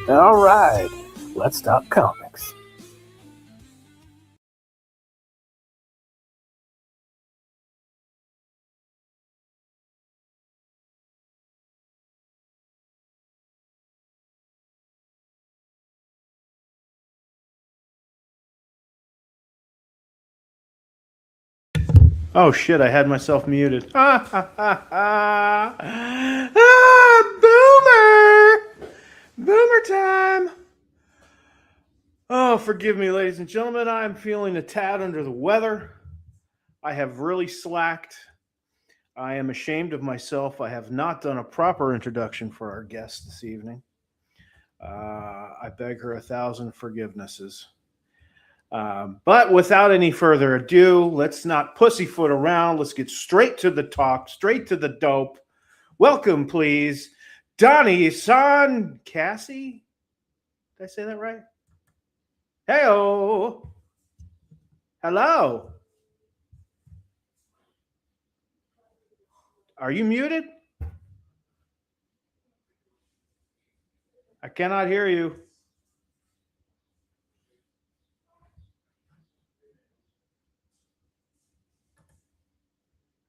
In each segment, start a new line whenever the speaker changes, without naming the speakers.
All right, let's talk comics.
Oh shit, I had myself muted. Boomer! Boomer time! Oh, forgive me, ladies and gentlemen. I'm feeling a tad under the weather. I have really slacked. I am ashamed of myself. I have not done a proper introduction for our guest this evening. I beg her 1,000 forgivenesses. But without any further ado, let's not pussyfoot around. Let's get straight to the talk, straight to the dope. Welcome, please, Dani Soncasie. Did I say that right? Hey-o. Hello. Are you muted? I cannot hear you.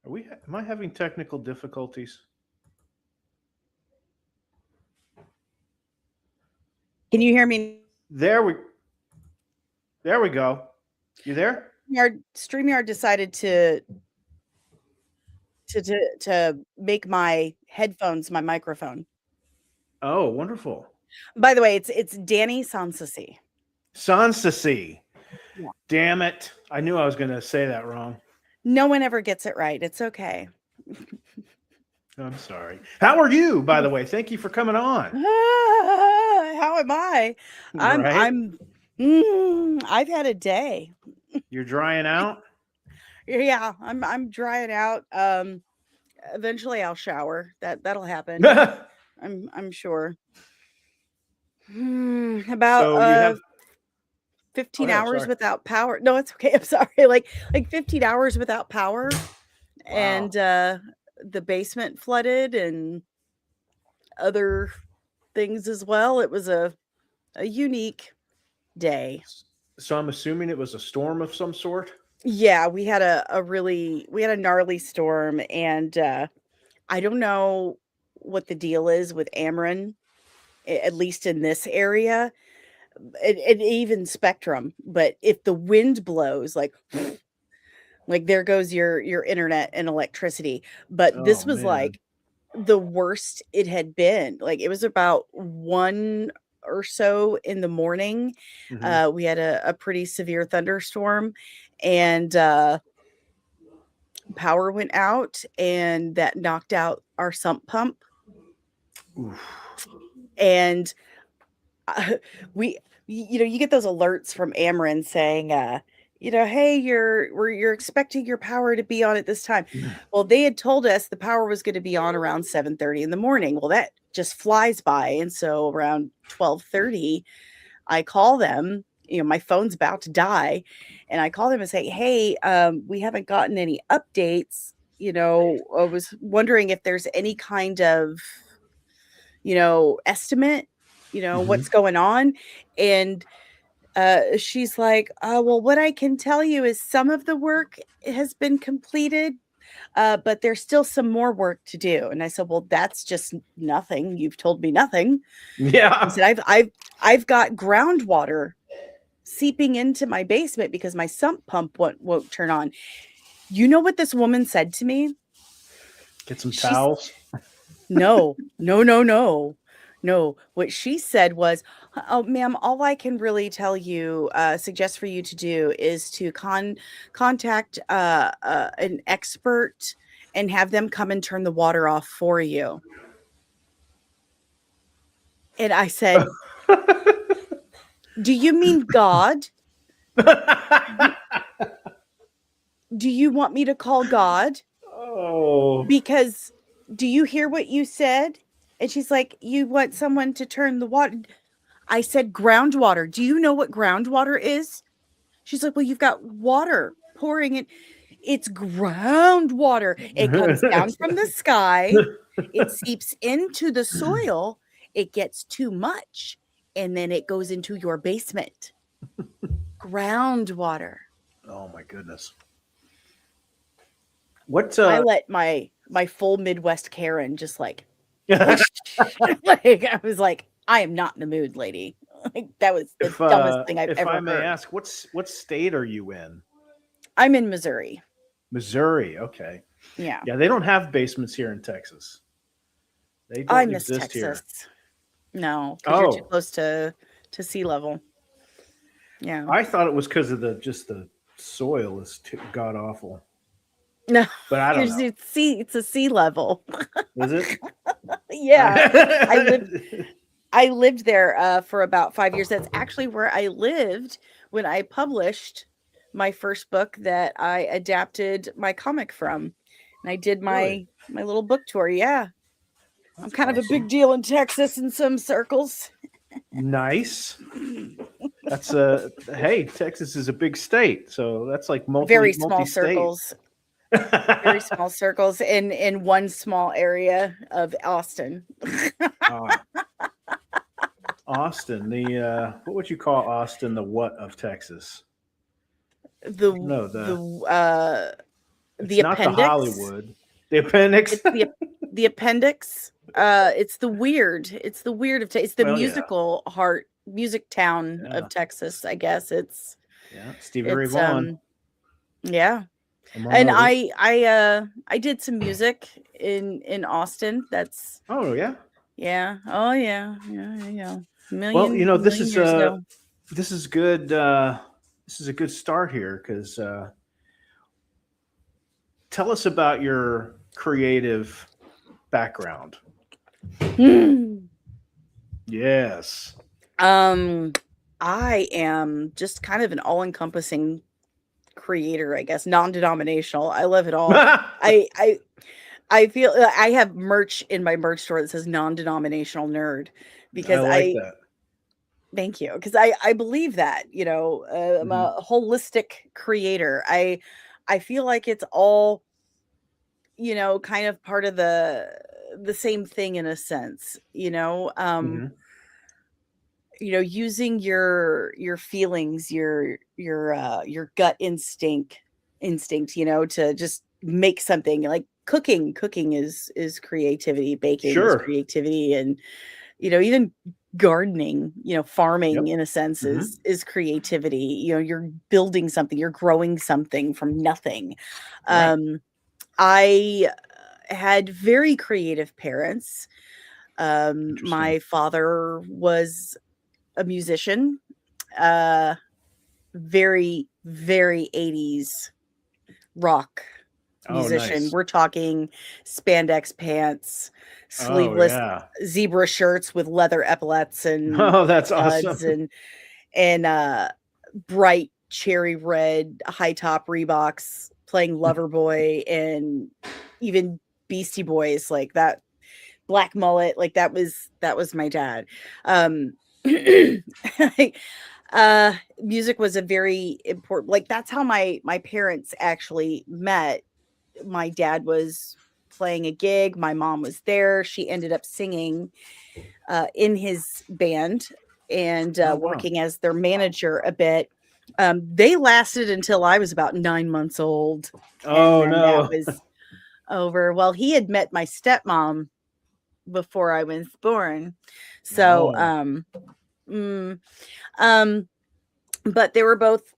Am I having technical difficulties?
Can you hear me?
There we go. You there?
StreamYard decided to make my headphones my microphone.
Oh, wonderful.
By the way, it's Dani Soncasie.
Soncasie.
Yeah.
Damn it. I knew I was going to say that wrong.
No one ever gets it right. It's okay.
I'm sorry. How are you, by the way? Thank you for coming on.
How am I?
Right?
I've had a day.
You're drying out?
Yeah, I'm drying out. Eventually I'll shower. That'll happen. I'm sure. About
So you have
15 hours without power. No, it's okay. I'm sorry. Like 15 hours without power. Wow. And the basement flooded and other things as well. It was a unique day.
So I'm assuming it was a storm of some sort?
Yeah, we had a gnarly storm, and I don't know what the deal is with Ameren, at least in this area, and even Spectrum. But if the wind blows, like there goes your internet and electricity. But this was like the worst it had been. Like it was about 1 or so in the morning. Mm-hmm. We had a pretty severe thunderstorm, and power went out, and that knocked out our sump pump. Oof. And you get those alerts from Ameren saying, hey, you're expecting your power to be on at this time. Yeah. Well, they had told us the power was going to be on around 7:30 in the morning. Well, that just flies by. And so around 12:30, I call them, my phone's about to die. And I call them and say, hey, we haven't gotten any updates. I was wondering if there's any kind of, estimate, mm-hmm. what's going on. And she's like, well, what I can tell you is some of the work has been completed, but there's still some more work to do. And I said, well, that's just nothing. You've told me nothing.
Yeah.
I said, I've got groundwater seeping into my basement because my sump pump won't turn on. You know what this woman said to me?
Get some
She's-
towels.
No. What she said was, "Oh, ma'am, all I can really tell you, suggest for you to do is to contact an expert and have them come and turn the water off for you." And I said, "Do you mean God? Do you want me to call God?
Oh.
Because do you hear what you said?" And she's like, "You want someone to turn the water?" I said, "Groundwater. Do you know what groundwater is?" She's like, "Well, you've got water pouring in." It's groundwater. It comes down from the sky. It seeps into the soil. It gets too much. And then it goes into your basement. Groundwater.
Oh my goodness. What
I let my full Midwest Karen just like, like I was like, I am not in the mood, lady. Like that was the dumbest thing I've
if
ever
I may
heard.
ask, what state are you in?
I'm in Missouri.
Missouri. Okay.
Yeah.
Yeah, they don't have basements here in Texas. They
I
don't
miss
exist here.
Texas. No, because you're too
Oh.
close to sea level. Yeah.
I thought it was because of the soil is god awful.
No,
But I don't know.
it's a sea level.
Is it?
Yeah. I lived there for about 5 years. That's actually where I lived when I published my first book that I adapted my comic from. And I did my little book tour. Yeah. I'm kind of a big deal in Texas in some circles.
Nice. That's hey, Texas is a big state, so that's like
Very small
multi-state.
circles. Very small circles in one small area of Austin.
Austin, the what would you call Austin? The what of Texas?
It's
The not
appendix.
the Hollywood. The appendix.
It's the appendix. It's the weird. It's the weird of it's the musical heart, music town of Texas. I guess it's
Stevie Ray Vaughan.
Yeah. And I did some music in Austin. That's
yeah.
Oh yeah.
Well, this is good. This is a good start here because tell us about your creative background. Yes.
I am just kind of an all-encompassing creator, I guess, non-denominational. I love it all. I feel I have merch in my merch store that says non-denominational nerd because
I like that.
Thank you. Because I believe that, I'm a holistic creator. I feel like it's all, kind of part of the same thing in a sense, using your feelings, your gut instinct, to just make something like cooking. Cooking is creativity, baking is creativity, and even gardening, farming in a sense is creativity. You're building something, you're growing something from nothing. I had very creative parents. My father was a musician, very, very 80s rock musician.
Nice.
We're talking spandex pants, sleeveless zebra shirts with leather epaulets and
that's awesome.
and bright cherry red high top Reeboks, playing Loverboy and even Beastie Boys, like that black mullet, like that was my dad. Music was a very important, like that's how my parents actually met. My dad was playing a gig, my mom was there, she ended up singing in his band and working as their manager a bit. They lasted until I was about 9 months old.
Oh no,
that was over. Well, he had met my stepmom before I was born, so but they were both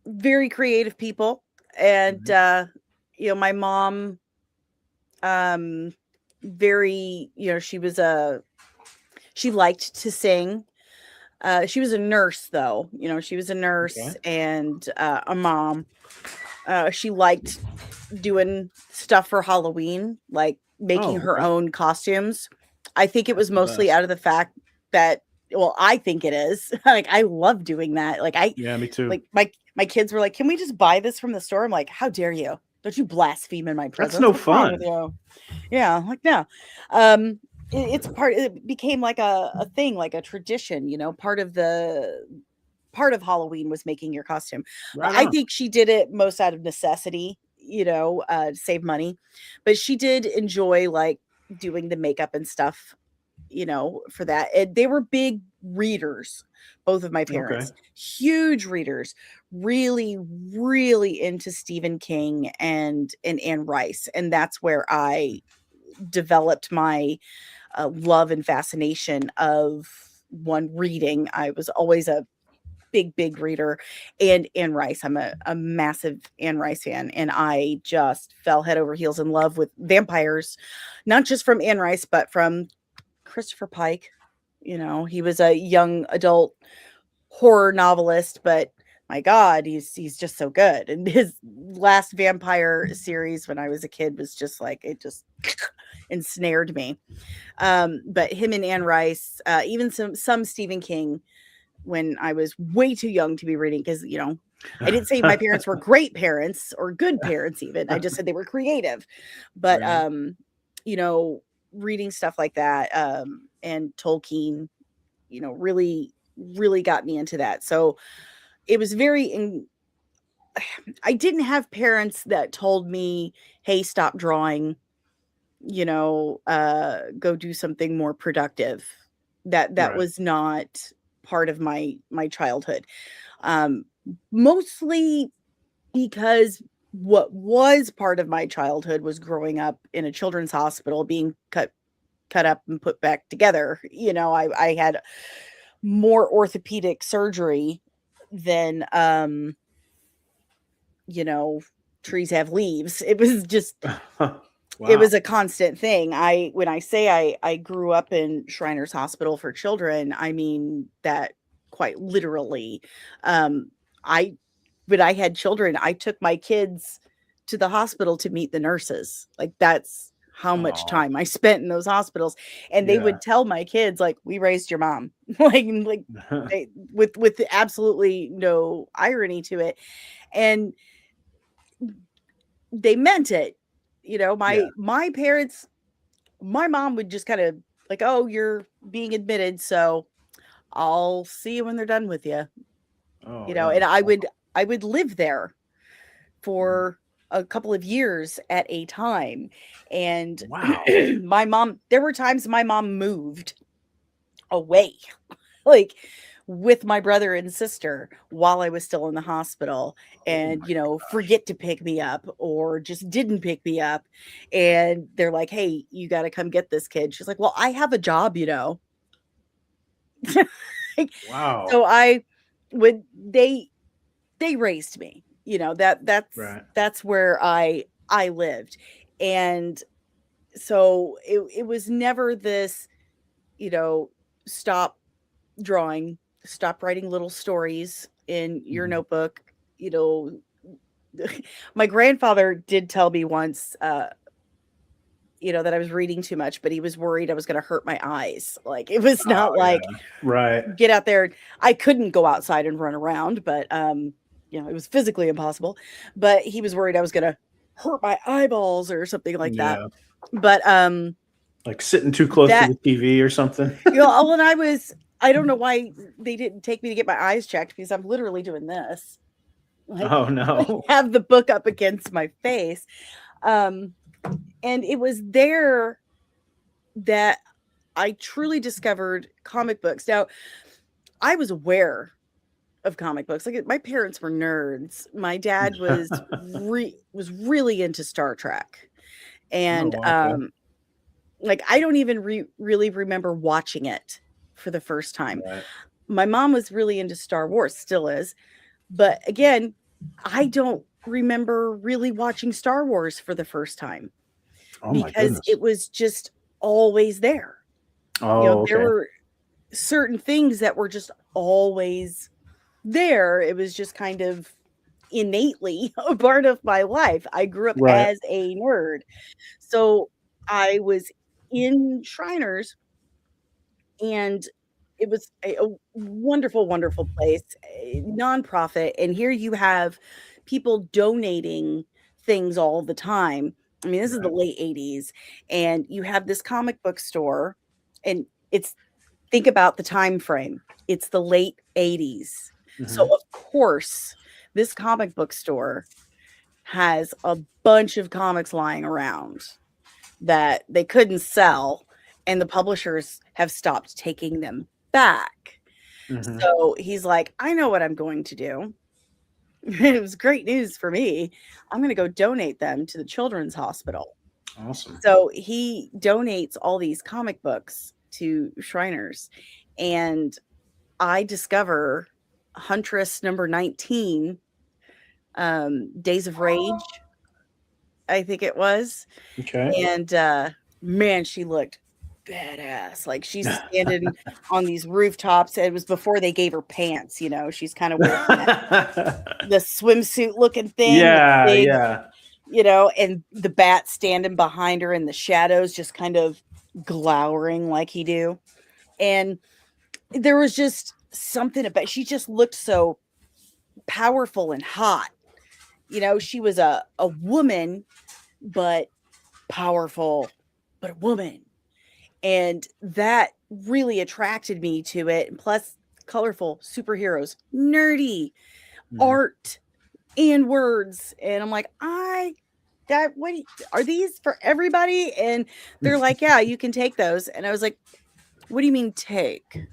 very creative people. And my mom, very, she liked to sing. She was a nurse, though. She was a nurse
Okay.
and a mom. She liked doing stuff for Halloween, like making her
okay.
own costumes. I think it was
That's the
mostly
best.
out of the fact that, well, I think it is. Like, I love doing that. Like,
Yeah, me too.
like my kids were like, "Can we just buy this from the store?" I'm like, "How dare you? Don't you blaspheme in my
That's
presence?
no
What's wrong with
fun.
you?" Yeah, like, no. It became like a thing, like a tradition, part of Halloween was making your costume.
Right
I
on.
think she did it most out of necessity, to save money, but she did enjoy like doing the makeup and stuff, for that. And they were big readers, both of my
Okay.
parents, huge readers, really, really into Stephen King and Anne Rice. And that's where I developed my love and fascination of one reading. I was always a big reader, and Anne Rice. I'm a massive Anne Rice fan, and I just fell head over heels in love with vampires, not just from Anne Rice, but from Christopher Pike. He was a young adult horror novelist, but my God, he's just so good. And his last vampire series when I was a kid was just like, it just ensnared me. But him and Anne Rice, even some Stephen King, when I was way too young to be reading, because I didn't say my parents were great parents or good parents even. I just said they were creative. But
Right.
reading stuff like that, and Tolkien, really, really got me into that. So it was I didn't have parents that told me, "Hey, stop drawing, go do something more productive." That
Right.
was not part of my childhood. Um, Mostly because what was part of my childhood was growing up in a children's hospital, being cut up and put back together. I had more orthopedic surgery than trees have leaves. It was just it
Wow.
was a constant thing. When I say I grew up in Shriners Hospital for Children, I mean that quite literally. I When I had children, I took my kids to the hospital to meet the nurses. Like, that's how much
Oh,
time I spent in those hospitals. And they
yeah.
would tell my kids, like, "We raised your mom." like they, with absolutely no irony to it. And they meant it.
Yeah.
My parents, my mom would just kind of like, "Oh, you're being admitted, so I'll see you when they're done with you."
Oh,
And
really?
I would live there
Mhm.
for a couple of years at a time. And
Wow.
there were times my mom moved away, like, with my brother and sister while I was still in the hospital,
Oh
and
my gosh.
forget to pick me up or just didn't pick me up. And they're like, "Hey, you got to come get this kid." She's like, "Well, I have a job, you know." Like,
Wow.
so I would they raised me.
Right.
That's where I lived. And so it was never this, you know, stop drawing, stop writing little stories in your
Mhm.
notebook, you know. My grandfather did tell me once, that I was reading too much, but he was worried I was going to hurt my eyes. Like, it was
Oh,
not like,
yeah. Right.
get out there. I couldn't go outside and run around, but it was physically impossible. But he was worried I was gonna hurt my eyeballs or something like that.
Yeah.
But
Like sitting too close to
that
the TV or something.
when I don't know why they didn't take me to get my eyes checked, because I'm literally doing this. Like,
Oh, no.
have the book up against my face. Um and it was there that I truly discovered comic books. Now, I was aware of comic books. Like, my parents were nerds. My dad was really into Star Trek.
Oh,
And
wow, okay.
like, I don't even really remember watching it for the first time.
Right.
My mom was really into Star Wars, still is. But again, I don't remember really watching Star Wars for the first time
Oh my
because
goodness.
it was just always there.
Oh,
There
okay.
were certain things that were just always there. It was just kind of innately a part of my life. I grew up
Right.
as a nerd. So I was in Shriners, and it was a wonderful, wonderful place, a nonprofit. And here you have people donating things all the time. I mean, this is the
Right.
late 80s, and you have this comic book store, and it's think about the time frame. It's the late 80s. So
Mhm.
of course, this comic book store has a bunch of comics lying around that they couldn't sell, and the publishers have stopped taking them back.
Mhm.
So he's like, I know what I'm going to do. It was great news for me. I'm going to go donate them to the children's hospital.
Awesome.
So he donates all these comic books to Shriners, and I discover Huntress number 19, Days of Rage, I think it was.
Okay.
And man, she looked badass. Like she's standing on these rooftops. It was before they gave her pants, she's kind of wearing the swimsuit looking thing with
Yeah,
big,
yeah.
and the bat standing behind her in the shadows, just kind of glowering like he do. And there was just something about, she just looked so powerful and hot. She was a woman, but powerful, but a woman. And that really attracted me to it. And plus, colorful superheroes, nerdy
Mhm.
art and words. And I'm like, what are these for everybody? And they're like, yeah, you can take those. And I was like, what do you mean take?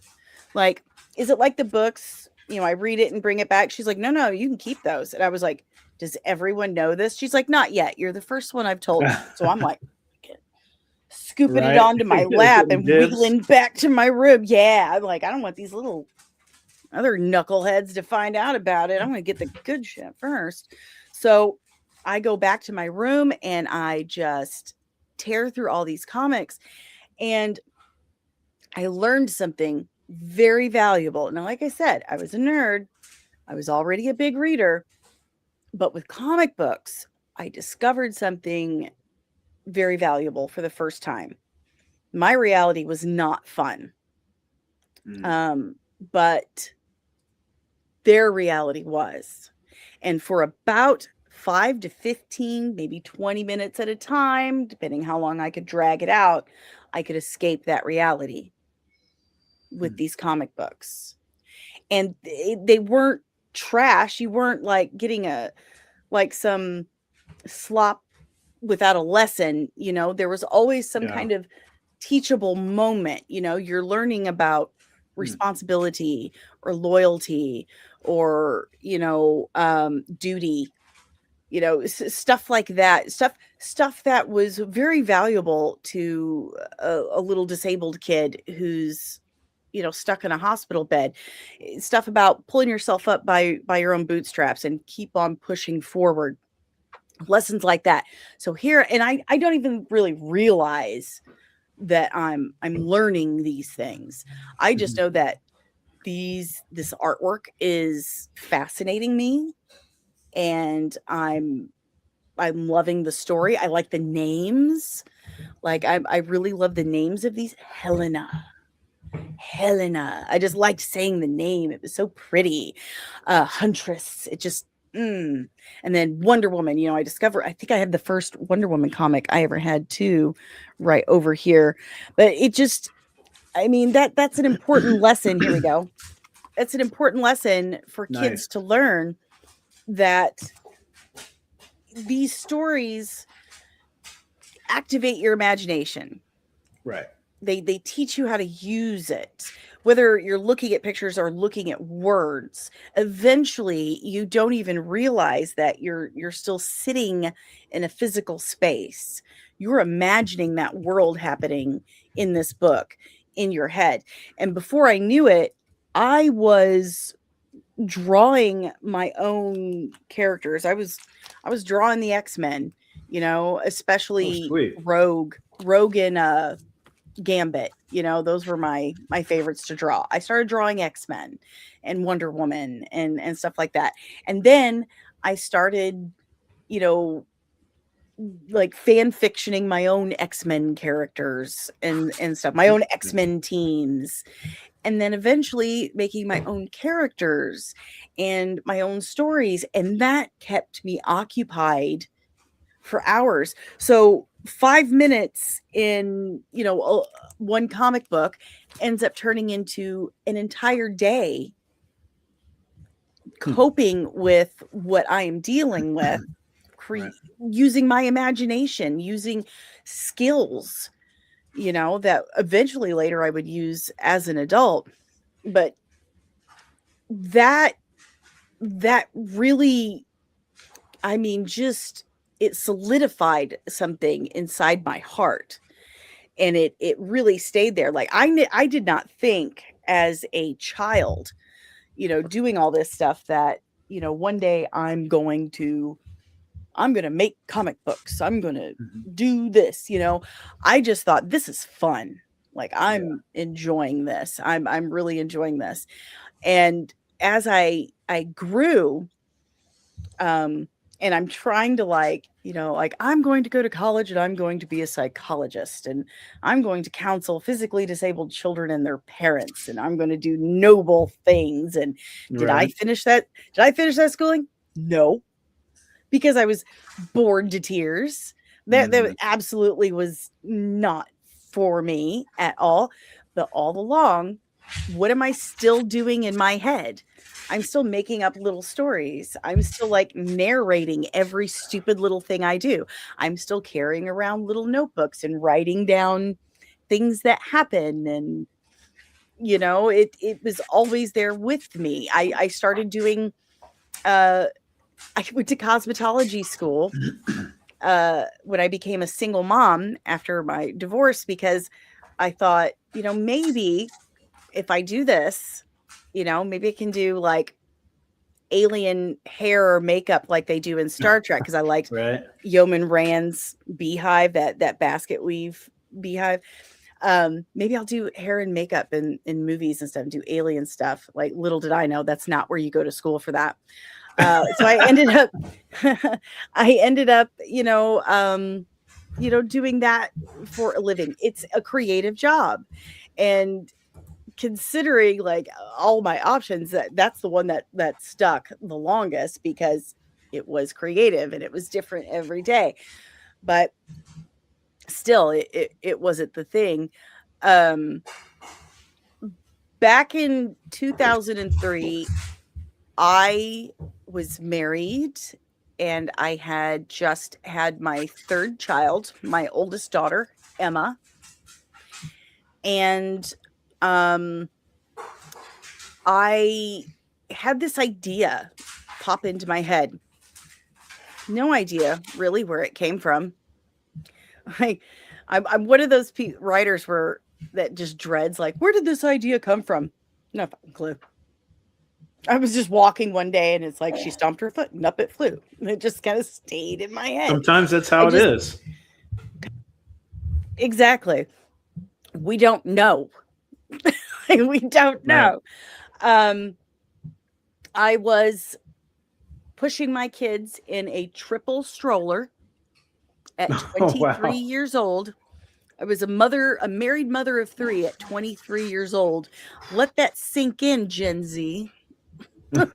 Like, is it like the books? I read it and bring it back. She's like, no, you can keep those. And I was like, does everyone know this? She's like, not yet. You're the first one I've told. So I'm like, scooping it
Right.
onto my lap
Getting
and
dibs.
wheeling back to my room. Yeah, I'm like, I don't want these little other knuckleheads to find out about it. I'm going to get the good shit first. So I go back to my room and I just tear through all these comics, and I learned something very valuable. Now, like I said, I was a nerd. I was already a big reader, but with comic books, I discovered something very valuable for the first time. My reality was not fun. But their reality was. And for about 5 to 15, maybe 20 minutes at a time, depending how long I could drag it out, I could escape that reality with these comic books. And they weren't trash. You weren't like getting some slop without a lesson. There was always some
Yeah.
kind of teachable moment. You're learning about responsibility or loyalty or duty, stuff like that, stuff that was very valuable to a little disabled kid who's stuck in a hospital bed. Stuff about pulling yourself up by your own bootstraps and keep on pushing forward, lessons like that. So here, and I don't even really realize that I'm learning these things. I just know that this artwork is fascinating me, and I'm loving the story. I like the names. Like I really love the names of these. Helena. I just liked saying the name. It was so pretty. Huntress. It just and then Wonder Woman. I think I had the first Wonder Woman comic I ever had too, right over here. But it just, I mean, that's an important lesson. Here we go. It's an important lesson for kids to learn, that these stories activate your imagination.
Right.
They teach you how to use it, whether you're looking at pictures or looking at words. Eventually, you don't even realize that you're still sitting in a physical space. You're imagining that world happening in this book in your head. And before I knew it, I was drawing my own characters. I was drawing the X-Men, especially
sweet.
Rogue and Gambit. Those were my favorites to draw. I started drawing X-Men and Wonder Woman and stuff like that. And then I started, like fan fictioning my own X-Men characters and stuff, my own X-Men teams. And then eventually making my own characters and my own stories. And that kept me occupied for hours. So 5 minutes in, one comic book ends up turning into an entire day coping with what I am dealing with, using my imagination, using skills, that eventually later I would use as an adult. But that really, I mean, just, it solidified something inside my heart, and it really stayed there. Like I did not think as a child, doing all this stuff that, one day I'm going to make comic books. I'm going to do this, I just thought this is fun. Like I'm enjoying this. I'm really enjoying this. And as I grew, and I'm trying to like I'm going to go to college and I'm going to be a psychologist and I'm going to counsel physically disabled children and their parents and I'm going to do noble things. And did I finish that? Did I finish that schooling? No, because I was bored to tears. That absolutely was not for me at all. But all along, what am I still doing in my head? I'm still making up little stories. I'm still like narrating every stupid little thing I do. I'm still carrying around little notebooks and writing down things that happen. And, it was always there with me. I started doing, I went to cosmetology school when I became a single mom after my divorce, because I thought, maybe if I do this, maybe I can do like alien hair or makeup like they do in Star Trek, because I liked Yeoman Rand's beehive, that basket weave beehive. Maybe I'll do hair and makeup in movies and stuff, and do alien stuff. Like, little did I know that's not where you go to school for that. So I ended up, doing that for a living. It's a creative job, and considering like all my options, that's the one that stuck the longest, because it was creative and it was different every day. But still, it wasn't the thing. Back in 2003, I was married and I had just had my third child, my oldest daughter, Emma. And I had this idea pop into my head. No idea really where it came from. I'm one of those writers that just dreads, like, where did this idea come from? No fucking clue. I was just walking one day and it's like she stomped her foot and up it flew. And it just kind of stayed in my head.
Sometimes that's how it is.
Exactly. We don't know. We don't know. Right. I was pushing my kids in a triple stroller at 23 years old. I was a married mother of 3 at 23 years old. Let that sink in, Gen Z. And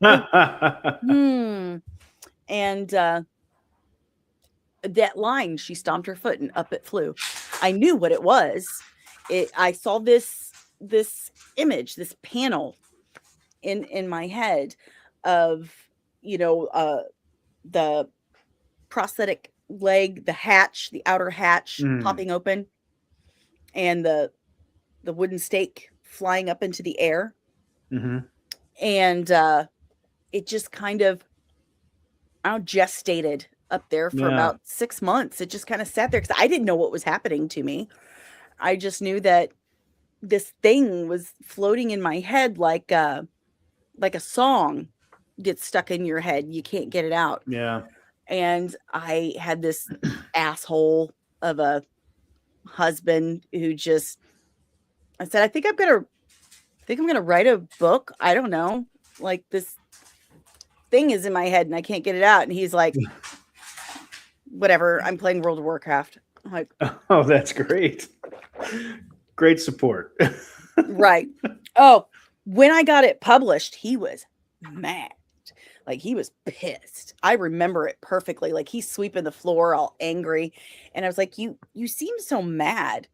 that line, she stomped her foot and up it flew. I knew what it was. I saw this image, this panel in my head of, the prosthetic leg, the outer hatch popping open, and the wooden stake flying up into the air. And it just kind of, gestated up there for about 6 months. It just kind of sat there because I didn't know what was happening to me. I just knew that this thing was floating in my head like like a song gets stuck in your head. You can't get it out.
Yeah.
And I had this asshole of a husband who just, I said, I think I'm gonna write a book. I don't know. Like, this thing is in my head and I can't get it out. And he's like, whatever, I'm playing World of Warcraft. I'm like,
Oh, that's great. Great support.
right. Oh, when I got it published, he was mad. Like, he was pissed. I remember it perfectly. Like, he's sweeping the floor all angry. And I was like, you seem so mad.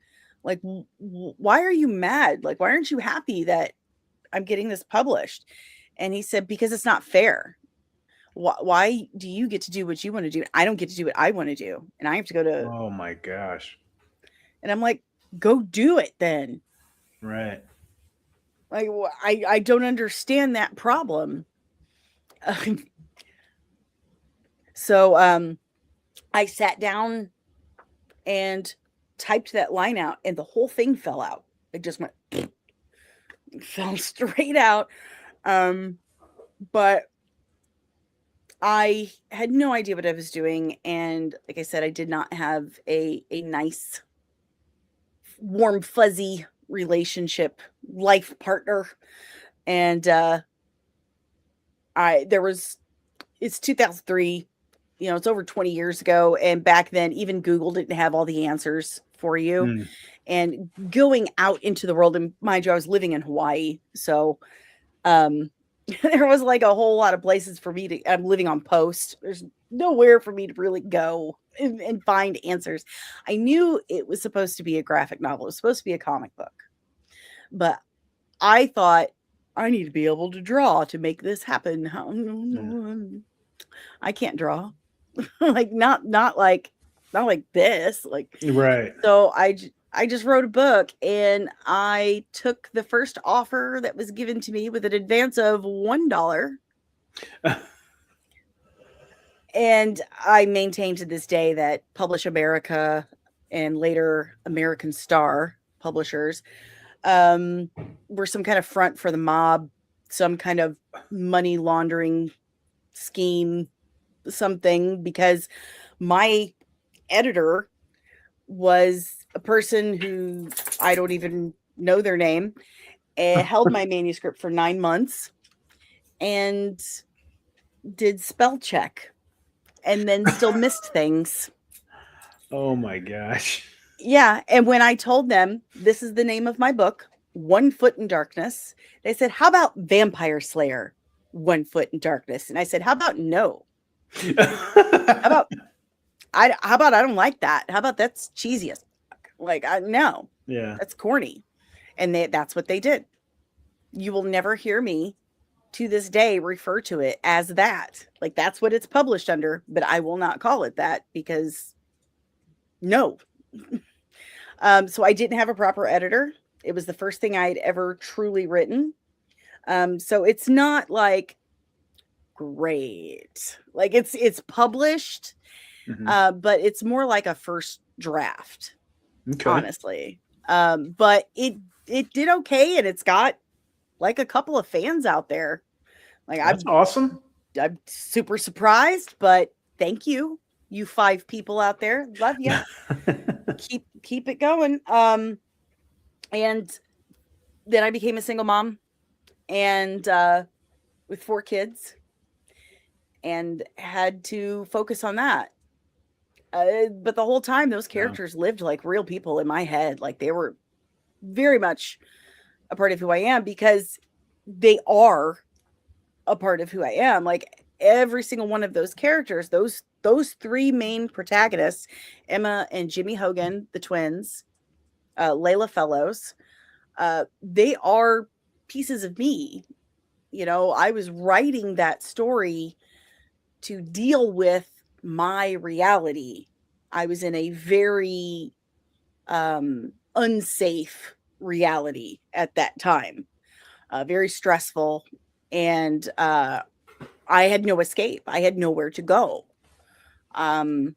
Like, why are you mad? Like, why aren't you happy that I'm getting this published? And he said, because it's not fair. Why do you get to do what you want to do? I don't get to do what I want to do. And I have to go to,
Oh my gosh.
and I'm like, go do it then.
Right.
Like, I don't understand that problem. So I sat down and typed that line out, and the whole thing fell out. It just went, fell straight out. But I had no idea what I was doing, and like I said, I did not have a nice, warm, fuzzy relationship, life partner. And it's 2003, it's over 20 years ago, and back then even Google didn't have all the answers for you. And going out into the world, and mind you, I was living in Hawaii, so there was like a whole lot of places for me to, I'm living on post, there's nowhere for me to really go and find answers. I knew it was supposed to be a graphic novel, it was supposed to be a comic book, but I thought, I need to be able to draw to make this happen. I can't draw. Like, not like this. Like,
Right.
So I just wrote a book, and I took the first offer that was given to me with an advance of $1. And I maintain to this day that Publish America and later American Star publishers were some kind of front for the mob, some kind of money laundering scheme, something, because my editor was a person who, I don't even know their name, and held my manuscript for 9 months and did spell check and then still missed things.
Oh my gosh.
Yeah. And when I told them this is the name of my book, One Foot in Darkness, they said, how about Vampire Slayer, One Foot in Darkness? And I said, how about no? How about I don't like that? How about that's cheesy as fuck? Like, no.
Yeah.
That's corny. And that's what they did. You will never hear me to this day refer to it as that. Like, that's what it's published under, but I will not call it that because no. So I didn't have a proper editor. It was the first thing I'd ever truly written. So it's not like great. Like, it's published, but it's more like a first draft, honestly. But it did okay, and it's got like a couple of fans out there. Like,
that's awesome.
I'm super surprised, but thank you, you 5 people out there. Love you. keep it going. And then I became a single mom, and with 4 kids, and had to focus on that. But the whole time, those characters lived like real people in my head. Like, they were very much a part of who I am, because they are a part of who I am. Like, every single one of those characters, those 3 main protagonists, Emma and Jimmy Hogan, the twins, Layla Fellows, they are pieces of me. I was writing that story to deal with my reality. I was in a very unsafe reality at that time, very stressful, and I had no escape. I had nowhere to go. I'm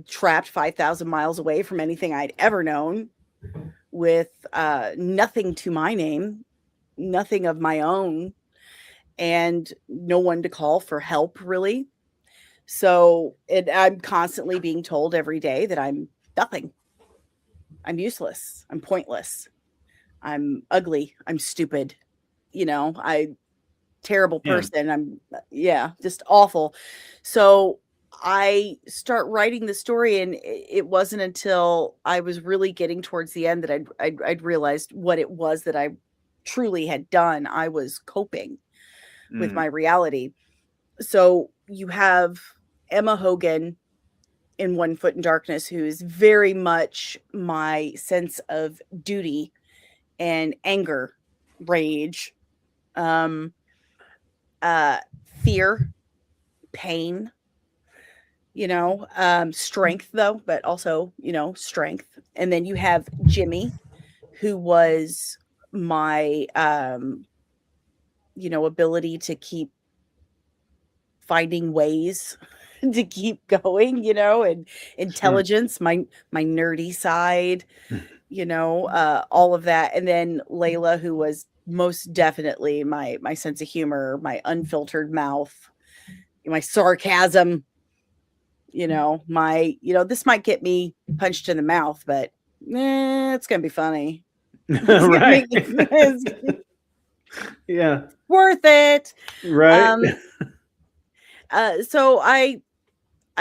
trapped 5,000 miles away from anything I'd ever known, with nothing to my name, nothing of my own. and no one to call for help, really. So I'm constantly being told every day that I'm nothing. I'm useless. I'm pointless. I'm ugly. I'm stupid. Terrible
Yeah.
person. I'm just awful. So I start writing the story, and it wasn't until I was really getting towards the end that I'd realized what it was that I truly had done. I was coping with my reality. So you have Emma Hogan in One Foot in Darkness, who is very much my sense of duty and anger, rage, fear, pain, strength though, but also, strength. And then you have Jimmy, who was my, ability to keep finding ways to keep going, and intelligence, my nerdy side, all of that. And then Layla, who was most definitely my sense of humor, my unfiltered mouth, my sarcasm, this might get me punched in the mouth, but it's gonna be funny.
Right. Yeah.
Worth it.
Right.
So I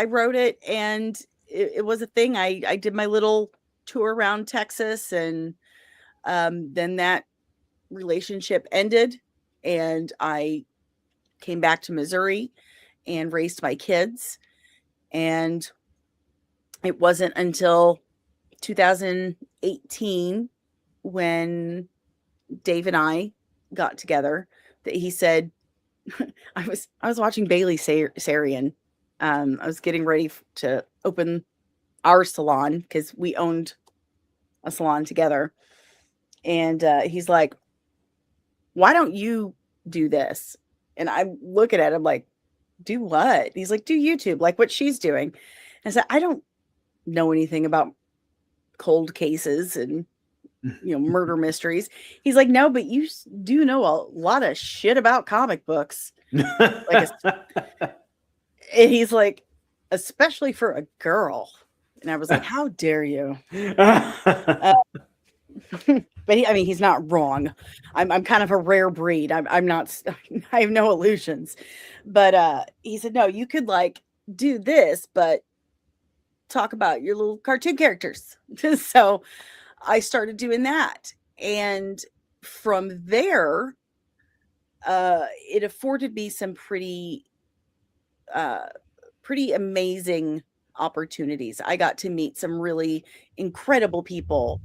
wrote it, and it was a thing. I did my little tour around Texas, and then that relationship ended, and I came back to Missouri and raised my kids. And it wasn't until 2018 when Dave and I got together that he said, I was watching Bailey Sarian. I was getting ready to open our salon because we owned a salon together. And he's like, why don't you do this? And I'm looking at him like, do what? He's like, do YouTube, like what she's doing. And I said, I don't know anything about cold cases and murder mysteries. He's like, no, but you do know a lot of shit about comic books. And he's like, especially for a girl. And I was like, how dare you? But he's not wrong. I'm kind of a rare breed. I'm not, I have no illusions. But he said, no, you could like do this, but talk about your little cartoon characters. So I started doing that. And from there, it afforded me some pretty amazing opportunities. I got to meet some really incredible people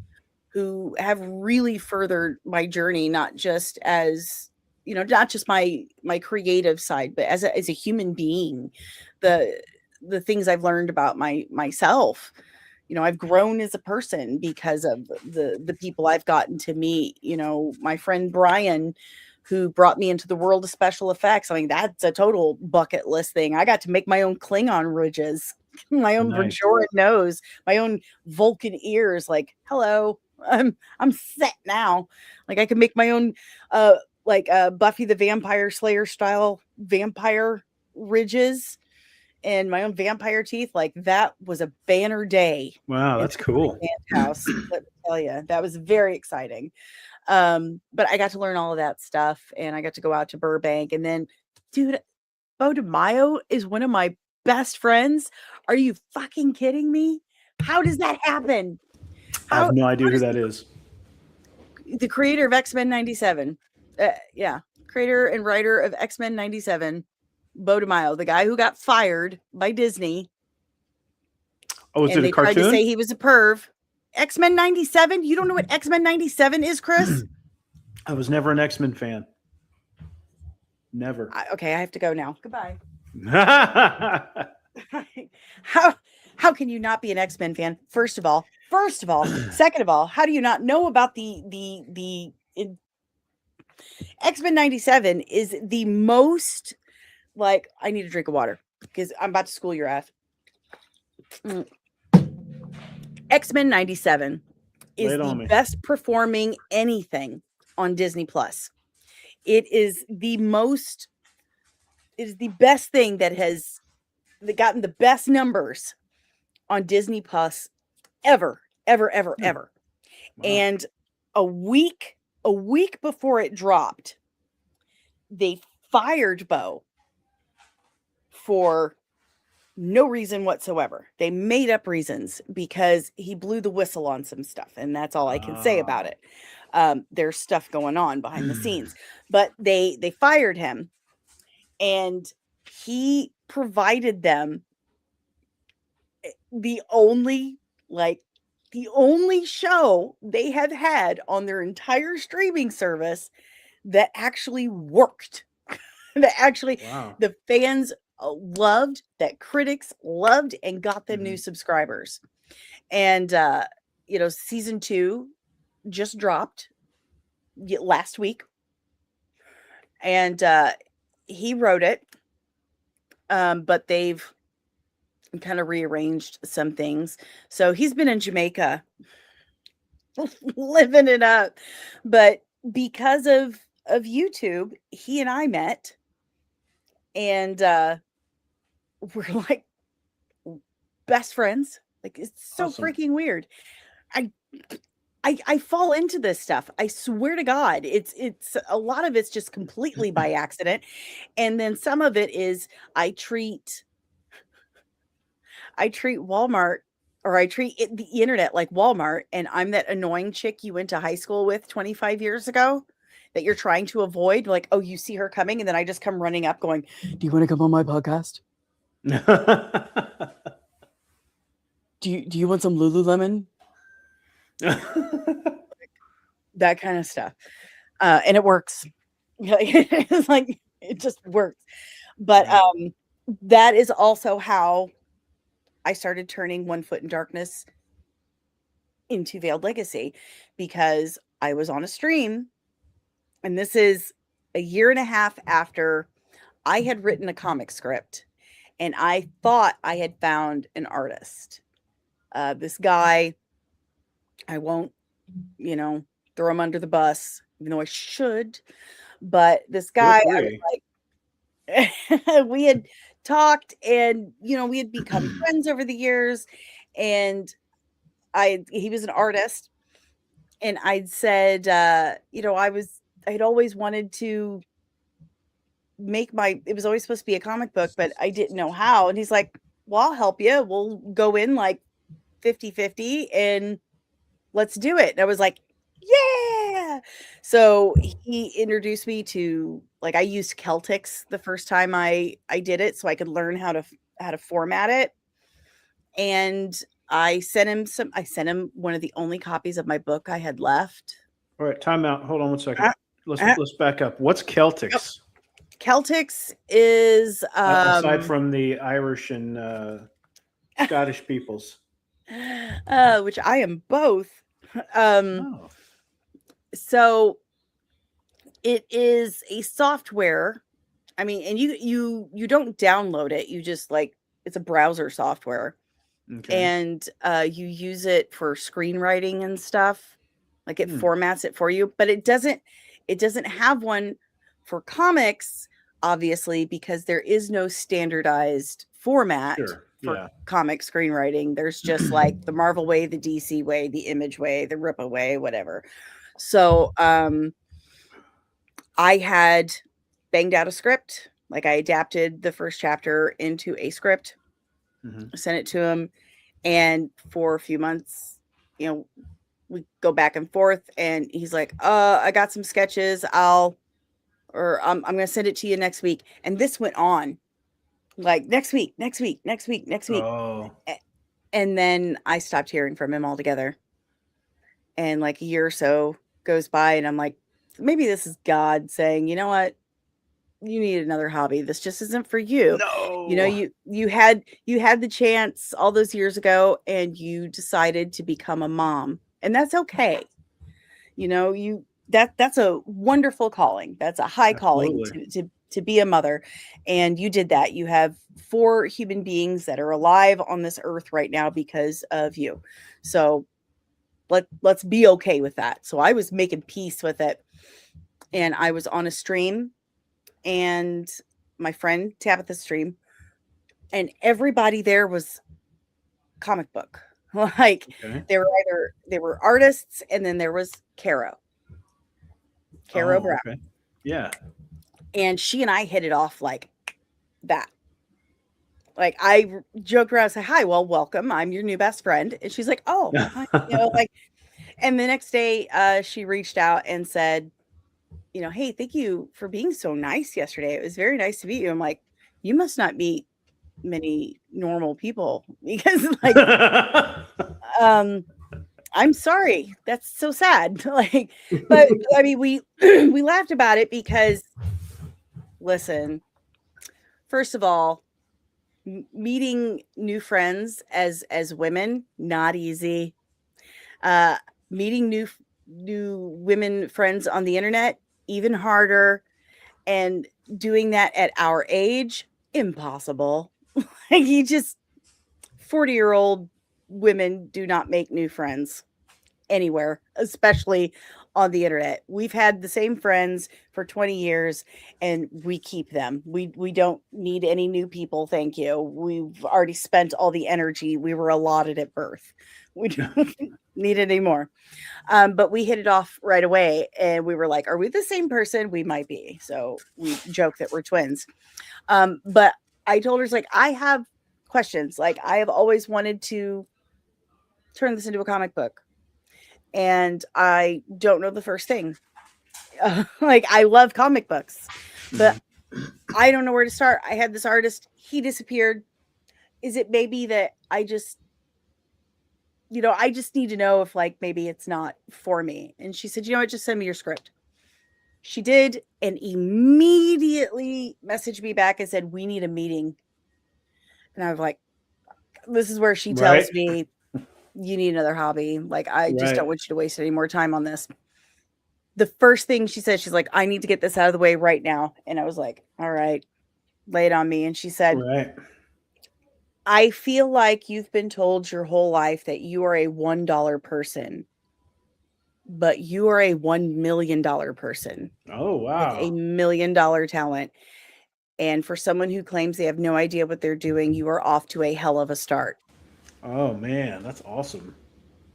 who have really furthered my journey, not just as, not just my creative side, but as a human being, the things I've learned about myself. I've grown as a person because of the people I've gotten to meet. My friend Brian, who brought me into the world of special effects. That's a total bucket list thing. I got to make my own Klingon ridges, my own Bajoran nose, my own Vulcan ears. Like, hello, I'm set now. Like, I can make my own Buffy the Vampire Slayer style vampire ridges and my own vampire teeth. Like, that was a banner day.
Wow, that's cool.
House, let me tell you, that was very exciting. But I got to learn all of that stuff, and I got to go out to Burbank. And then, dude, Bo DeMaio is one of my best friends. Are you fucking kidding me? How does that happen?
I have no idea who that is.
The creator of X-Men 97. Creator and writer of X-Men 97, Bo DeMaio, the guy who got fired by Disney.
Oh, is it a cartoon?
Tried to say he was a perv. X-Men 97? You don't know what X-Men 97 is, Chris?
I was never an X-Men fan. Never.
Okay, I have to go now. Goodbye. How can you not be an X-Men fan? First of all. Second of all, how do you not know about the X-Men 97 is the most, like, I need a drink of water because I'm about to school your ass. X-Men 97 is the best performing anything on Disney Plus. It is the best thing that gotten the best numbers on Disney Plus ever.
Wow.
And a week before it dropped, they fired Bo for no reason whatsoever. They made up reasons because he blew the whistle on some stuff, and that's all I can say about it. There's stuff going on behind the scenes, but they fired him, and he provided them the only show they have had on their entire streaming service that actually worked. That actually
Wow.
the fans loved, that critics loved, and got them new
Mhm.
subscribers. And season 2 just dropped last week, and he wrote it, but they've kind of rearranged some things. So he's been in Jamaica living it up, but because of YouTube, he and I met, and we're like best friends. Like, it's so
Awesome.
freaking weird. I fall into this stuff. I swear to God, it's a lot of it's just completely by accident, and then some of it is I treat Walmart, or I treat the internet like Walmart, and I'm that annoying chick you went to high school with 25 years ago that you're trying to avoid. Like, oh, you see her coming, and then I just come running up going, "Do you want to come on my podcast? Do you want some Lululemon?" That kind of stuff. And it works. It's like, it just works. But that is also how I started turning One Foot in Darkness into Veiled Legacy, because I was on a stream, and this is a year and a half after I had written a comic script, and I thought I had found an artist. This guy, I won't, throw him under the bus, even though I should, but this guy, I was like, we had talked, and we had become friends over the years, and he was an artist, and I'd said, I'd always wanted to make it was always supposed to be a comic book, but I didn't know how. And he's like, well, I'll help you. We'll go in like 50-50 and let's do it. And I was like, yeah. So he introduced me to, like, I used Celtics the first time I did it, so I could learn how to format it. And I sent him one of the only copies of my book I had left.
All right, time out. Hold on one second. Let's back up. What's Celtics?
Celtics is
aside from the Irish and Scottish peoples,
which I am both. So it is a software. I mean, and you don't download it. You just, like, it's a browser software.
Okay.
And you use it for screenwriting and stuff. Like, it formats it for you, but it doesn't have one for comics, obviously, because there is no standardized format for comic screenwriting. There's just like the Marvel way, the DC way, the Image way, the Ripa way, whatever. So I had banged out a script. Like, I adapted the first chapter into a script, sent it to him, and for a few months, we go back and forth, and he's like, I got some sketches. I'm going to send it to you next week. And this went on like next week.
Oh.
And then I stopped hearing from him altogether. And like a year or so goes by, and I'm like, maybe this is God saying, you know what? You need another hobby. This just isn't for you.
No.
You had the chance all those years ago, and you decided to become a mom, and that's okay. That's a wonderful calling. That's a high calling to be a mother, and you did that. You have 4 human beings that are alive on this earth right now because of you. So let's be okay with that. So I was making peace with it. and I was on a stream, and my friend Tabitha stream, and everybody there was comic book. Like
Okay.
they were artists, and then there was Caro
Oh,
Brown,
okay. Yeah.
and she and I hit it off like that. Like I joked around and said, "Hi, well, welcome. I'm your new best friend." And she's like, "Oh, hi," like. And the next day, she reached out and said, "Hey, thank you for being so nice yesterday. It was very nice to meet you." I'm like, "You must not meet many normal people because, like, I'm sorry. That's so sad." Like, but I mean, we we laughed about it because, listen, first of all, meeting new friends as women, not easy. Meeting new women friends on the internet, even harder, and doing that at our age, impossible. Like, you just 40-year-old women do not make new friends anywhere, especially on the internet. We've had the same friends for 20 years and we keep them. We don't need any new people, thank you. We've already spent all the energy we were allotted at birth. We don't need it anymore. But we hit it off right away and we were like, are we the same person? We might be. So we joke that we're twins. But I told her, like, I have questions. Like, I have always wanted to turn this into a comic book, and I don't know the first thing. Like, I love comic books, but I don't know where to start. I had this artist, he disappeared. Is it maybe that I just need to know if, like, maybe it's not for me? And she said, what, just send me your script. She did, and immediately messaged me back and said, we need a meeting. And I was like, this is where she tells me, you need another hobby. Like, I just don't want you to waste any more time on this. The first thing she said, she's like, I need to get this out of the way right now. And I was like, all right, lay it on me. And she said, I feel like you've been told your whole life that you are a $1 person, but you are a $1 million person.
Oh, wow.
With a $1 million talent. And for someone who claims they have no idea what they're doing, you are off to a hell of a start.
Oh, man, that's awesome.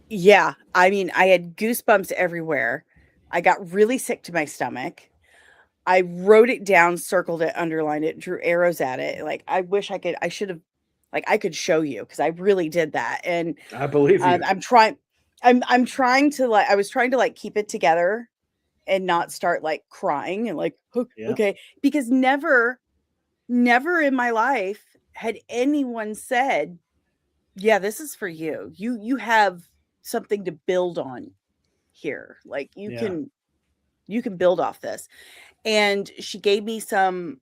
Yeah. I mean, I had goosebumps everywhere. I got really sick to my stomach. I wrote it down, circled it, underlined it, drew arrows at it. Like, I wish I should have, like, I could show you, because I really did that. And
I believe you.
I'm trying to, like, I was trying to, like, keep it together and not start, like, crying and, like, okay. Because never in my life had anyone said, yeah, this is for you. You have something to build on here. Like, you can build off this. And she gave me some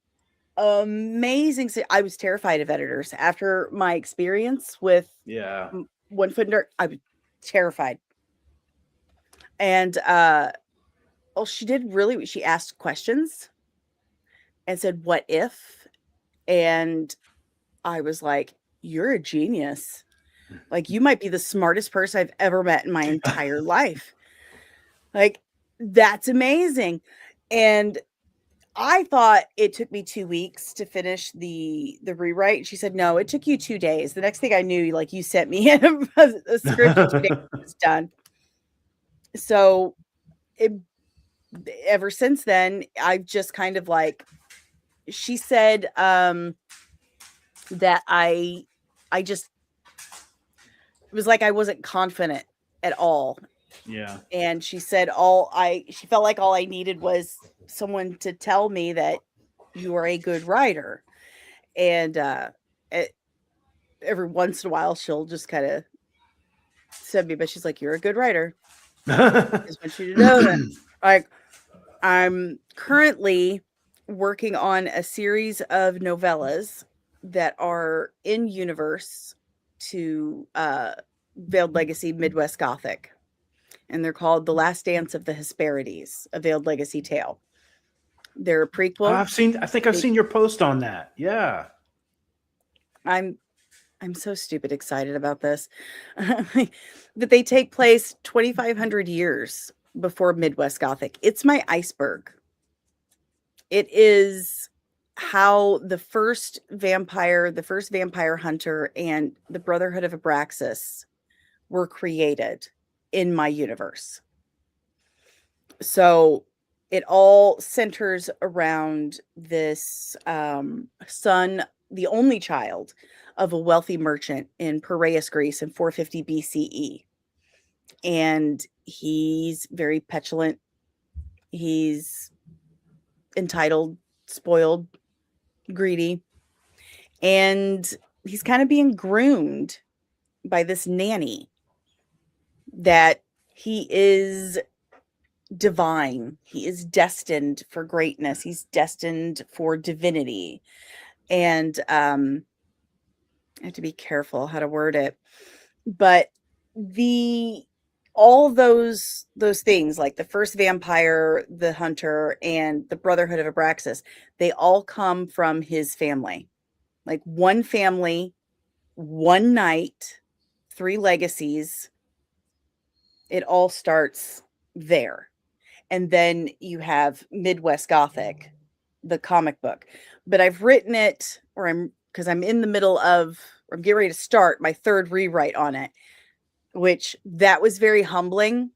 amazing. I was terrified of editors after my experience with One Foot in Dirt. I was terrified. And she asked questions and said, what if? And I was like, you're a genius. Like, you might be the smartest person I've ever met in my entire life. Like, that's amazing. And I thought it took me 2 weeks to finish the rewrite. She said, no, it took you 2 days. The next thing I knew, like, you sent me a script in 2 days. It was done. So ever since then, I've just kind of, like, she said that I just, it was like I wasn't confident at all.
Yeah.
And she said she felt like all I needed was someone to tell me that you are a good writer. And every once in a while she'll just kind of send me, but she's like, you're a good writer. I just want you to know that. Like, I'm currently working on a series of novellas that are in universe to Veiled Legacy Midwest Gothic. And they're called The Last Dance of the Hesperides, a Veiled Legacy tale. They're a prequel.
I think I've seen your post on that. Yeah.
I'm so stupid excited about this. That they take place 2,500 years before Midwest Gothic. It's my iceberg. It is how the first vampire hunter, and the Brotherhood of Abraxas were created in my universe. So it all centers around this son, the only child of a wealthy merchant in Piraeus, Greece in 450 BCE. And he's very petulant. He's entitled, spoiled, greedy. And he's kind of being groomed by this nanny that he is divine. He is destined for greatness. He's destined for divinity. And I have to be careful how to word it. But all those things, like the first vampire, the hunter, and the Brotherhood of Abraxas, they all come from his family. Like one family, one night, 3 legacies. It all starts there. And then you have Midwest Gothic, the comic book. But I've written it, because I'm in the middle of, or I'm getting ready to start my 3rd rewrite on it, which that was very humbling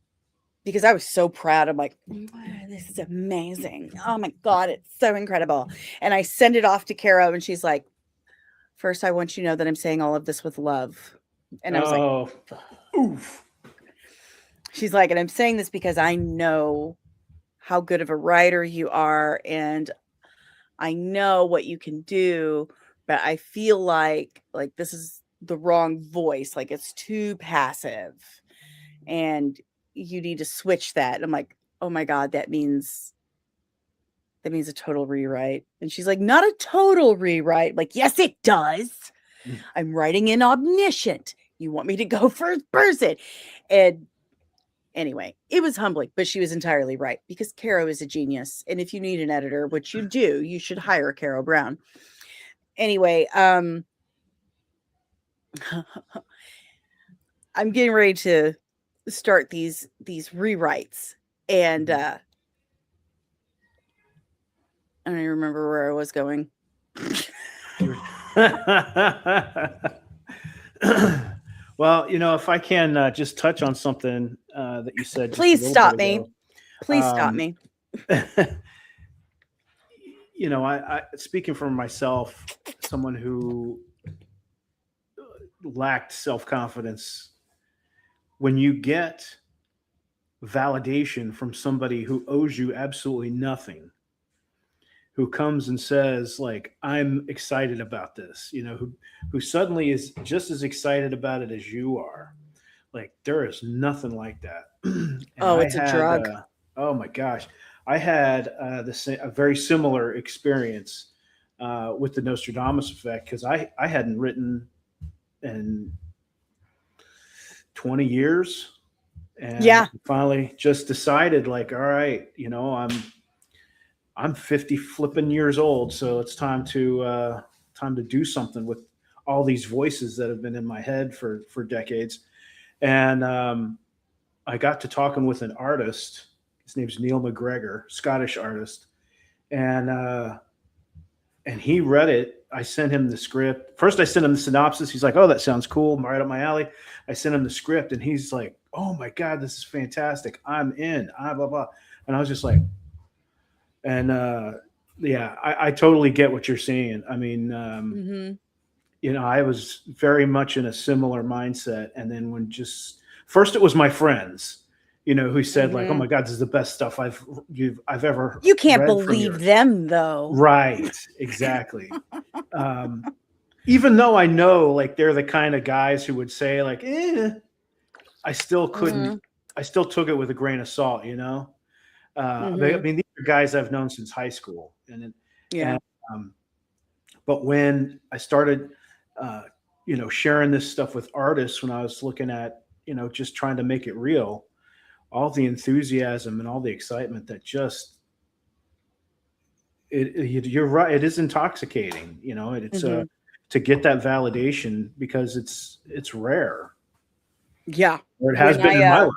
because I was so proud. I'm like, this is amazing. Oh my God, it's so incredible. And I send it off to Caro, and she's like, first, I want you to know that I'm saying all of this with love. And I was like,
oof.
She's like, and I'm saying this because I know how good of a writer you are, and I know what you can do, but I feel like this is the wrong voice. Like, it's too passive, and you need to switch that. And I'm like, oh my God, that means a total rewrite. And she's like, not a total rewrite. I'm like, yes, it does. I'm writing in omniscient. You want me to go first person? And anyway, it was humbling, but she was entirely right, because Caro is a genius. And if you need an editor, which you do, you should hire Caro Brown. Anyway, I'm getting ready to start these rewrites, and I don't even remember where I was going.
Well, if I can just touch on something that you said.
Please stop me. Please stop me.
I speaking for myself, someone who lacked self-confidence, when you get validation from somebody who owes you absolutely nothing, who comes and says, like, I'm excited about this, who suddenly is just as excited about it as you are. Like, there is nothing like that.
It's a drug.
Oh my gosh. I had a very similar experience with the Nostradamus effect, because I hadn't written in 20 years. And finally just decided, like, all right, I'm 50 flipping years old, so it's time to do something with all these voices that have been in my head for decades. And I got to talking with an artist. His name's Neil McGregor, Scottish artist, and he read it. I sent him the script. First, I sent him the synopsis. He's like, "Oh, that sounds cool, right up my alley." I sent him the script, and he's like, "Oh my God, this is fantastic! I'm in." Blah blah. And I was just like, and I totally get what you're saying. I mean, I was very much in a similar mindset, and then first it was my friends, who said, like, "Oh my God, this is the best stuff I've ever."
You can't believe them, though.
Right? Exactly. Even though I know, like, they're the kind of guys who would say, like, I still couldn't. I still took it with a grain of salt, I mean, these are guys I've known since high school, but when I started, sharing this stuff with artists, when I was looking at, just trying to make it real, all the enthusiasm and all the excitement that just, you're right, it is intoxicating, it's to get that validation, because it's rare.
Yeah.
Or it has been in my life.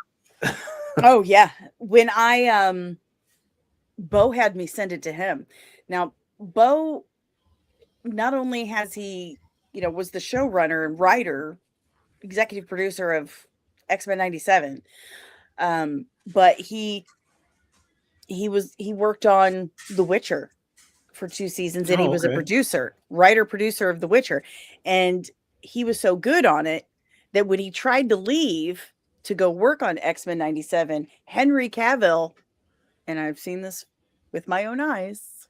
Oh yeah. When Bo had me send it to him. Now, Bo, not only has he, was the showrunner and writer, executive producer of X-Men 97, but he worked on The Witcher for 2 seasons, and he was a writer-producer of The Witcher. And he was so good on it that when he tried to leave to go work on X-Men 97, Henry Cavill, and I've seen this with my own eyes,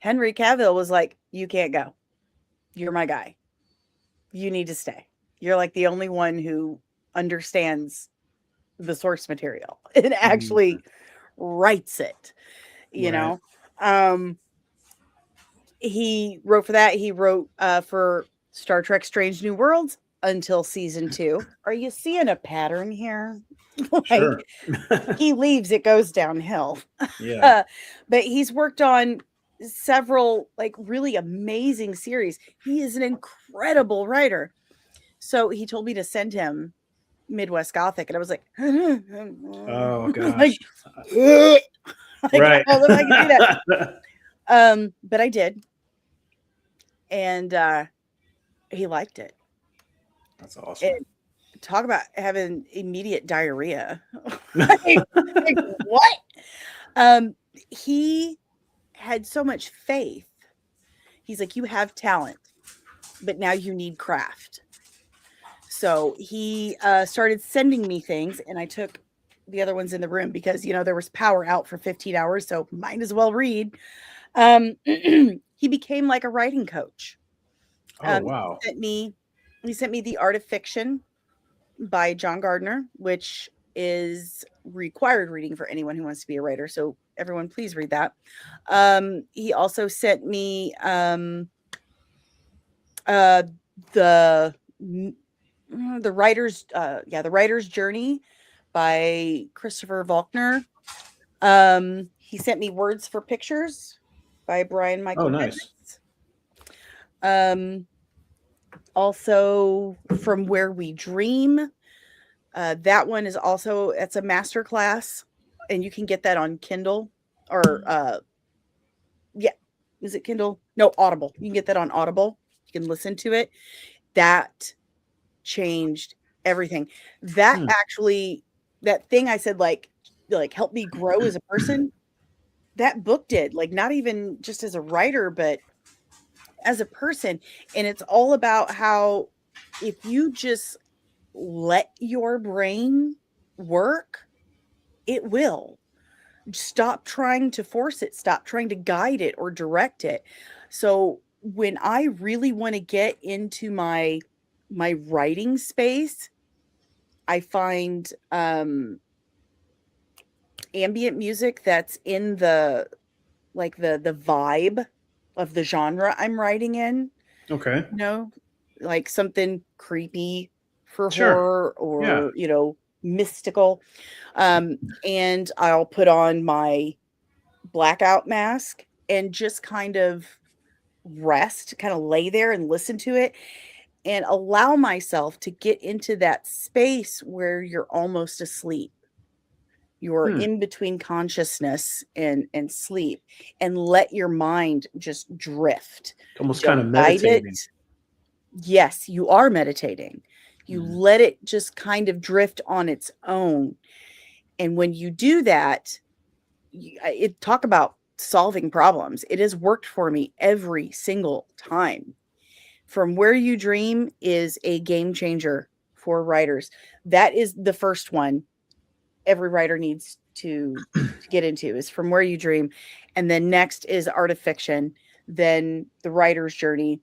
Henry Cavill was like, "You can't go. You're my guy. You need to stay. You're like the only one who understands the source material and actually writes it." You know? He wrote for that. He wrote for Star Trek Strange New Worlds until season 2. Are you seeing a pattern here?
Sure.
He leaves, it goes downhill.
Yeah.
But he's worked on several like really amazing series. He is an incredible writer. So he told me to send him Midwest Gothic, and I was like,
oh gosh.
Right. I don't know if I can do that. But I did. And he liked it.
That's awesome.
And talk about having immediate diarrhea. like, what? He had so much faith. He's like, you have talent, but now you need craft. So he started sending me things, and I took the other ones in the room because, there was power out for 15 hours. So might as well read. He became like a writing coach.
Oh, wow.
He sent me The Art of Fiction by John Gardner, which is required reading for anyone who wants to be a writer. So everyone, please read that. He also sent me the Writer's Journey by Christopher Faulkner. He sent me Words for Pictures by Brian Michael.
Oh, nice.
Also From Where We Dream. That one is also, it's a master class, and you can get that on Kindle or is it Kindle? No, Audible. You can get that on Audible. You can listen to it. That changed everything. That actually, that thing I said, like help me grow as a person, that book did, like, not even just as a writer, but as a person. And it's all about how if you just let your brain work, it will. Stop trying to force it. Stop trying to guide it or direct it. So when I really want to get into my writing space, I find ambient music that's in the vibe of the genre I'm writing in.
Okay.
Like something creepy for horror or, mystical. And I'll put on my blackout mask and just kind of rest, kind of lay there and listen to it and allow myself to get into that space where you're almost asleep. You're in between consciousness and sleep, and let your mind just drift.
Almost kind of meditating.
Yes, you are meditating. You let it just kind of drift on its own. And when you do that, talk about solving problems. It has worked for me every single time. From Where You Dream is a game changer for writers. That is the first one every writer needs to get into, is From Where You Dream. And then next is Art of Fiction, then The Writer's Journey,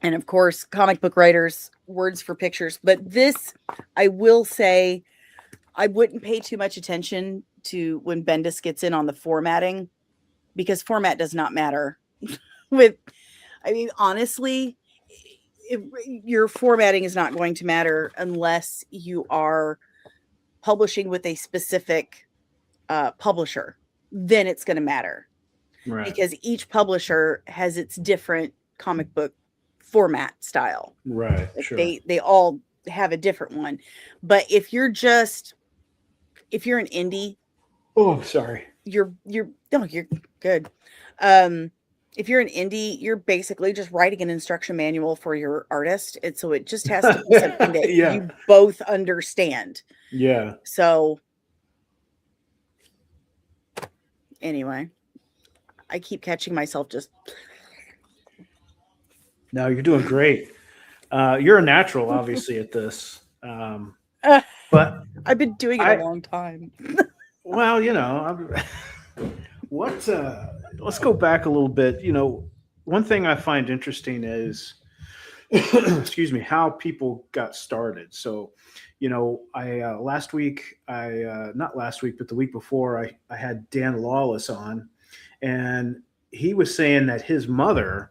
and of course, comic book writers, Words for Pictures. But this, I will say, I wouldn't pay too much attention to when Bendis gets in on the formatting, because format does not matter. Honestly, your formatting is not going to matter unless you are publishing with a specific publisher. Then it's going to matter. Right. Because each publisher has its different comic book format style.
Right. Sure.
They all have a different one. But if you're an indie.
Oh, sorry.
you're no, you're good. If you're an indie, you're basically just writing an instruction manual for your artist. And so it just has to be something that
Yeah.
you both understand.
Yeah.
So anyway, I keep catching myself just
No, you're doing great. You're a natural, obviously, at this. But
I've been doing it a long time.
well, what? Let's go back a little bit. One thing I find interesting is, excuse me, how people got started. So, I last week, not last week, but the week before, I had Dan Lawless on, and he was saying that his mother,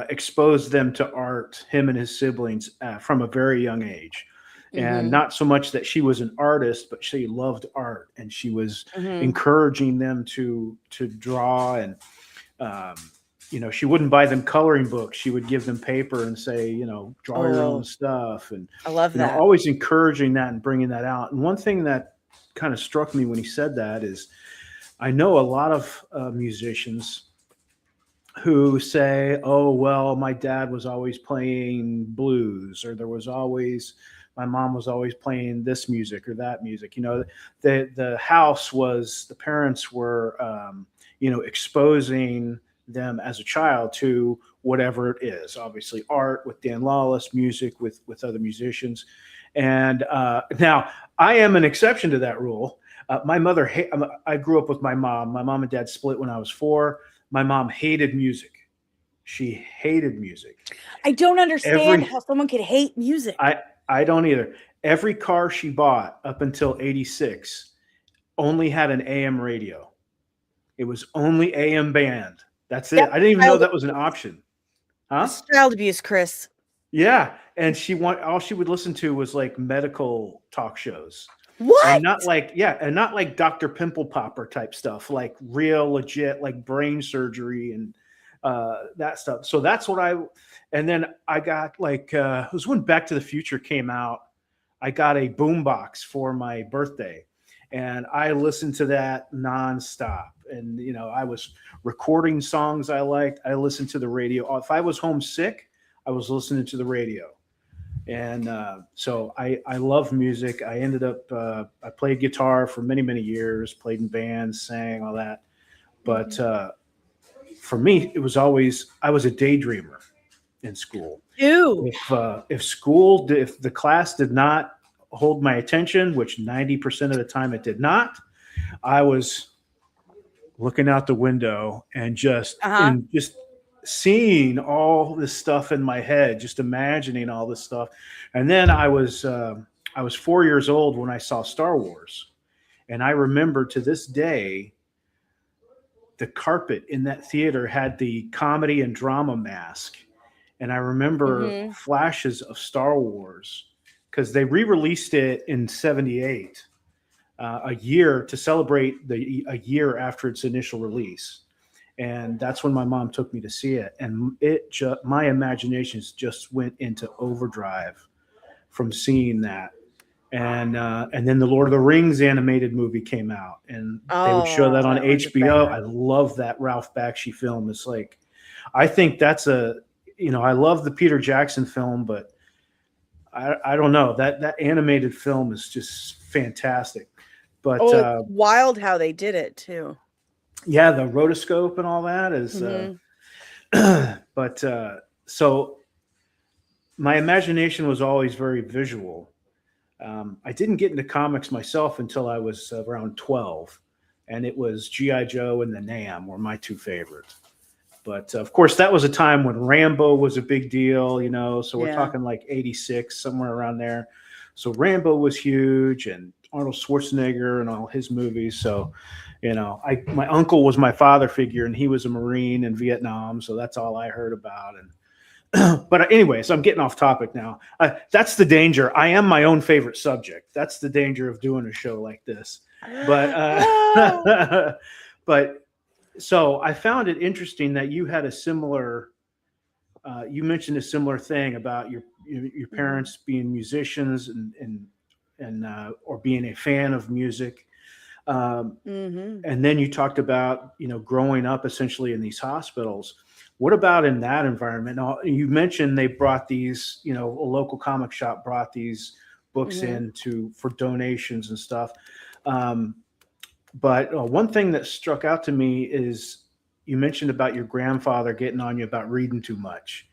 exposed them to art, him and his siblings, from a very young age. And
Mhm.
not so much that she was an artist, but she loved art, and she was
Mhm.
encouraging them to draw. And she wouldn't buy them coloring books. She would give them paper and say, draw your own stuff. And
I love that.
always encouraging that and bringing that out. And one thing that kind of struck me when he said that is, I know a lot of musicians who say, "Oh, well, my dad was always playing blues, or my mom was always playing this music or that music." The parents were, exposing them as a child to whatever it is. Obviously, art with Dan Lawless, music with other musicians, and now I am an exception to that rule. My mother, I grew up with my mom. My mom and dad split when I was 4. My mom hated music. She hated music.
I don't understand how someone could hate music.
I don't either. Every car she bought up until 86 only had an AM radio. It was only AM band. That's it.
Yep.
I didn't even know that was an option. Huh?
It's child abuse, Chris.
Yeah. And all she would listen to was like medical talk shows.
What?
And not like Dr. Pimple Popper type stuff, like real legit, like brain surgery and that stuff. So that's and then I got it was when Back to the Future came out. I got a boombox for my birthday, and I listened to that nonstop. And I was recording songs I liked. I listened to the radio. If I was homesick, I was listening to the radio. And so I love music. I ended up, I played guitar for many, many years, played in bands, sang, all that. But for me, it was always, I was a daydreamer in school.
Ew.
If the class did not hold my attention, which 90% of the time it did not, I was looking out the window and just seeing all this stuff in my head, just imagining all this stuff. And then I was 4 years old when I saw Star Wars. And I remember to this day, the carpet in that theater had the comedy and drama mask. And I remember flashes of Star Wars because they re-released it in 78, a year to celebrate a year after its initial release. And that's when my mom took me to see it. And my imaginations just went into overdrive from seeing that. And then the Lord of the Rings animated movie came out, and they would show that on HBO. I love that Ralph Bakshi film. It's like, I think that's I love the Peter Jackson film, but I don't know, that animated film is just fantastic. But
it's wild how they did it too.
Yeah, the rotoscope and all that is, but so my imagination was always very visual. I didn't get into comics myself until I was around 12, and it was G.I. Joe and the Nam were my two favorites. But of course, that was a time when Rambo was a big deal, so we're talking like 86, somewhere around there. So Rambo was huge, and Arnold Schwarzenegger and all his movies. So, my uncle was my father figure, and he was a Marine in Vietnam. So that's all I heard about. And but anyways, I'm getting off topic now. That's the danger. I am my own favorite subject. That's the danger of doing a show like this. But but so I found it interesting that you had a similar. You mentioned a similar thing about your parents being musicians and and or being a fan of music.
Mm-hmm.
And then you talked about, growing up essentially in these hospitals. What about in that environment? Now, you mentioned they brought these, a local comic shop brought these books
Mm-hmm.
in for donations and stuff. But one thing that struck out to me is you mentioned about your grandfather getting on you about reading too much.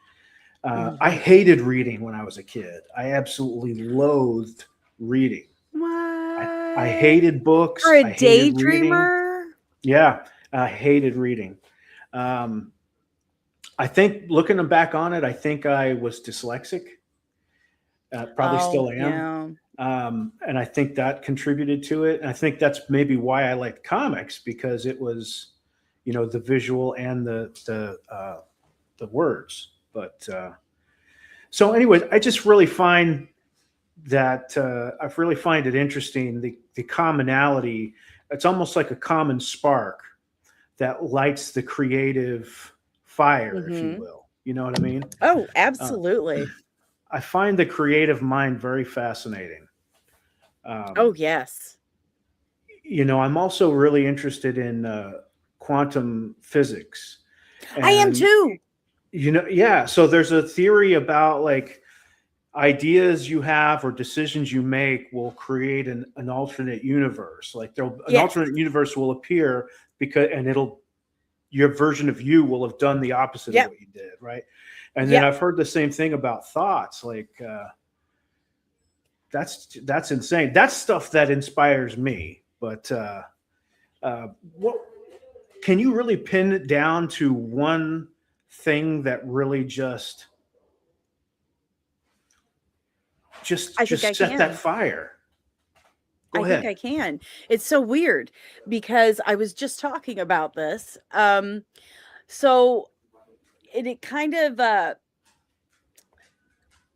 I
Mm-hmm.
hated reading when I was a kid. I absolutely loathed reading. I
What?
hated books.
For a
I hated reading.
daydreamer?
Yeah, I hated reading. Um, I think looking back on it, I think I was dyslexic. Probably
Oh,
still am.
yeah.
And I think that contributed to it. And I think that's maybe why I liked comics, because it was, the visual and the words. But so, anyways, I just really find that I really find it interesting, the commonality. It's almost like a common spark that lights the creative fire, if you
Mm-hmm.
will. You know what I mean?
Oh,
Uh,
absolutely.
I find the creative mind very fascinating.
Oh,
Um,
yes.
I'm also really interested in quantum physics,
I am
and
too.
yeah. So there's a theory about like ideas you have or decisions you make will create an alternate universe. Like an
Yes.
alternate universe will appear and your version of you will have done the opposite of
Yep.
what you did, right? And then
Yep.
I've heard the same thing about thoughts. Like that's insane. That's stuff that inspires me. But what can you really pin it down to one thing that really
I think I
just set that
can.
fire? Go
I think
ahead.
I can. It's so weird because I was just talking about this. So it kind of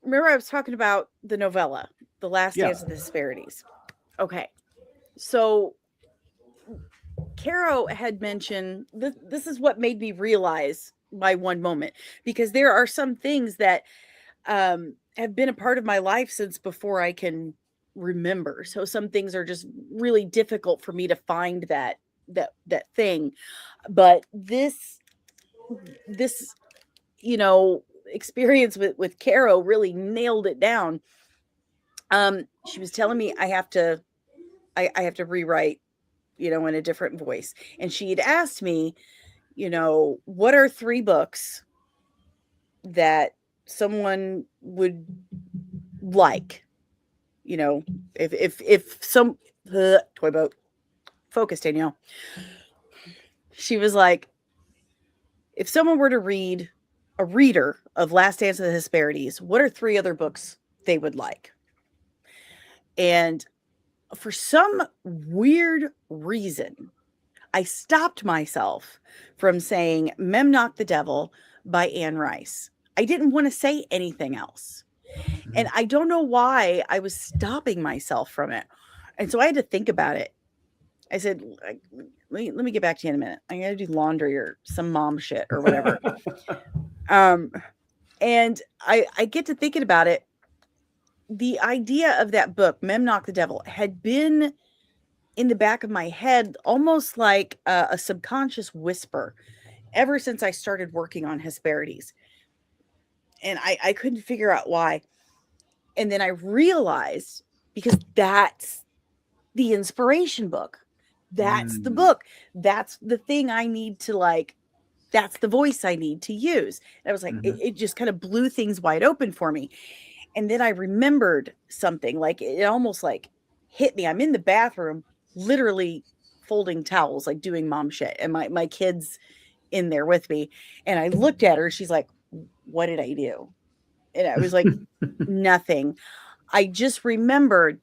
remember I was talking about the novella, The Last
Yeah.
Dance of the Hesperides. Okay. So Caro had mentioned this is what made me realize my one moment, because there are some things that have been a part of my life since before I can remember. So some things are just really difficult for me to find that thing. But this experience with Caro really nailed it down. She was telling me I have to rewrite, in a different voice. And she had asked me, what are 3 books that someone would like, if some toy boat focus, Danielle. She was like, if someone were to read a reader of Last Dance of the Hesperides, what are 3 other books they would like? And for some weird reason, I stopped myself from saying Memnoch the Devil by Anne Rice. I didn't want to say anything else. And I don't know why I was stopping myself from it. And so I had to think about it. I said, let me get back to you in a minute. I got to do laundry or some mom shit or whatever. And I get to thinking about it. The idea of that book, Memnoch the Devil, had been in the back of my head almost like a subconscious whisper ever since I started working on Hesperides. And I couldn't figure out why. And then I realized, because that's the inspiration book. That's the book. That's the thing I need to that's the voice I need to use. And I was like, it just kind of blew things wide open for me. And then I remembered something, like it almost hit me. I'm in the bathroom, literally folding towels, like doing mom shit. And my kid's in there with me. And I looked at her. She's like, what did I do? And I was like, nothing. I just remembered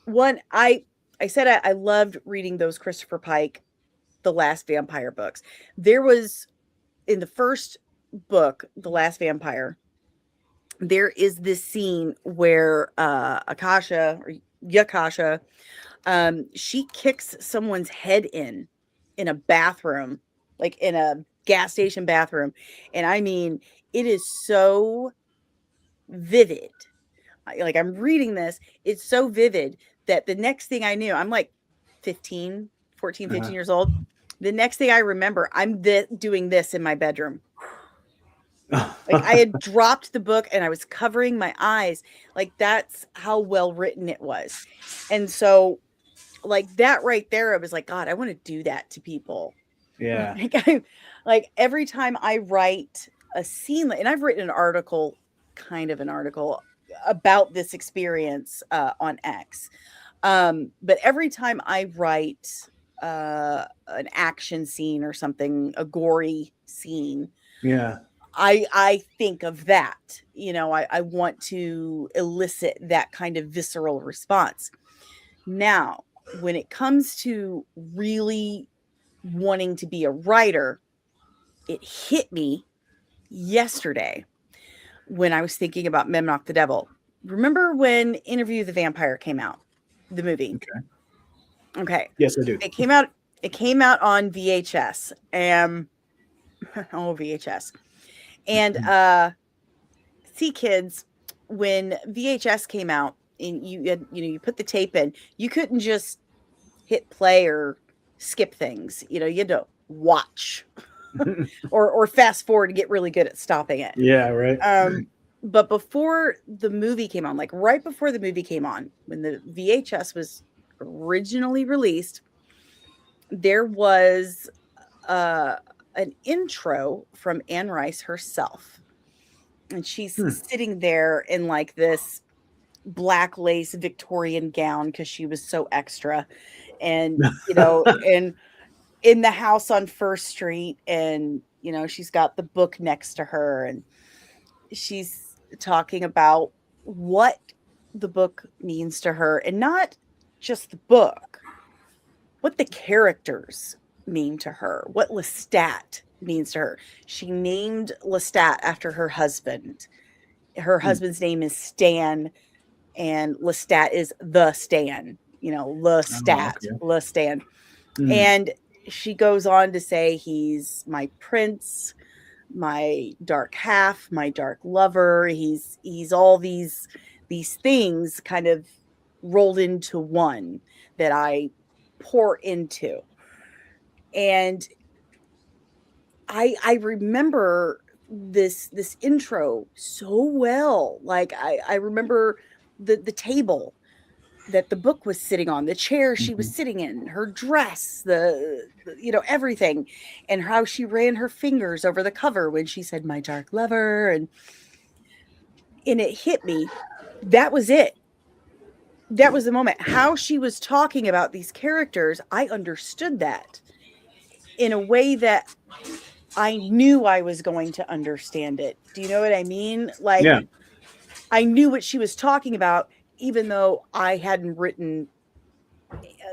I said I loved reading those Christopher Pike, The Last Vampire books. There was, in the first book, The Last Vampire, there is this scene where Akasha or Yakasha, she kicks someone's head in a bathroom, like in a gas station bathroom. And I mean, it is so vivid. Like I'm reading this. It's so vivid that the next thing I knew, I'm like 15 years old. The next thing I remember, I'm doing this in my bedroom. Like I had dropped the book and I was covering my eyes. Like that's how well written it was. And so like that right there, I was like, God, I want to do that to people.
Yeah.
Like every time I write a scene, and I've written an article about this experience on X. But every time I write an action scene or something, a gory scene,
Yeah.
I think of that. I want to elicit that kind of visceral response. Now, when it comes to really wanting to be a writer, it hit me yesterday when I was thinking about Memnoch the Devil. Remember when Interview with the Vampire came out, the movie? Okay.
Yes, I do.
It came out on VHS. VHS. And see, kids, when VHS came out and you put the tape in, you couldn't just hit play or skip things. You had to watch or fast forward to get really good at stopping it.
Yeah, right.
But before the movie came on, like right before the movie came on, when the VHS was originally released, there was an intro from Anne Rice herself. And she's sitting there in like this black lace Victorian gown because she was so extra. And, and in the house on First Street, and, she's got the book next to her, and she's talking about what the book means to her, and not just the book, what the characters mean to her, what Lestat means to her. She named Lestat after her husband. Her husband's name is Stan, and Lestat is the Stan, Lestat, Lestan. And she goes on to say he's my prince, my dark half, my dark lover. He's all these things kind of rolled into one that I pour into. And I remember this intro so well. Like I remember the table that the book was sitting on, the chair she was sitting in, her dress, the everything, and how she ran her fingers over the cover when she said my dark lover, and it hit me. That was it. That was the moment. How she was talking about these characters, I understood that in a way that I knew I was going to understand it. Do you know what I mean? Like,
yeah.
I knew what she was talking about, even though I hadn't written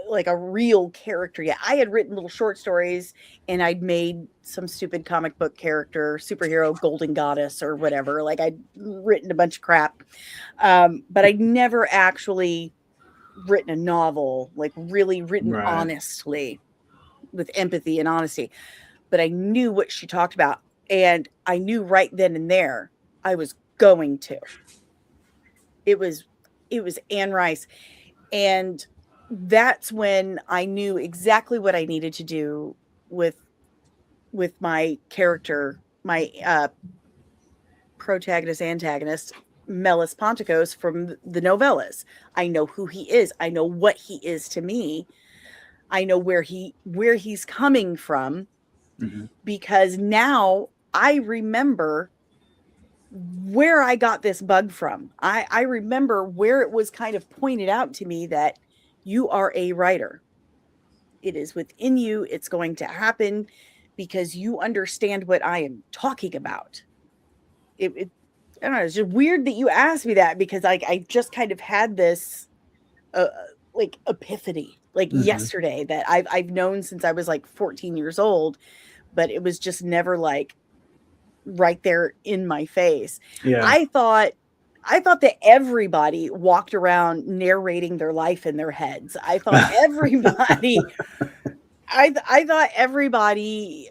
like a real character yet. I had written little short stories, and I'd made some stupid comic book character, superhero, golden goddess, or whatever. Like I'd written a bunch of crap. But I'd never actually written a novel, like really written honestly, with empathy and honesty. But I knew what she talked about, and I knew right then and there I was going to. It was Anne Rice, and that's when I knew exactly what I needed to do with my character, my protagonist, antagonist, Melis Ponticos from the novellas. I know who he is. I know what he is to me. I know where he's coming from, because now I remember where I got this bug from. I remember where it was kind of pointed out to me that you are a writer. It is within you. It's going to happen because you understand what I am talking about. I don't know. It's just weird that you asked me that, because I just kind of had this like epiphany, like yesterday, that I've known since I was like 14 years old, but it was just never like right there in my face.
Yeah.
I thought that everybody walked around narrating their life in their heads. I thought everybody I thought everybody,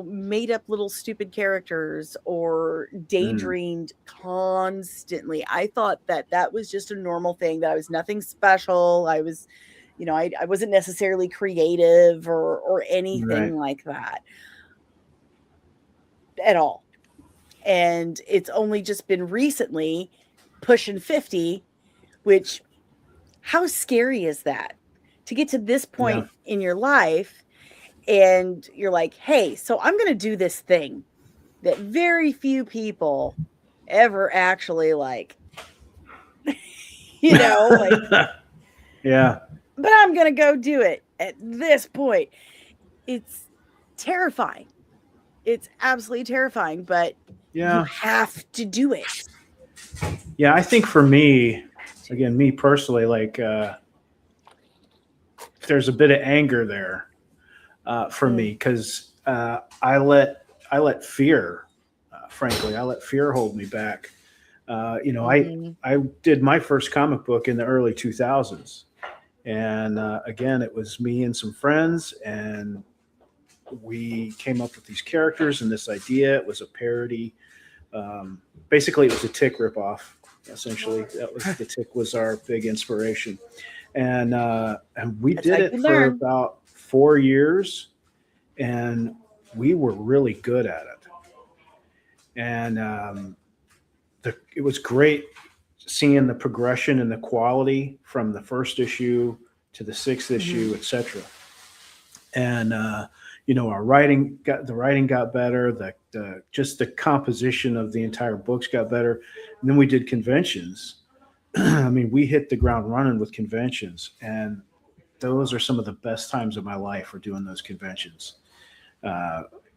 made up little stupid characters or daydreamed constantly. I thought that was just a normal thing, that I was nothing special. I was, I wasn't necessarily creative or anything
Right.
like that at all. And it's only just been recently pushing 50, which, how scary is that? To get to this
Yeah.
point in your life and you're like, hey, so I'm going to do this thing that very few people ever actually like, like,
Yeah.
but I'm going to go do it at this point. It's terrifying. It's absolutely terrifying, but you
Yeah.
have to do it.
Yeah. I think for me, again, me personally, like, there's a bit of anger there for me because I let fear, frankly, I let fear hold me back. I did my first comic book in the early 2000s, and again, it was me and some friends, and we came up with these characters and this idea. It was a parody. Basically, it was a Tick ripoff. Essentially, the Tick was our big inspiration, and we
That's
did
how
it
you
for
learn.
about 4 years, and we were really good at it. And it was great seeing the progression and the quality from the first issue to the sixth issue, etc. And our writing got better. The just the composition of the entire books got better. And then we did conventions. I mean, we hit the ground running with conventions, and those are some of the best times of my life for doing those conventions.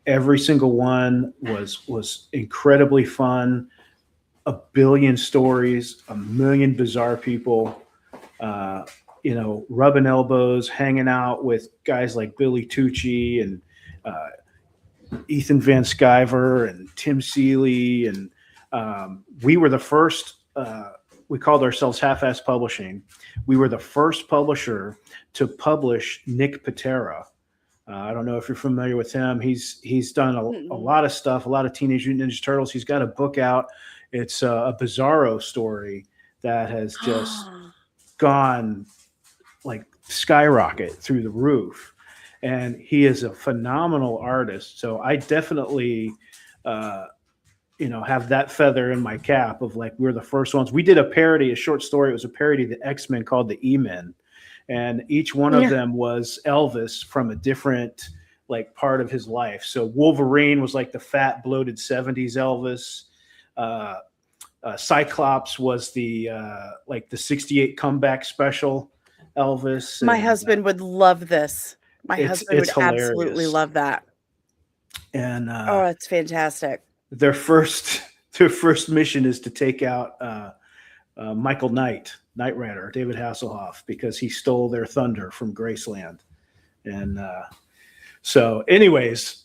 Every single one was incredibly fun. A billion stories, a million bizarre people. Rubbing elbows, hanging out with guys like Billy Tucci and Ethan Van Sciver and Tim Seeley, and we were the first. We called ourselves Half-Ass Publishing. We were the first publisher to publish Nick Patera. I don't know if you're familiar with him. He's done a lot of stuff, a lot of Teenage Mutant Ninja Turtles. He's got a book out. It's a Bizarro story that has just gone like skyrocket through the roof. And he is a phenomenal artist. So I definitely, have that feather in my cap of like, we're the first ones. We did a short story. It was a parody of the X-Men called the E-Men. And each one of them was Elvis from a different like part of his life. So Wolverine was like the fat, bloated 70s Elvis. Cyclops was the 68 comeback special Elvis.
My husband would love this. My husband would absolutely love that.
And
it's fantastic.
Their first mission is to take out Michael Knight Rider, David Hasselhoff, because he stole their thunder from Graceland. And so anyways,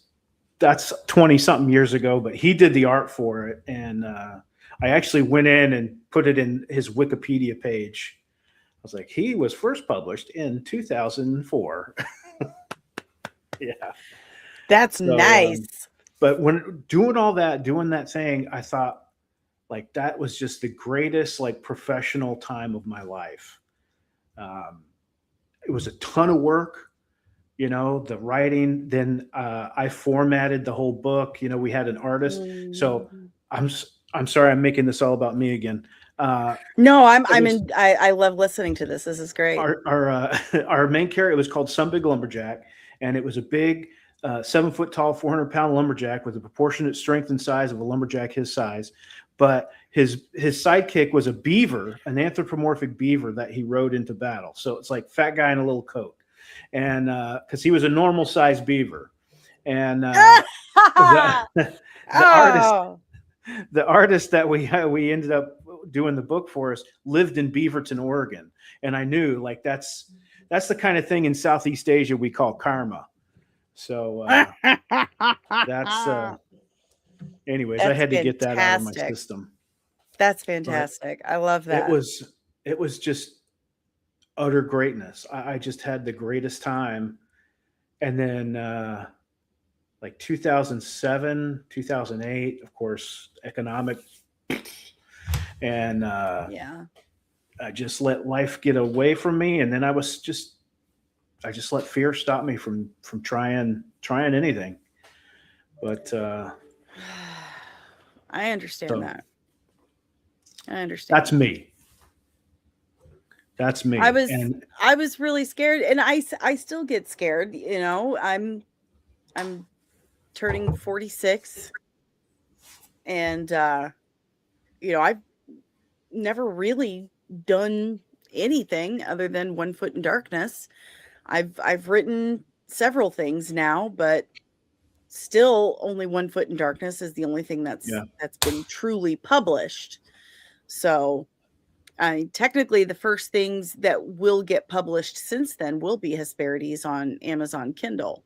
that's 20 something years ago, but he did the art for it. And I actually went in and put it in his Wikipedia page. I was like, he was first published in 2004. Yeah.
That's nice.
But when doing that thing, I thought like that was just the greatest like professional time of my life. It was a ton of work, the writing. Then I formatted the whole book. We had an artist. So I'm sorry, I'm making this all about me again.
No, I love listening to this. This is great.
Our main character, it was called Some Big Lumberjack, and it was a big 7 foot tall, 400-pound lumberjack with a proportionate strength and size of a lumberjack his size. But his sidekick was a beaver, an anthropomorphic beaver that he rode into battle. So it's like fat guy in a little coat, and because he was a normal sized beaver, and the artist that we ended up doing the book for us lived in Beaverton, Oregon, and I knew like that's the kind of thing in Southeast Asia we call karma. So that's anyways, I had to get that out of my system.
That's fantastic. I love that.
It was just utter greatness. I just had the greatest time. And then like 2007, 2008, of course, economic. And
Yeah.
I just let life get away from me. And then I just let fear stop me from trying anything. But
I understand
so
that. I understand.
that's me. That's me.
I was really scared, and I still get scared. You know, I'm turning 46, and you know, I've never really done anything other than One Foot in Darkness. I've written several things now, but still only One Foot in Darkness is the only thing that's been truly published. So technically the first things that will get published since then will be Hesperides on Amazon Kindle.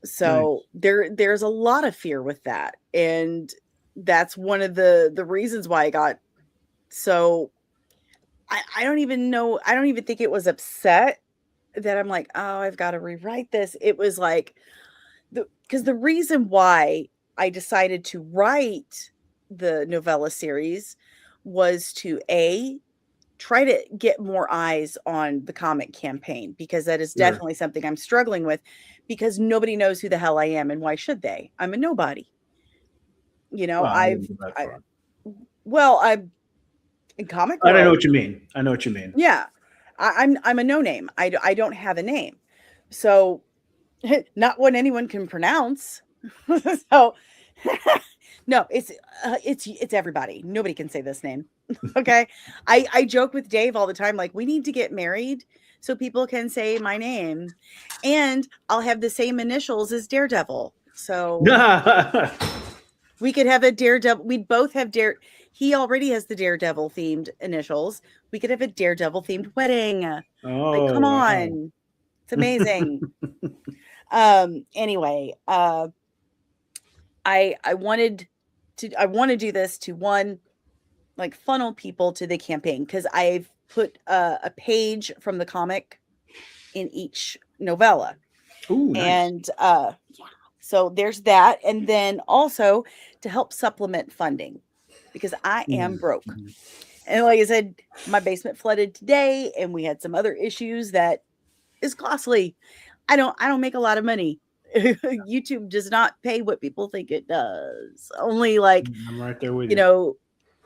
So there's a lot of fear with that. And that's one of the reasons why I got so I don't even know. I don't even think it was upset that I'm like, oh, I've got to rewrite this. It was like because the reason why I decided to write the novella series was to try to get more eyes on the comic campaign, because that is definitely something I'm struggling with, because nobody knows who the hell I am, and why should they? I'm a nobody. You know,
well,
I'm in comic
I
world.
know what you mean. I know what you mean.
Yeah. I'm a no name. I don't have a name. So not one anyone can pronounce. So no, it's everybody. Nobody can say this name. Okay. I joke with Dave all the time, like, we need to get married so people can say my name, and I'll have the same initials as Daredevil. So we could have a Daredevil. We'd both have he already has the Daredevil themed initials. We could have a Daredevil themed wedding.
Oh,
like, come on.
wow.
It's amazing. Anyway, I want to do this to, one, like, funnel people to the campaign, because I've put a page from the comic in each novella.
Ooh, nice.
And yeah, so there's that. And then also to help supplement funding, because I am broke. And like I said, my basement flooded today, and we had some other issues that is costly. I don't make a lot of money. YouTube does not pay what people think it does. Only, like,
I'm right there with
you know,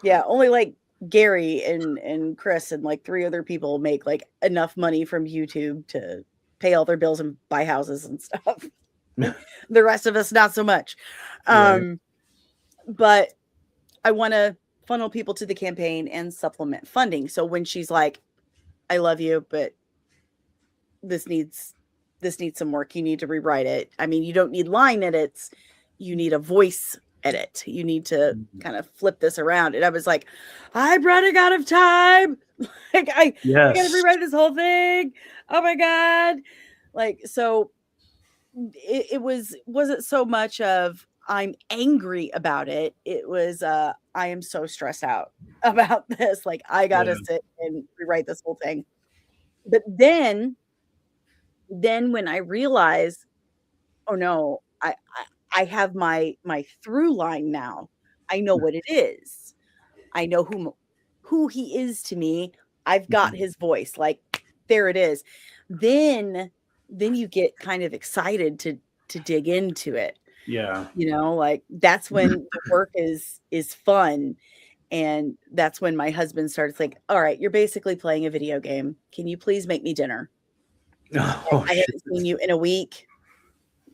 yeah, only like Gary and Chris and like 3 other people make like enough money from YouTube to pay all their bills and buy houses and stuff. The rest of us, not so much. But I want to funnel people to the campaign and supplement funding. So when she's like, I love you, but this needs some work. You need to rewrite it. I mean, you don't need line edits. You need a voice edit. You need to kind of flip this around. And I was like, I'm running out of time. Like, I got to rewrite this whole thing. Oh my God. Like, so it wasn't so much of I'm angry about it. It was, I am so stressed out about this. Like, I got to sit and rewrite this whole thing. But then when I realized, oh no, I have my through line now. I know what it is. I know who he is to me. I've got his voice. Like, there it is. Then you get kind of excited to dig into it.
Yeah.
You know, like, that's when the work is fun. And that's when my husband starts like, all right, you're basically playing a video game. Can you please make me dinner?
Oh,
I haven't seen you in a week.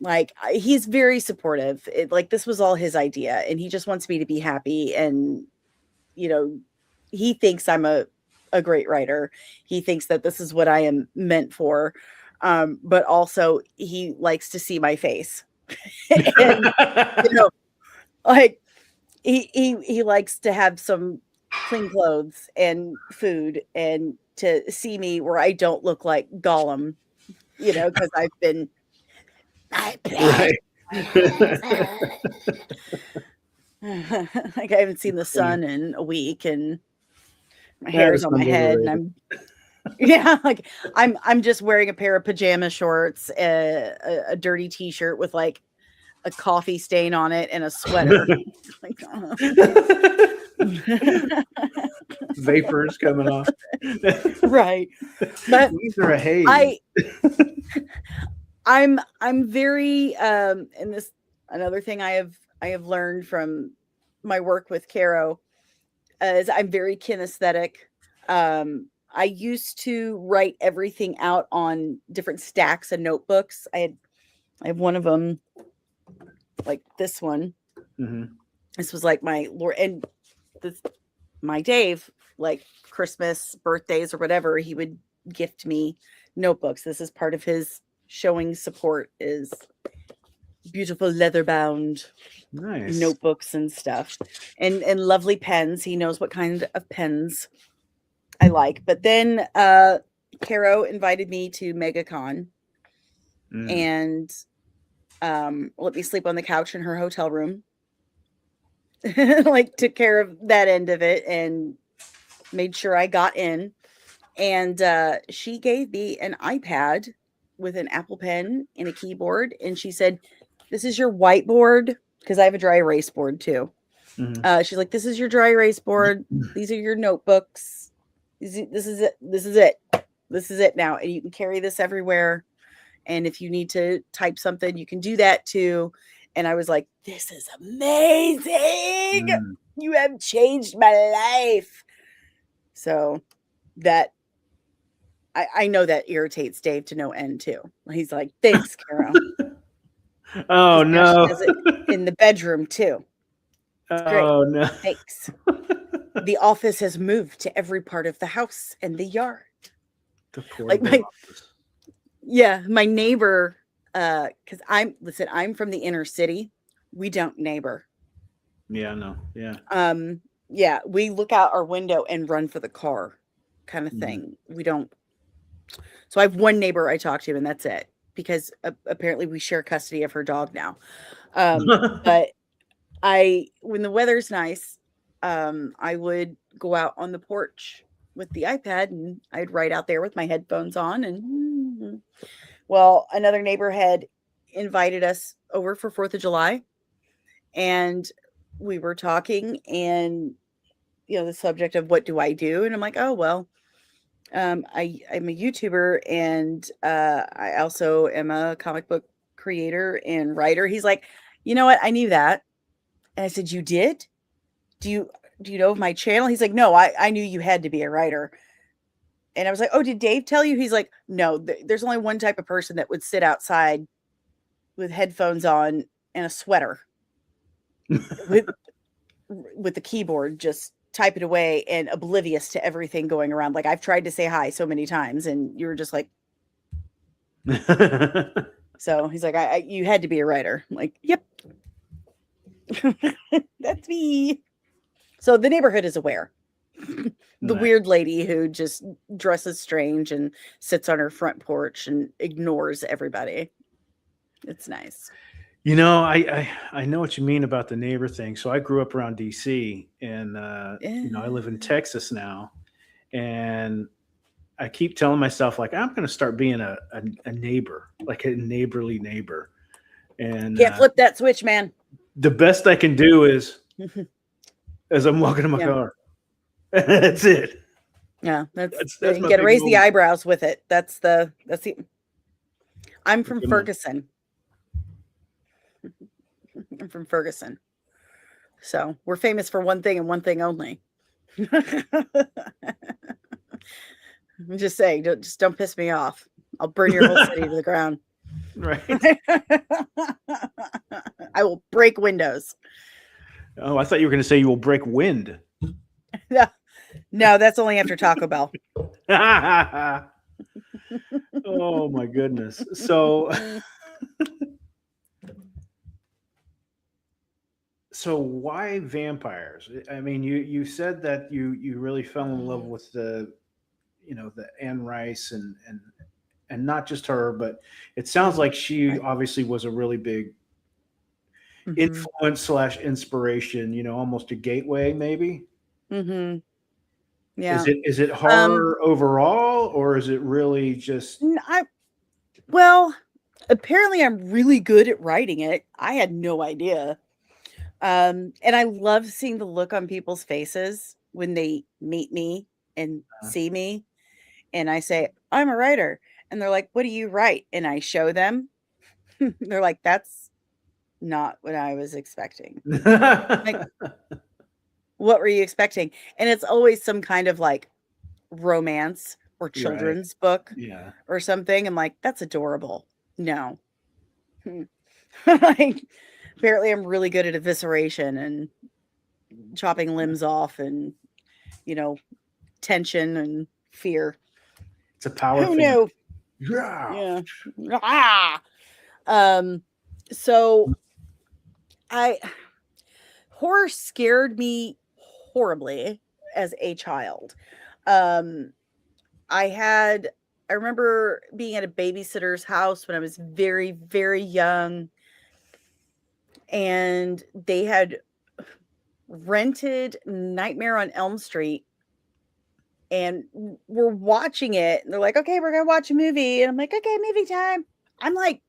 Like, he's very supportive. Like, this was all his idea, and he just wants me to be happy. And, you know, he thinks I'm a great writer. He thinks that this is what I am meant for. But also he likes to see my face. And, you know, like, he likes to have some clean clothes and food, and to see me where I don't look like Gollum, you know, because I've been
right.
like, I haven't seen the sun in a week, and my hair's on my head, and Yeah, like I'm just wearing a pair of pajama shorts, a dirty t-shirt with like a coffee stain on it, and a sweater. Like,
Vapors coming off.
right. But
These are a haze.
I'm very and this another thing I have learned from my work with Caro is I'm very kinesthetic. I used to write everything out on different stacks of notebooks. I have one of them, like this one.
Mm-hmm.
This was like my Lord, and this my Dave, like Christmas, birthdays, or whatever, he would gift me notebooks. This is part of his showing support, is beautiful leather bound
Nice
notebooks and stuff, and lovely pens. He knows what kind of pens I like. But then Caro invited me to MegaCon and let me sleep on the couch in her hotel room. Like took care of that end of it and made sure I got in. And she gave me an iPad with an Apple Pen and a keyboard, and she said, "This is your whiteboard," because I have a dry erase board too. She's like, "This is your dry erase board. These are your notebooks. This is it. This is it. This is it now. And you can carry this everywhere. And if you need to type something, you can do that too." And I was like, "This is amazing. You have changed my life." So that I know that irritates Dave to no end too. He's like, "Thanks, Caro."
Oh no!
She does it in the bedroom too. It's great.
Oh no!
Thanks. The office has moved to every part of the house and the yard.
The
Like my neighbor, because I'm from the inner city. We don't neighbor.
Yeah, no, yeah.
Yeah, we look out our window and run for the car, kind of thing. We don't. So I have one neighbor I talk to, and that's it, because apparently we share custody of her dog now. But when the weather's nice, I would go out on the porch with the iPad, and I'd write out there with my headphones on. And well, another neighbor had invited us over for 4th of July, and we were talking, and the subject of what do I do, and I'm like, "Oh well, I'm a YouTuber, and I also am a comic book creator and writer." He's like, "You know what? I knew that." And I said, "You did? Do you know of my channel?" He's like, "No, I knew you had to be a writer." And I was like, "Oh, did Dave tell you?" He's like, "No, there's only one type of person that would sit outside with headphones on and a sweater with the keyboard, just type it away and oblivious to everything going around. Like, I've tried to say hi so many times, and you were just like." So he's like, "You had to be a writer." I'm like, "Yep." That's me. So the neighborhood is aware. The weird lady who just dresses strange and sits on her front porch and ignores everybody. It's nice.
I know what you mean about the neighbor thing. So I grew up around DC, and I live in Texas now, and I keep telling myself, like, I'm going to start being a neighbor, like a neighborly neighbor. And
can't flip that switch, man.
The best I can do is as I'm walking to my car. That's it.
Yeah, that's you got to raise the eyebrows with it. That's the. I'm from Ferguson. I'm from Ferguson. So we're famous for one thing and one thing only. I'm just saying, don't piss me off. I'll burn your whole city to the ground.
Right.
I will break windows.
Oh, I thought you were going to say you will break wind.
No, that's only after Taco Bell.
Oh my goodness. So why vampires? I mean, you said that you really fell in love with the Anne Rice and not just her, but it sounds like she obviously was a really big influence / inspiration, almost a gateway maybe.
Yeah.
Is it horror overall, or is it really just?
Well, apparently I'm really good at writing it. I had no idea. And I love seeing the look on people's faces when they meet me and see me, and I say, "I'm a writer." And they're like, "What do you write?" And I show them. They're like, "That's not what I was expecting." Like, what were you expecting? And it's always some kind of like romance or
Right.
children's book
Yeah.
or something. I'm like, "That's adorable." No. Like, apparently I'm really good at evisceration and chopping limbs off and, you know, tension and fear.
It's a power
Who
thing.
knew?
Yeah.
Yeah. So horror scared me horribly as a child. I remember being at a babysitter's house when I was very, very young, and they had rented Nightmare on Elm Street, and we're watching it, and they're like, "Okay, we're gonna watch a movie." And I'm like, "Okay, movie time." I'm like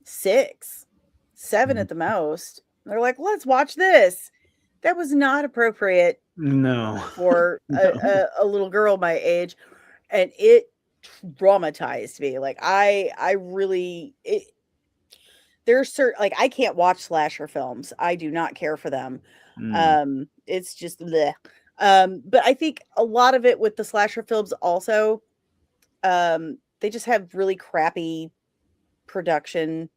6, 7 at the most. They're like, "Let's watch this." That was not appropriate
No.
for
No.
a little girl my age, and it traumatized me. Like, I really there's certain, like, I can't watch slasher films. I do not care for them. It's just bleh. But I think a lot of it with the slasher films also, they just have really crappy production.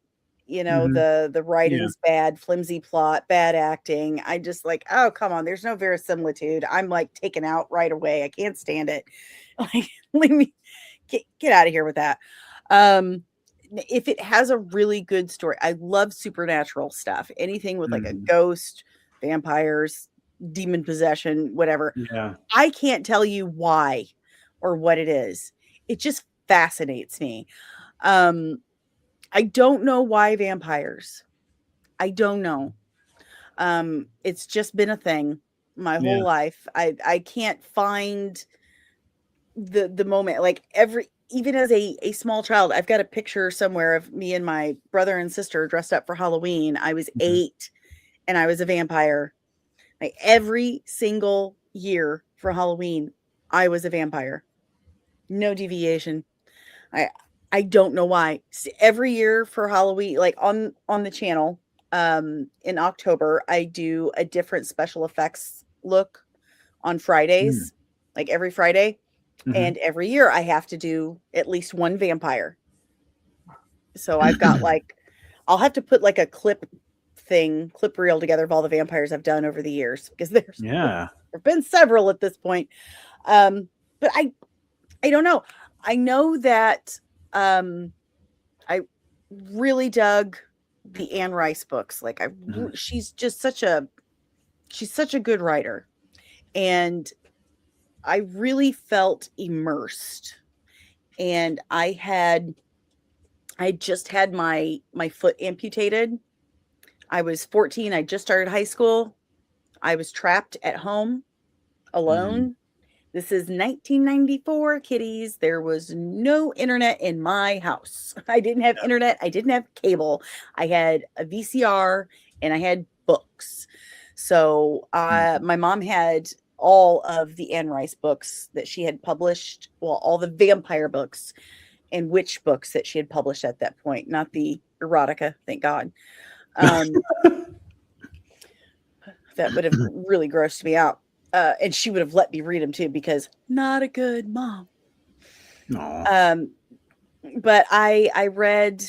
You know,
Mhm.
the
Yeah.
writing's bad, flimsy plot, bad acting. I just like, oh, come on, there's no verisimilitude. I'm like taken out right away. I can't stand it. Like, leave me get out of here with that. If it has a really good story, I love supernatural stuff. Anything with like a
Mhm.
ghost, vampires, demon possession, whatever.
Yeah.
I can't tell you why or what it is. It just fascinates me. I don't know why vampires. I don't know. It's just been a thing my
Yeah.
whole life. I can't find the moment. Like, even as a small child, I've got a picture somewhere of me and my brother and sister dressed up for Halloween. I was
Mhm.
8 and I was a vampire. Like, every single year for Halloween, I was a vampire. No deviation. I I don't know why. Every year for Halloween, like on the channel, in October, I do a different special effects look on
Mm.
Fridays, like every Friday.
Mhm.
And every year I have to do at least one vampire. So I've got like, I'll have to put like a clip reel together of all the vampires I've done over the years, because
Yeah.
there've been several at this point. But I don't know. I know that um I really dug the Anne Rice books. Like,
Mhm.
she's just she's such a good writer, and I really felt immersed. And I just had my foot amputated. I was 14. I just started high school. I was trapped at home
Mhm.
alone. This is 1994, kiddies. There was no internet in my house. I didn't have internet. I didn't have cable. I had a VCR and I had books. So
Mhm.
my mom had all of the Anne Rice books that she had published. Well, all the vampire books and witch books that she had published at that point, not the erotica, thank God. Um, that would have really grossed me out. And she would have let me read them too, because not a good mom.
Aw.
Um, but I read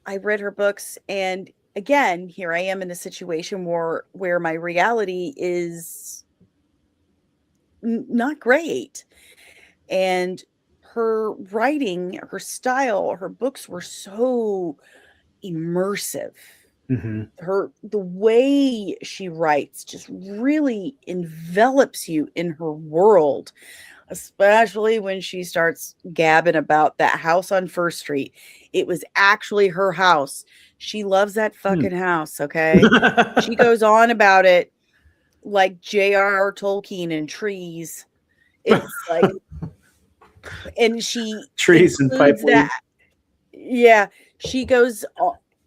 her books, and again, here I am in a situation where my reality is not great. And her writing, her style, her books were so immersive.
Mhm.
The way she writes just really envelops you in her world, especially when she starts gabbing about that house on First Street. It was actually her house. She loves that
Hmm.
fucking house, okay? She goes on about it like J.R.R. Tolkien and trees. It's like, and she
Trees and
includes
pipe
that. Yeah, she goes.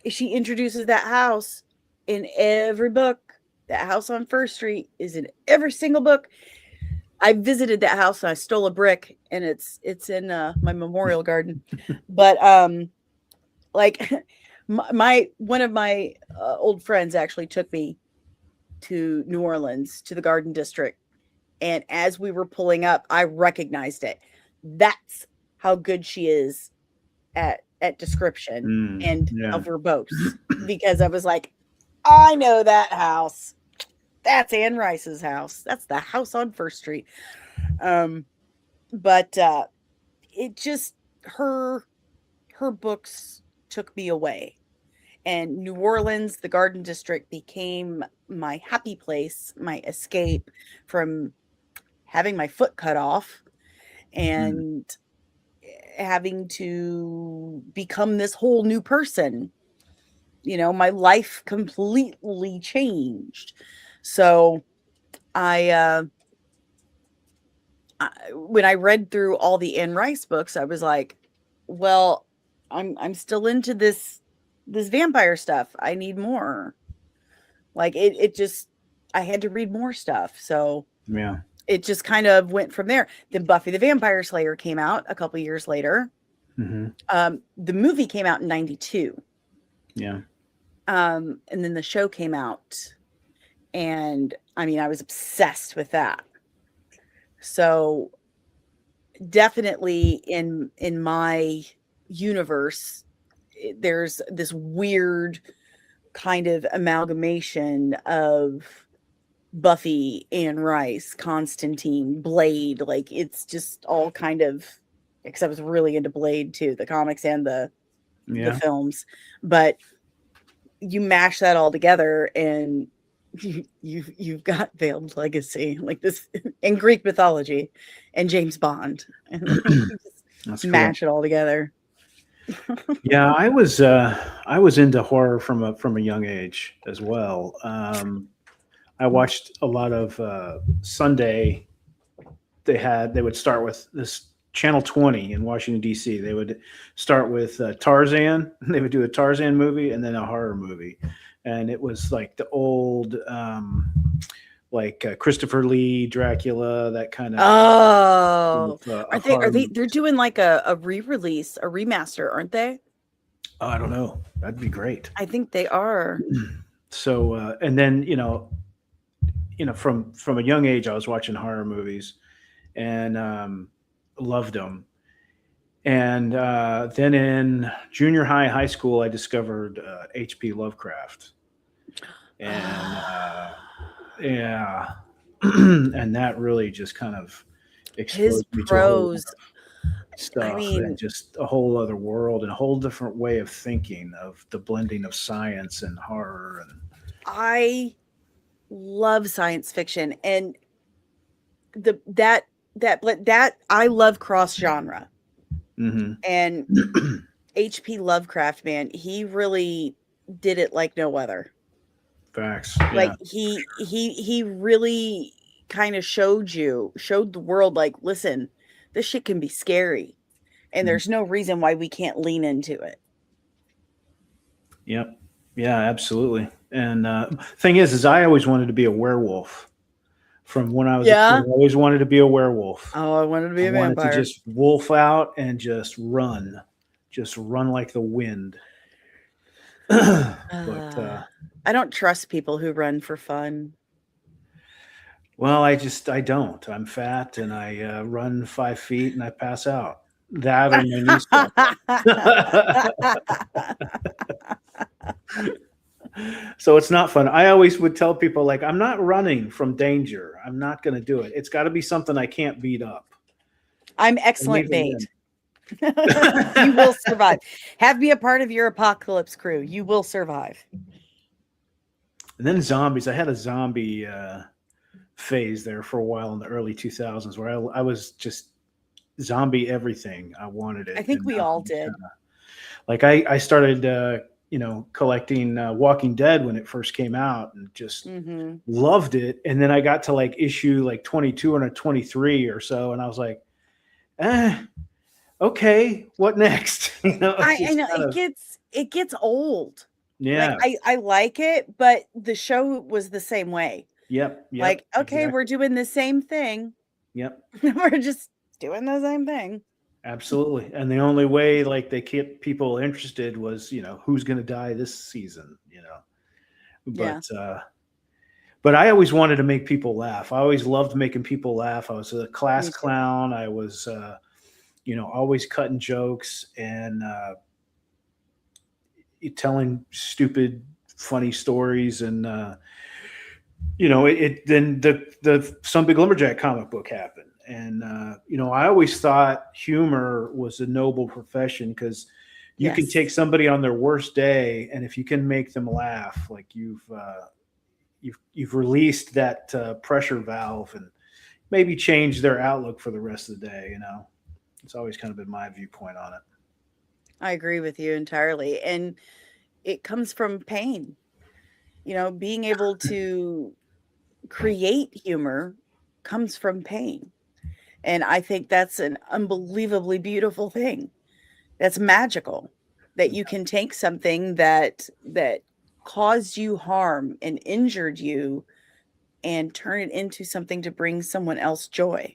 She introduces that house in every book. That house on First Street is in every single book. I visited that house and I stole a brick, and it's in my memorial garden. But like my one of my old friends actually took me to New Orleans to the Garden District, and as we were pulling up, I recognized it. That's how good she is at description and of verbose, because I was like, I know that house. That's Anne Rice's house. That's the house on First Street. But it just her books took me away. And New Orleans, the Garden District, became my happy place, my escape from having my foot cut off and having to become this whole new person. You know, my life completely changed. So I when I read through all the Anne Rice books, I was like, well, I'm still into this vampire stuff. I need more. Like it just, I had to read more stuff. So
Yeah.
It just kind of went from there. Then Buffy the Vampire Slayer came out a couple years later. The movie came out in 92.
Yeah.
And then the show came out, and I mean, I was obsessed with that. So definitely in my universe, there's this weird kind of amalgamation of Buffy, Anne Rice, Constantine, Blade. Like it's just all kind of, because I was really into Blade too, the comics and the films. But you mash that all together, and you've got Veiled Legacy, like this, and Greek mythology, and James Bond, and just mash it all together.
Yeah, I was into horror from a young age as well. I watched a lot of Sunday. They would start with this Channel 20 in Washington D.C. They would start with Tarzan. They would do a Tarzan movie and then a horror movie, and it was like the old, like Christopher Lee Dracula, that kind of.
Oh, are they? They're doing like a re-release, a remaster, aren't they?
Oh, I don't know. That'd be great.
I think they are.
So, and then from a young age, I was watching horror movies, and loved them. And then in junior high school, I discovered H.P. Lovecraft, and yeah, and that really just kind of exposed me to a whole lot of stuff, and just a whole other world and a whole different way of thinking, of the blending of science and horror. And
I love science fiction, and that I love cross genre. And H.P. Lovecraft, man, he really did it like no other.
Facts.
Like he really kind of showed the world, like, listen, this shit can be scary, and there's no reason why we can't lean into it.
Yep. Yeah, absolutely. And thing is I always wanted to be a werewolf. From when I was a kid, I always wanted to be a werewolf.
Oh, I wanted to be a vampire.
Wanted to just wolf out and just run like the wind. But
I don't trust people who run for fun.
Well, I don't. I'm fat, and I run 5 feet and I pass out. That or my knee stuff. So it's not fun. I always would tell people, like, I'm not running from danger. I'm not going to do it. It's got to be something I can't beat up.
I'm excellent bait. You will survive. Have me a part of your apocalypse crew. You will survive.
And then zombies. I had a zombie phase there for a while in the early 2000s where I was just zombie everything. I wanted it.
I think we all did.
Like I started collecting Walking Dead when it first came out, and just loved it. And then I got to like issue like 22 or 23 or so, and I was like, okay, what next?
I know it gets old.
Yeah.
Like I like it, but the show was the same way.
Yep.
Like, okay, we're doing the same thing.
Yep.
We're just doing the same thing.
Absolutely. And the only way like they kept people interested was, who's going to die this season, but I always wanted to make people laugh. I always loved making people laugh. I was a class clown. I was, always cutting jokes and telling stupid, funny stories. And, then the Some Big Lumberjack comic book happened. And, I always thought humor was a noble profession, because you can take somebody on their worst day, and if you can make them laugh, like you've released that pressure valve and maybe change their outlook for the rest of the day. It's always kind of been my viewpoint on it.
I agree with you entirely. And it comes from pain, being able to create humor comes from pain. And I think that's an unbelievably beautiful thing. That's magical, that you can take something that caused you harm and injured you and turn it into something to bring someone else joy.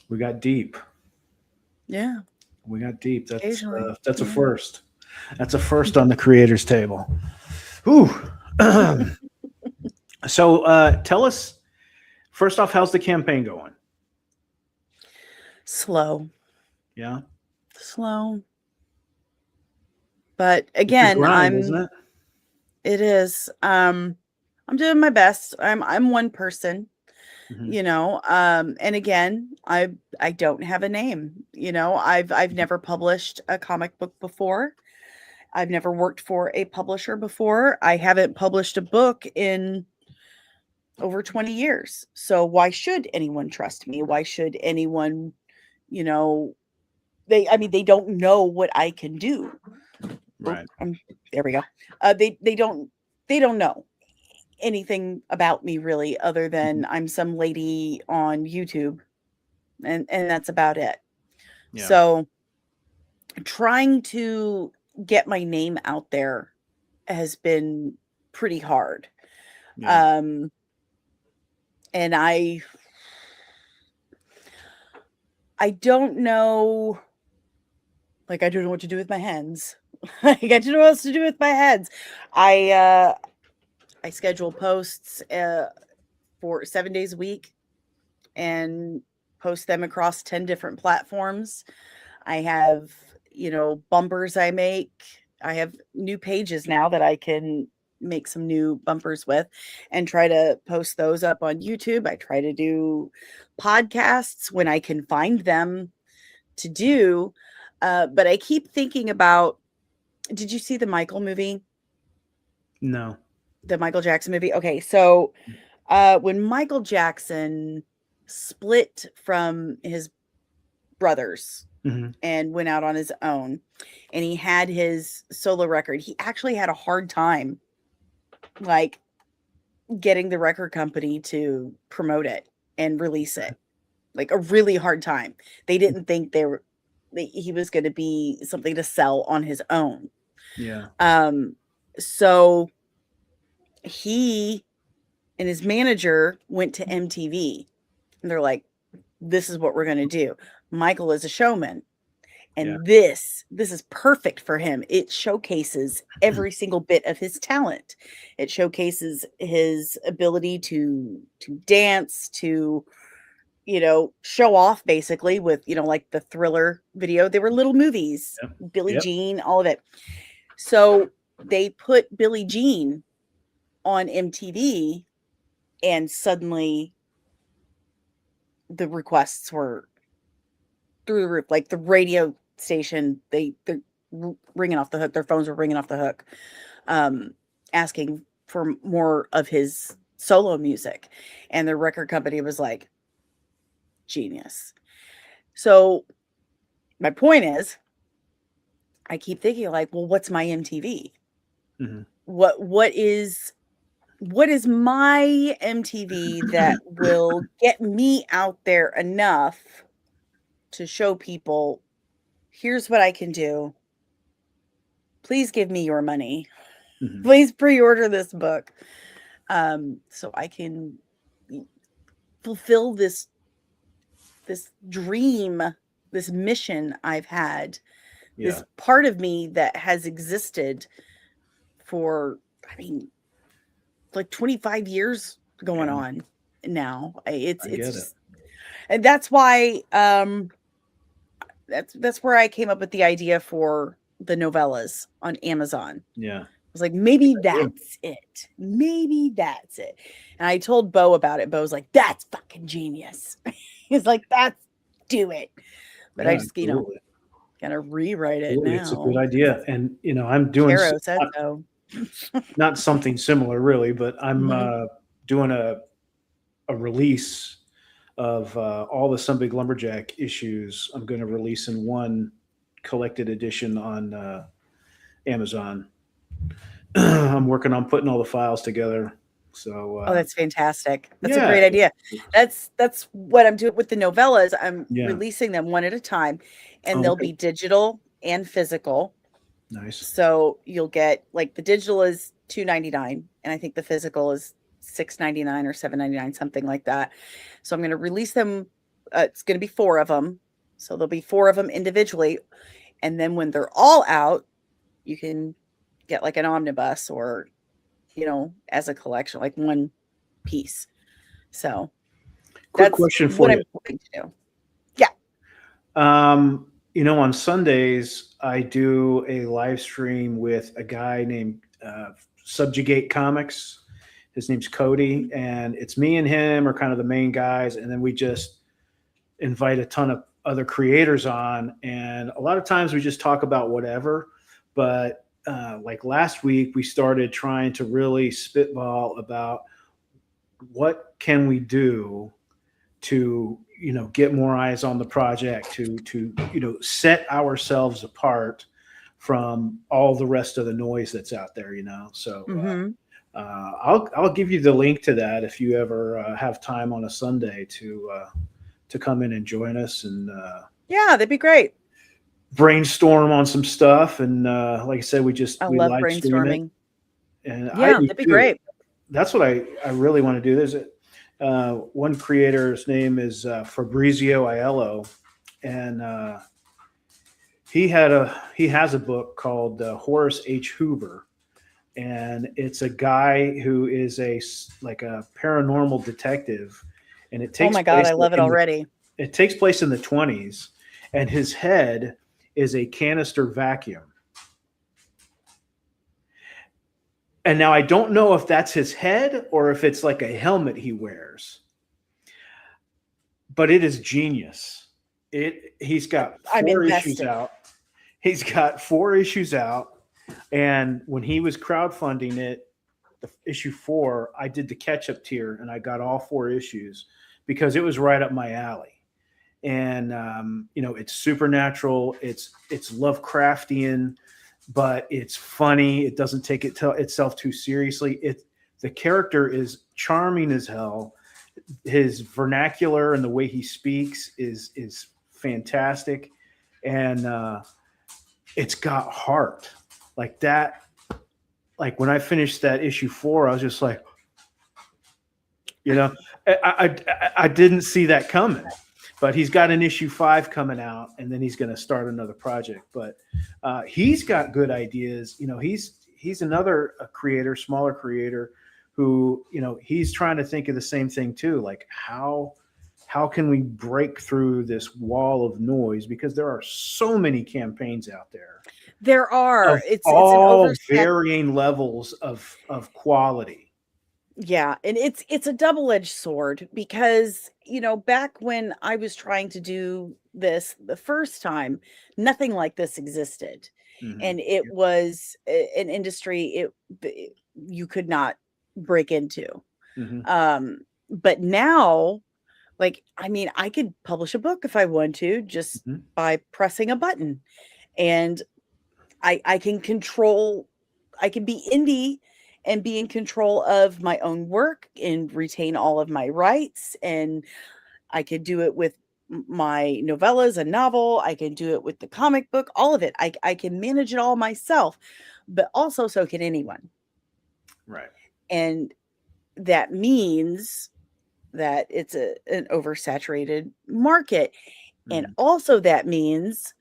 We got deep.
Yeah.
We got deep. That's a first. That's a first on the creator's table. Ooh. So tell us, first off, how's the campaign going?
Slow.
Yeah.
Slow. But again,
isn't it?
It is. I'm doing my best. I'm one person, and again, I don't have a name. I've never published a comic book before. I've never worked for a publisher before. I haven't published a book in over 20 years. So why should anyone trust me? Why should anyone, they don't know what I can do.
Right.
There we go. They don't know anything about me really, other than I'm some lady on YouTube, and that's about it. Yeah. So trying to get my name out there has been pretty hard. Yeah. And I don't know, like, I don't know what to do with my hands. I got to know what else to do with my hands. I schedule posts for 7 days a week and post them across 10 different platforms. I have, bumpers I make. I have new pages now that I can make some new bumpers with and try to post those up on YouTube. I try to do podcasts when I can find them to do. But I keep thinking about, did you see the Michael movie?
No.
The Michael Jackson movie? Okay, so when Michael Jackson split from his brothers and went out on his own, and he had his solo record, he actually had a hard time, like, getting the record company to promote it and release it. Like, a really hard time. They didn't think he was going to be something to sell on his own.
Yeah.
So he and his manager went to MTV, and they're like, this is what we're going to do. Michael is a showman, and this is perfect for him. It showcases every single bit of his talent. It showcases his ability to dance, to, show off, basically, with, like the Thriller video. They were little movies, Billie Jean, all of it. So they put Billie Jean on MTV, and suddenly the requests were through the roof. Like, the radio station, they're ringing off the hook. Their phones were ringing off the hook, asking for more of his solo music. And the record company was like, genius. So my point is, I keep thinking like, well, what's my MTV?
Mm-hmm.
What is my MTV that will get me out there enough to show people, here's what I can do. Please give me your money.
Mm-hmm.
Please pre-order this book. So I can fulfill this dream, this mission I've had, this part of me that has existed for, I mean, like 25 years going on now. It's just, and that's why that's where I came up with the idea for the novellas on Amazon.
Yeah.
I was like, maybe that's it. Maybe that's it. And I told Bo about it. Bo was like, that's fucking genius. He's like, do it. But I just, gotta rewrite it now.
It's a good idea. And, I'm doing
Caro said so.
Not something similar really, but I'm doing a release of all the Some Big Lumberjack issues. I'm going to release in one collected edition on Amazon. I'm working on putting all the files together. So
that's fantastic. That's a great idea. That's what I'm doing with the novellas. I'm releasing them one at a time, and they'll be digital and physical.
Nice.
So you'll get, like, the digital is $2.99, and I think the physical is $6.99 or $7.99, something like that. So I'm going to release them. It's going to be 4 of them. So there'll be 4 of them individually. And then when they're all out, you can get like an omnibus or, as a collection, like one piece. So
quick question for you.
I'm hoping to do. Yeah.
On Sundays, I do a live stream with a guy named Subjugate Comics. His name's Cody, and it's me and him are kind of the main guys. And then we just invite a ton of other creators on. And a lot of times we just talk about whatever. But like last week, we started trying to really spitball about what can we do to, get more eyes on the project, to set ourselves apart from all the rest of the noise that's out there, So I'll give you the link to that if you ever have time on a Sunday to come in and join us, and
that'd be great.
Brainstorm on some stuff. And like I said, we
love brainstorming.
And
that'd be great.
That's what I really want to do. There's one creator's name is Fabrizio Aiello, and he has a book called Horace H. Hoover, and it's a guy who is a paranormal detective, and it takes.
Oh my God, I love it already.
It takes place in the 1920s, and his head is a canister vacuum. And now I don't know if that's his head or if it's like a helmet he wears, but it is genius. He's got 4 issues out. He's got 4 issues out. And when he was crowdfunding it, the issue 4, I did the catch-up tier and I got all 4 issues because it was right up my alley. And, it's supernatural. It's Lovecraftian, but it's funny. It doesn't take itself too seriously. The character is charming as hell. His vernacular and the way he speaks is fantastic. And it's got heart like that. Like when I finished that issue 4, I was just like, I didn't see that coming. But he's got an issue 5 coming out, and then he's going to start another project. But he's got good ideas. He's another creator, smaller creator, who he's trying to think of the same thing too. Like how can we break through this wall of noise? Because there are so many campaigns out there.
There are. It's
all varying levels of quality.
Yeah, and it's a double-edged sword because, back when I was trying to do this the first time, nothing like this existed. Mm-hmm. And it was an industry you could not break into. Mm-hmm. But now, I could publish a book if I want to, just by pressing a button. And I can control, I can be indie and be in control of my own work and retain all of my rights. And I could do it with my novellas, a novel. I can do it with the comic book, all of it. I can manage it all myself, but also so can anyone.
Right.
And that means that it's an oversaturated market. And also that means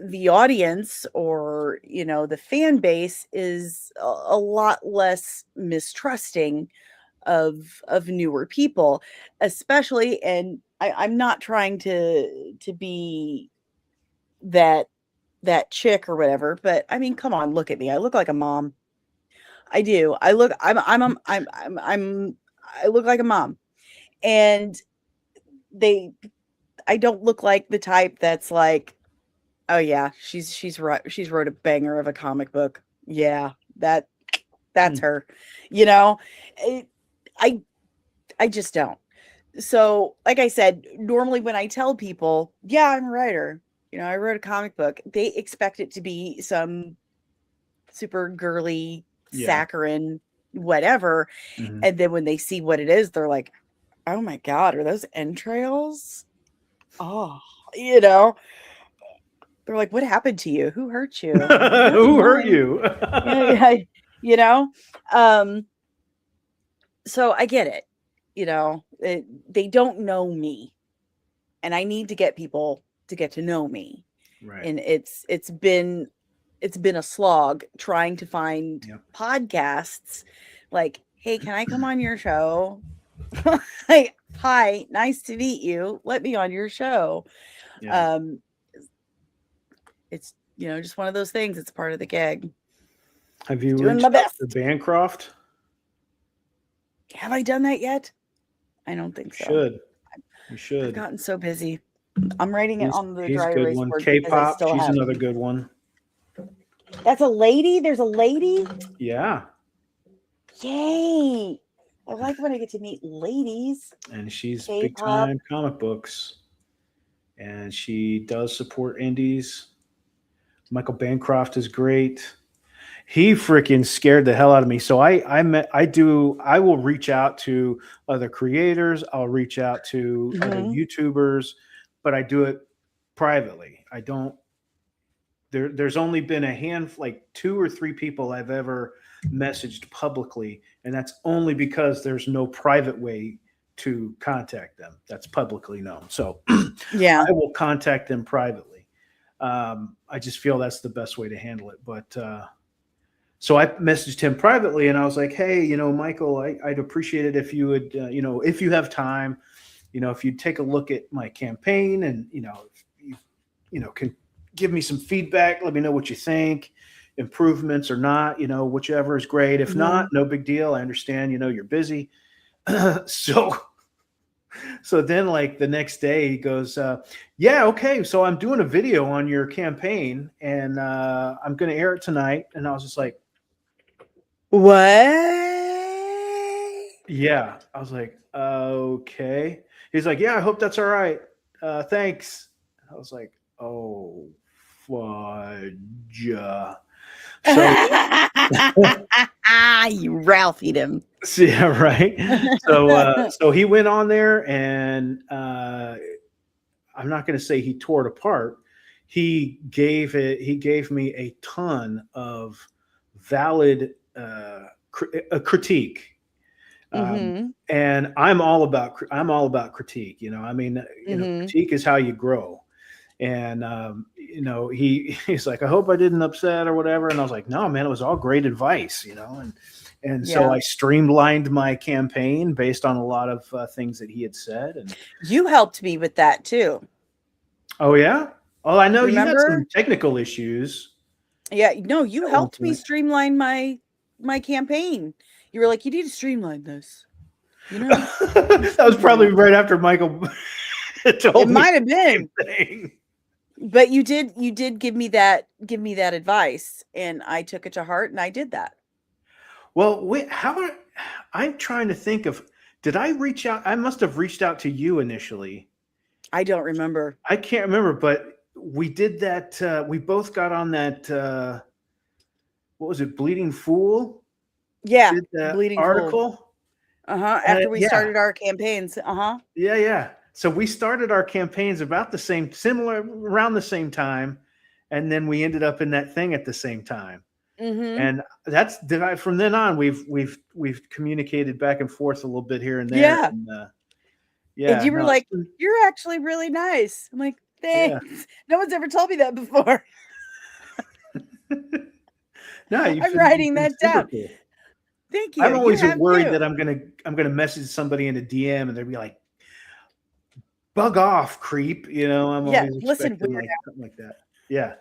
the audience, or the fan base, is a lot less mistrusting of newer people, especially. And I'm not trying to be that chick or whatever, but I mean, come on, look at me. I look like a mom. I do. I look like a mom. And I don't look like the type that's like, oh yeah, she's wrote a banger of a comic book. Yeah, that's her. It, I I just don't. So, like I said, normally when I tell people, yeah, I'm a writer, I wrote a comic book, they expect it to be some super girly, saccharine, whatever. And then when they see what it is, they're like, oh my God, are those entrails? Oh, they're like, what happened to you? Who hurt you?
Who hurt you?
Yeah. So I get it. They don't know me, and I need to get people to get to know me.
Right.
And it's been a slog trying to find podcasts like, hey, can I come on your show? Like, hi, nice to meet you. Let me on your show.
Yeah.
It's just one of those things. It's part of the gig.
Have you
Doing
reached
my
out
best.
to Bancroft?
Have I done that yet? I don't think so.
You should.
I've gotten so busy. I'm writing it on the
he's
dry
a good
erase
one.
board because I
K-pop,
still
she's
have.
another good one.
That's a lady? There's a lady?
Yeah.
Yay. I like when I get to meet ladies.
And she's
K-pop.
big time comic books. And she does support indies. Michael Bancroft is great. He freaking scared the hell out of me. So I will reach out to other creators. I'll reach out to other YouTubers, but I do it privately. I don't, there's only been like 2 or 3 people I've ever messaged publicly. And that's only because there's no private way to contact them that's publicly known. So
yeah,
I will contact them privately. I just feel that's the best way to handle it. But so I messaged him privately, and I was like, "Hey, Michael, I'd appreciate it if you would, if you have time, if you'd take a look at my campaign, and if you can give me some feedback, let me know what you think, improvements or not, whichever is great. If not, no big deal. I understand, you're busy." So then, like the next day, he goes, yeah, okay, so I'm doing a video on your campaign, and I'm going to air it tonight. And I was just like,
what?
Yeah. I was like, okay. He's like, yeah, I hope that's all right. Thanks. I was like, oh, fudge.
You Ralphied him.
Yeah, right. So he went on there, and I'm not going to say he tore it apart. He gave me a ton of valid critique. And I'm all about critique. Critique is how you grow. And he's like, I hope I didn't upset or whatever. And I was like, no, man, it was all great advice, and so I streamlined my campaign based on a lot of things that he had said. And
you helped me with that too.
Oh yeah. Oh, I know. Remember? You had some technical issues.
Yeah, no, you helped me streamline my campaign. You were like, you need to streamline this.
That was probably right after Michael told me.
It might have been. But you did give me that advice, and I took it to heart, and I did that.
Well, wait, I'm trying to think of, did I reach out? I must have reached out to you initially.
I don't remember.
I can't remember, but we did that. We both got on that. What was it? Bleeding Fool.
Yeah,
Did the
Bleeding Fool.
article.
After we
Yeah.
started our campaigns.
Yeah. So we started our campaigns about the same, similar, around the same time, and then we ended up in that thing at the same time.
Mm-hmm.
And that's from then on we've communicated back and forth a little bit here and there.
Yeah.
And,
And you were like, "You're actually really nice." I'm like, "Thanks." Yeah. No one's ever told me that before.
No,
I'm writing that down. Cool. Thank you.
I'm always worried that I'm gonna message somebody in a DM and they'll be like, "Bug off, creep." You know, I'm always expecting like something like that. Yeah,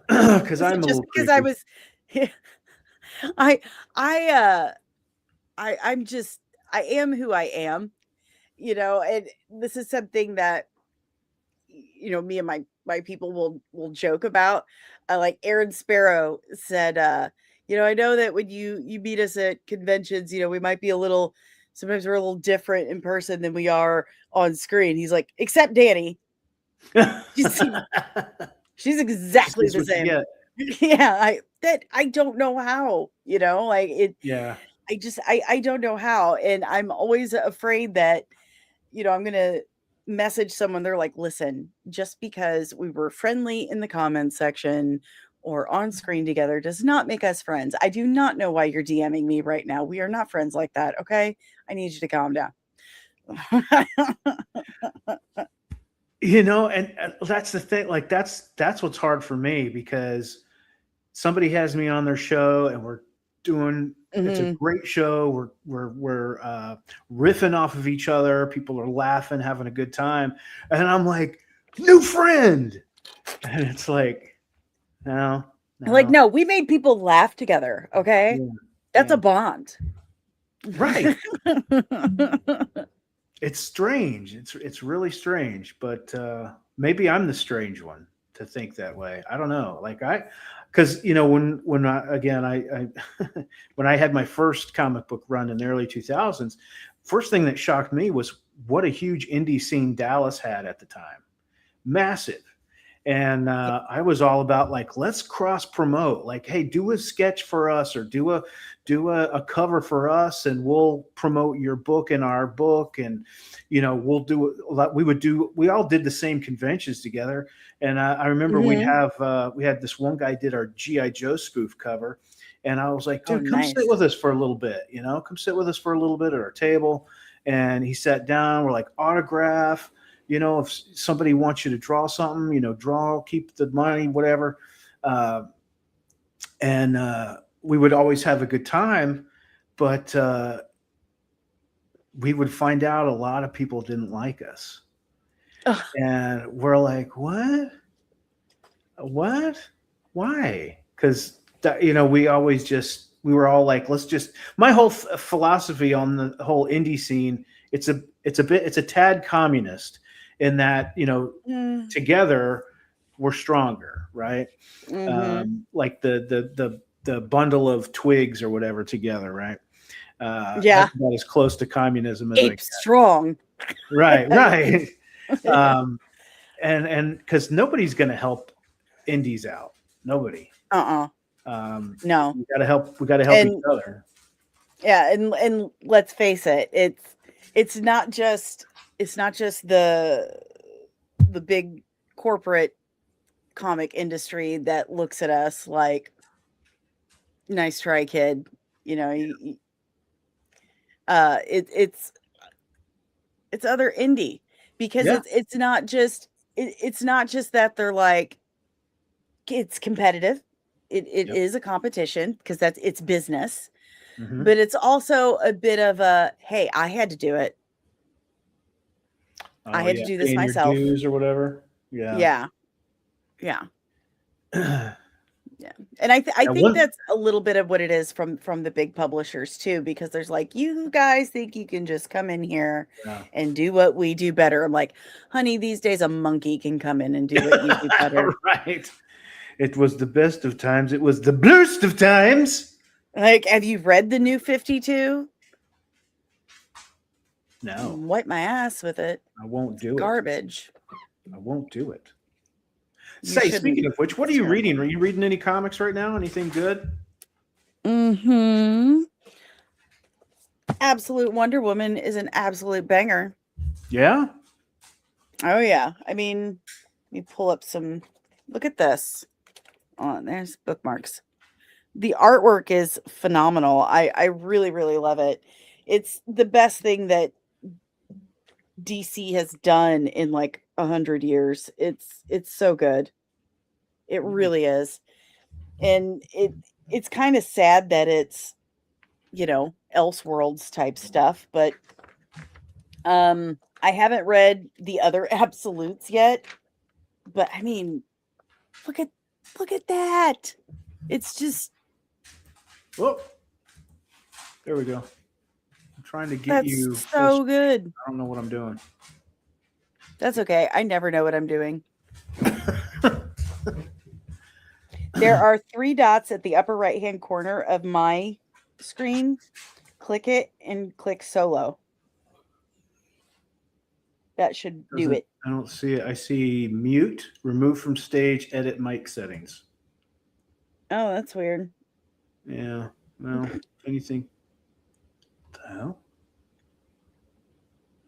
because I'm just because I was.
I am who I am, you know, and this is something that, you know, me and my people will joke about. Like Aaron Sparrow said, you know, I know that when you meet us at conventions, you know, we might be sometimes we're a little different in person than we are on screen. He's like, except Dani. She's exactly the same. Yeah, I don't know how, you know, like it.
Yeah.
I don't know how. And I'm always afraid that, you know, I'm going to message someone. They're like, listen, just because we were friendly in the comments section or on screen together does not make us friends. I do not know why you're DMing me right now. We are not friends like that. Okay. I need you to calm down.
You know, and that's the thing. Like that's what's hard for me, because somebody has me on their show and we're doing, it's a great show. We're riffing off of each other. People are laughing, having a good time. And I'm like, new friend. And it's like, no.
Like, no, we made people laugh together. Okay. Yeah, that's a bond.
Right. It's strange. It's really strange, but maybe I'm the strange one to think that way. I don't know. Like because you know when I when I had my first comic book run in the early 2000s, first thing that shocked me was what a huge indie scene Dallas had at the time, massive. And I was all about like, let's cross promote, like, hey, do a sketch for us or do a cover for us and we'll promote your book in our book. And, you know, we'll do a lot. We all did the same conventions together. And I remember we had this one guy did our G.I. Joe spoof cover. And I was like, dude, come sit with us for a little bit, you know, come sit with us for a little bit at our table. And he sat down, we're like, autograph. You know, if somebody wants you to draw something, you know, draw, keep the money, whatever. And we would always have a good time, but we would find out a lot of people didn't like us. Ugh. And we're like, what? Why? Because, you know, we were all like, my whole philosophy on the whole indie scene, it's a tad communist. In that, you know, together we're stronger, right? Like the bundle of twigs or whatever together, right? That's about as close to communism as I get.
Strong,
right? And because nobody's going to help indies out, nobody. No, we got to help. We got to help each other.
Yeah, and let's face it, it's not just the big corporate comic industry that looks at us like, nice try, kid. You know, it's other indie, because it's not just that they're like, it's competitive. It is a competition because it's business, but it's also a bit of a, hey, I had to do it. I had to do this myself.
Your dues or whatever.
Yeah. Yeah. And I think that's a little bit of what it is from the big publishers too, because there's like, you guys think you can just come in here and do what we do better. I'm like, honey, these days a monkey can come in and do what you do better.
Right. It was the best of times. It was the blurst of times.
Like, have you read the new 52?
No.
Wipe my ass with it.
I won't do it.
Garbage.
I won't do it. Say, speaking of which, what are you reading? Are you reading any comics right now? Anything good?
Mm-hmm. Absolute Wonder Woman is an absolute banger.
Yeah?
Oh, yeah. I mean, let me pull up some. Look at this. Oh, there's bookmarks. The artwork is phenomenal. I really, really love it. It's the best thing that DC has done in like 100 years. It's so good. It really is. And it's kind of sad that it's, Elseworlds type stuff, but I haven't read the other absolutes yet, but I mean, look at that. It's just
Oh, there we go. I'm trying to get
that's
you
so good.
I don't know what I'm doing.
That's okay. I never know what I'm doing. There are 3 dots at the upper right-hand corner of my screen. Click it and click solo. That should do it.
I don't see it. I see mute, remove from stage, edit mic settings.
Oh, that's weird.
Yeah. Well, anything. What the hell?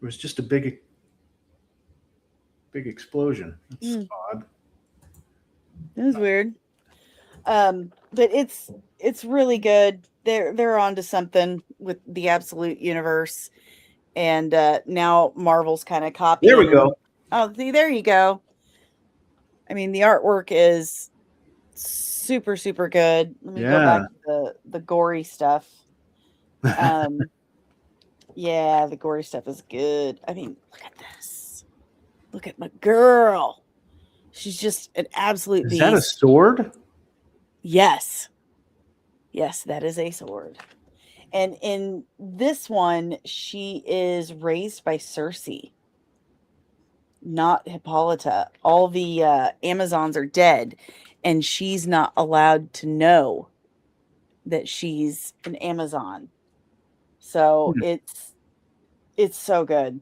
It was just a big explosion. That's odd.
It was weird. But it's really good. They're onto something with the Absolute Universe. And now Marvel's kind of copying.
There we go.
Oh, see, there you go. I mean, the artwork is super, super good. Let me go back to the gory stuff. Yeah, the gory stuff is good. I mean, look at this. Look at my girl. She's just an absolute beast.
Is that a sword?
Yes. Yes, that is a sword. And in this one, she is raised by Circe, not Hippolyta. All the Amazons are dead, and she's not allowed to know that she's an Amazon. So it's so good.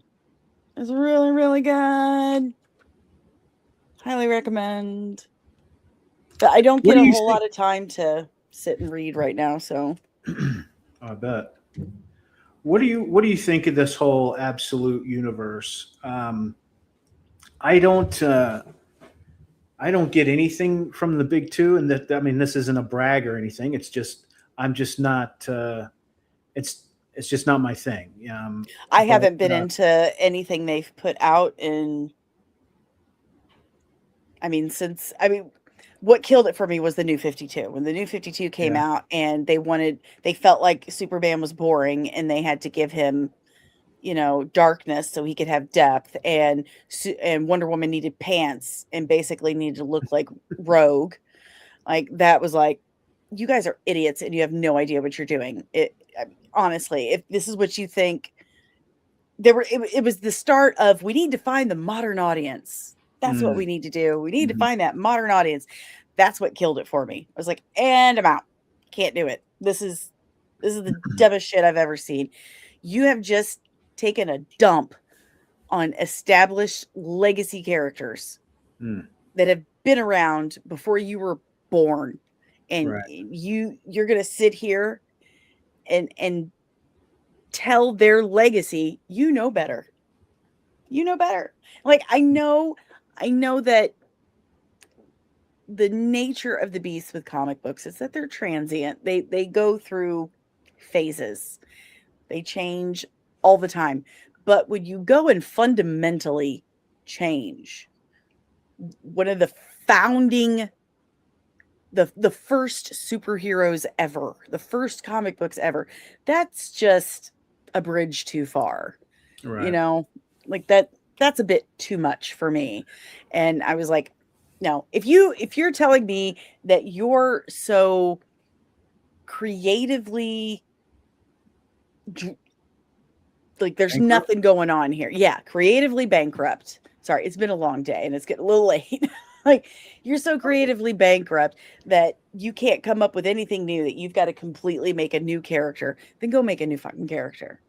It's really, really good. Highly recommend. But I don't get a whole lot of time to sit and read right now, so
I bet. What do you think of this whole Absolute Universe? I don't get anything from the big two, and that, I mean, this isn't a brag or anything. It's just I'm just not. It's just not my thing.
I haven't been into anything they've put out in. What killed it for me was the New 52. When the New 52 came out, and they felt like Superman was boring, and they had to give him, darkness so he could have depth, and Wonder Woman needed pants and basically needed to look like Rogue. Like, that was like, you guys are idiots and you have no idea what you're doing. Honestly, if this is what you think, it was the start of, we need to find the modern audience. That's what we need to do. We need to find that modern audience. That's what killed it for me. I was like, and I'm out. Can't do it. This is the dumbest shit I've ever seen. You have just taken a dump on established legacy characters that have been around before you were born. And you're going to sit here and tell their legacy. You know better. You know better. Like, I know that the nature of the beast with comic books is that they're transient. They go through phases. They change all the time. But when you go and fundamentally change one of the founding, the first superheroes ever, the first comic books ever, that's just a bridge too far. Right. Like that's a bit too much for me. And I was like, no, if you're telling me that you're so creatively, like, there's nothing going on here. Yeah, creatively bankrupt. Sorry, it's been a long day and it's getting a little late. Like, you're so creatively bankrupt that you can't come up with anything new, that you've got to completely make a new character. Then go make a new fucking character.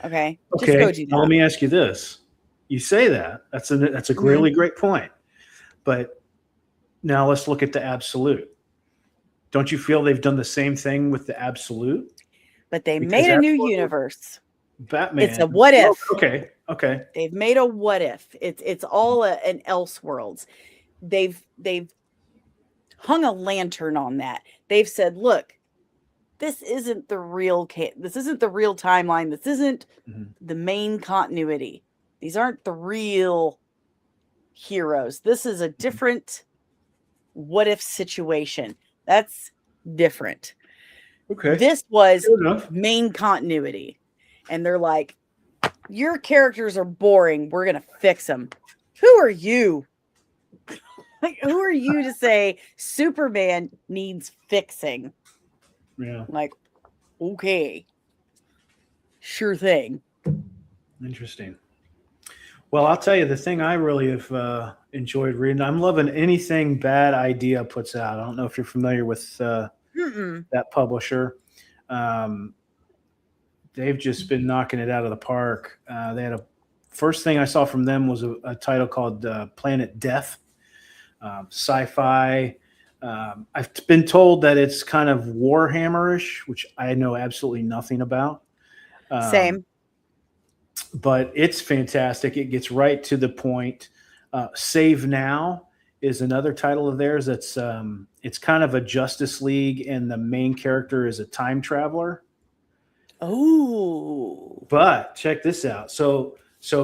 Okay.
Just go do that. Now, let me ask you this. You say that. That's a really great point. But Now let's look at the Absolute. Don't you feel they've done the same thing with the Absolute?
But they
Because
made a new
Absolute-
universe.
Batman.
It's a what if.
Okay. Okay.
They've made a what if. It's all an else worlds. They've hung a lantern on that. They've said, look, this isn't the real this isn't the real timeline. This isn't the main continuity. These aren't the real heroes. This is a different what if situation. That's different.
Okay.
This was main continuity. And they're like, your characters are boring. We're going to fix them. Who are you? Like, who are you to say Superman needs fixing?
Yeah.
Like, okay. Sure thing.
Interesting. Well, I'll tell you, the thing I really have enjoyed reading, I'm loving anything Bad Idea puts out. I don't know if you're familiar with that publisher. They've just been knocking it out of the park. They had first thing I saw from them was a title called Planet Death, sci-fi. I've been told that it's kind of Warhammerish, which I know absolutely nothing about.
Same.
But it's fantastic. It gets right to the point. Save Now is another title of theirs. That's it's kind of a Justice League, and the main character is a time traveler.
Oh,
but check this out. So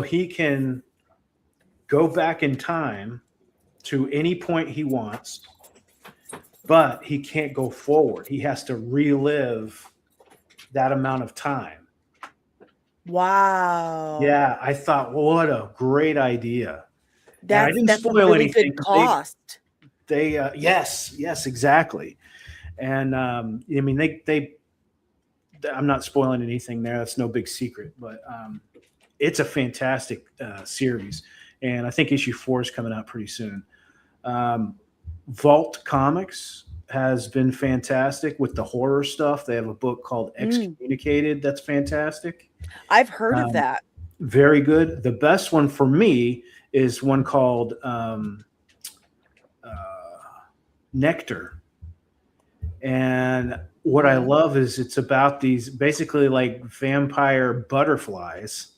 he can go back in time to any point he wants, but he can't go forward. He has to relive that amount of time.
Wow.
Yeah, I thought, well, what a great idea.
That's a really good cost.
They yes, exactly. And I mean, they I'm not spoiling anything there. That's no big secret, but it's a fantastic series. And I think issue 4 is coming out pretty soon. Vault Comics has been fantastic with the horror stuff. They have a book called Excommunicated. That's fantastic.
I've heard of that.
Very good. The best one for me is one called Nectar. And what I love is it's about these basically like vampire butterflies.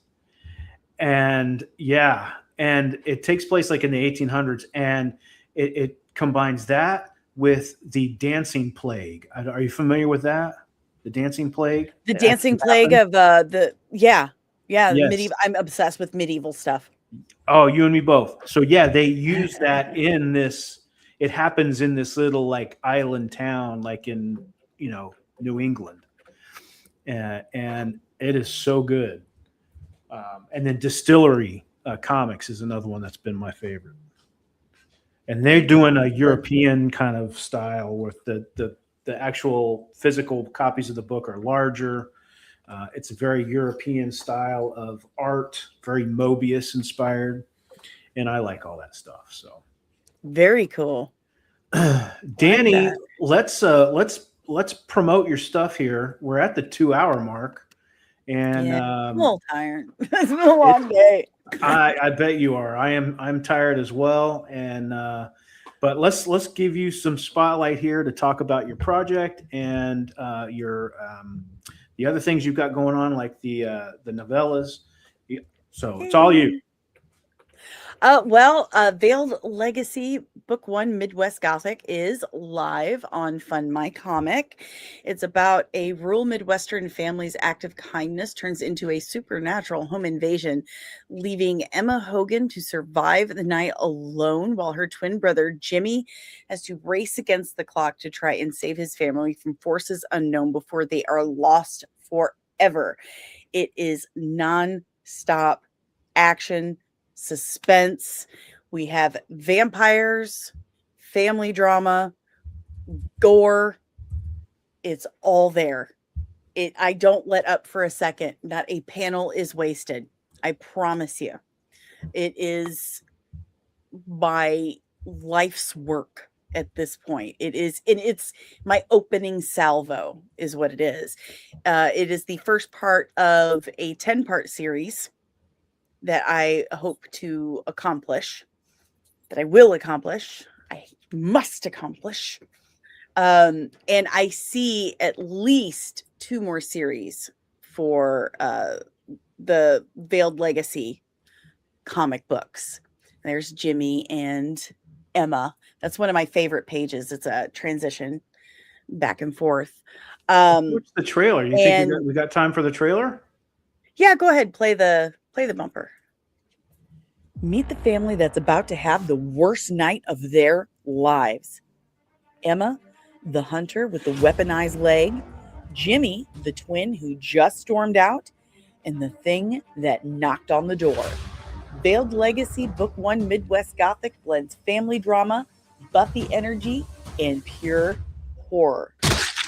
And yeah, and it takes place like in the 1800s, and it combines that with the dancing plague. Are you familiar with that? The dancing plague?
The dancing plague of yes.
Medieval.
I'm obsessed with medieval stuff.
Oh, you and me both. So yeah, they use that in this. It happens in this little like island town, like in New England, and it is so good. And then Distillery Comics is another one that's been my favorite. And they're doing a European kind of style where the actual physical copies of the book are larger. It's a very European style of art, very Mobius inspired, and I like all that stuff. So
very cool.
Dani, let's promote your stuff here. We're at the 2-hour mark, and
I'm a little tired. It's been a long day.
I bet you are. I'm tired as well, and but let's give you some spotlight here to talk about your project and your the other things you've got going on, like the novellas. So it's all you.
Veiled Legacy Book 1 Midwest Gothic is live on Fund My Comic. It's about a rural Midwestern family's act of kindness turns into a supernatural home invasion, leaving Emma Hogan to survive the night alone while her twin brother Jimmy has to race against the clock to try and save his family from forces unknown before they are lost forever. It is non-stop action, suspense. We have vampires, family drama, gore. It's all there. I don't let up for a second. Not a panel is wasted. I promise you. It is my life's work at this point. It is, and it's my opening salvo is what it is. It is the first part of a 10-part series that I hope to accomplish, that I will accomplish. I must accomplish. And I see at least 2 more series for the Veiled Legacy comic books. There's Jimmy and Emma. That's one of my favorite pages. It's a transition back and forth.
What's the trailer? You think we got time for the trailer?
Yeah, go ahead. Play the bumper. Meet the family that's about to have the worst night of their lives. Emma, the hunter with the weaponized leg, Jimmy, the twin who just stormed out, and the thing that knocked on the door. Veiled Legacy Book 1 Midwest Gothic blends family drama, Buffy energy, and pure horror.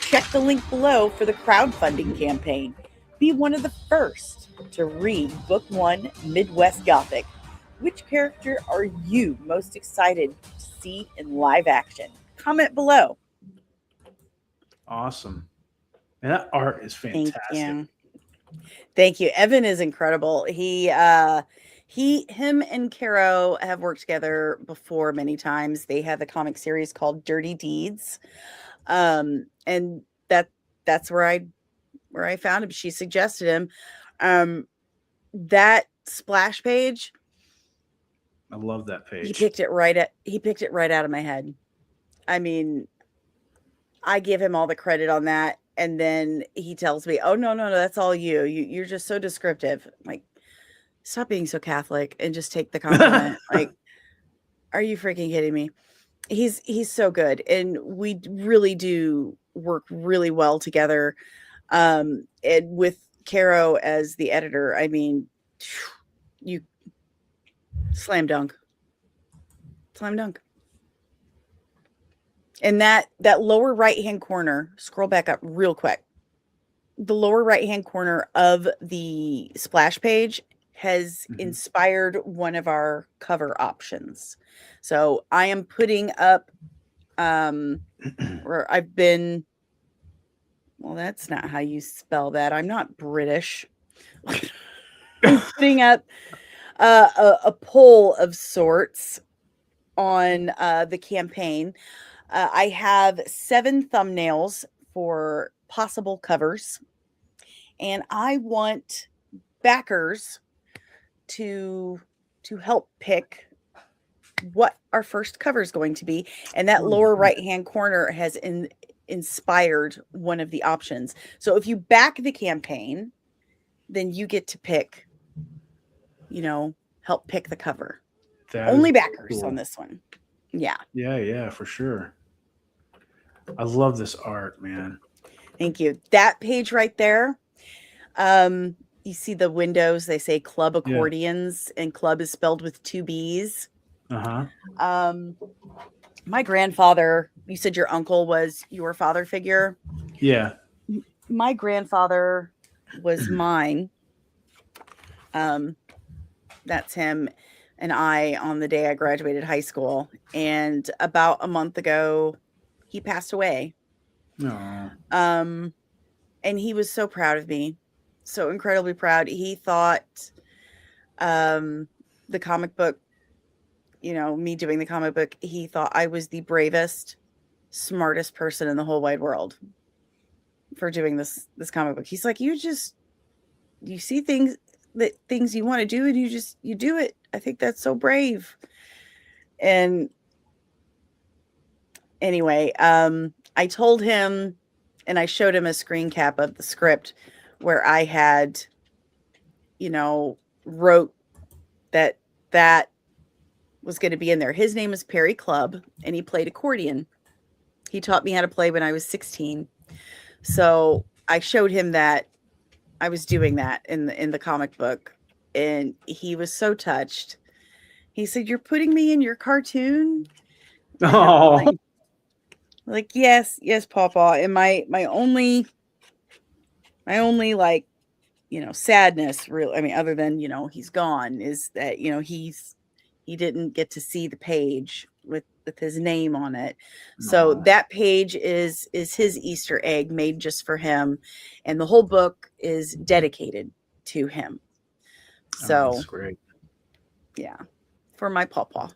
Check the link below for the crowdfunding campaign. Be one of the first to read Book 1 Midwest Gothic. Which character are you most excited to see in live action? Comment below.
Awesome. And that art is fantastic.
Thank you. Evan is incredible. Him and Caro have worked together before many times. They have a comic series called Dirty Deeds. And that's where I found him. She suggested him. That splash page,
I love that page.
He picked it right out of my head. I mean, I give him all the credit on that, and then he tells me, "Oh no, that's all you. You're just so descriptive." I'm like, stop being so Catholic and just take the compliment. Like, are you freaking kidding me? He's so good, and we really do work really well together. And with Caro as the editor, I mean, you slam dunk. And that lower right-hand corner, scroll back up real quick. The lower right-hand corner of the splash page has inspired one of our cover options. So I am putting up, where I've been, well, that's not how you spell that. I'm not British. I'm putting up a poll of sorts on the campaign. I have 7 thumbnails for possible covers, and I want backers to help pick what our first cover is going to be. And that lower right-hand corner has inspired one of the options. So if you back the campaign, then you get to pick, help pick the cover. Only backers on this one. Yeah.
Yeah, for sure. I love this art, man.
Thank you. That page right there, you see the windows, they say Club Accordions, and club is spelled with 2 B's. My grandfather, you said your uncle was your father figure?
Yeah.
My grandfather was mine. That's him and I on the day I graduated high school. And about a month ago, he passed away.
Aww.
And he was so proud of me, so incredibly proud. He thought the comic book, me doing the comic book, he thought I was the bravest, smartest person in the whole wide world for doing this comic book. He's like, you see things you want to do, and you do it. I think that's so brave. And anyway, I told him, and I showed him a screen cap of the script where I had, wrote that was going to be in there. His name is Perry Clubb, and he played accordion. He taught me how to play when I was 16. So I showed him that I was doing that in the comic book, and he was so touched. He said, "You're putting me in your cartoon?"
Oh.
Like, yes, Pawpaw. And my only like, sadness, really, I mean, other than, he's gone, is that, he didn't get to see the page with his name on it. So that page is his Easter egg made just for him. And the whole book is dedicated to him. So
that's great.
Yeah, for my Pawpaw.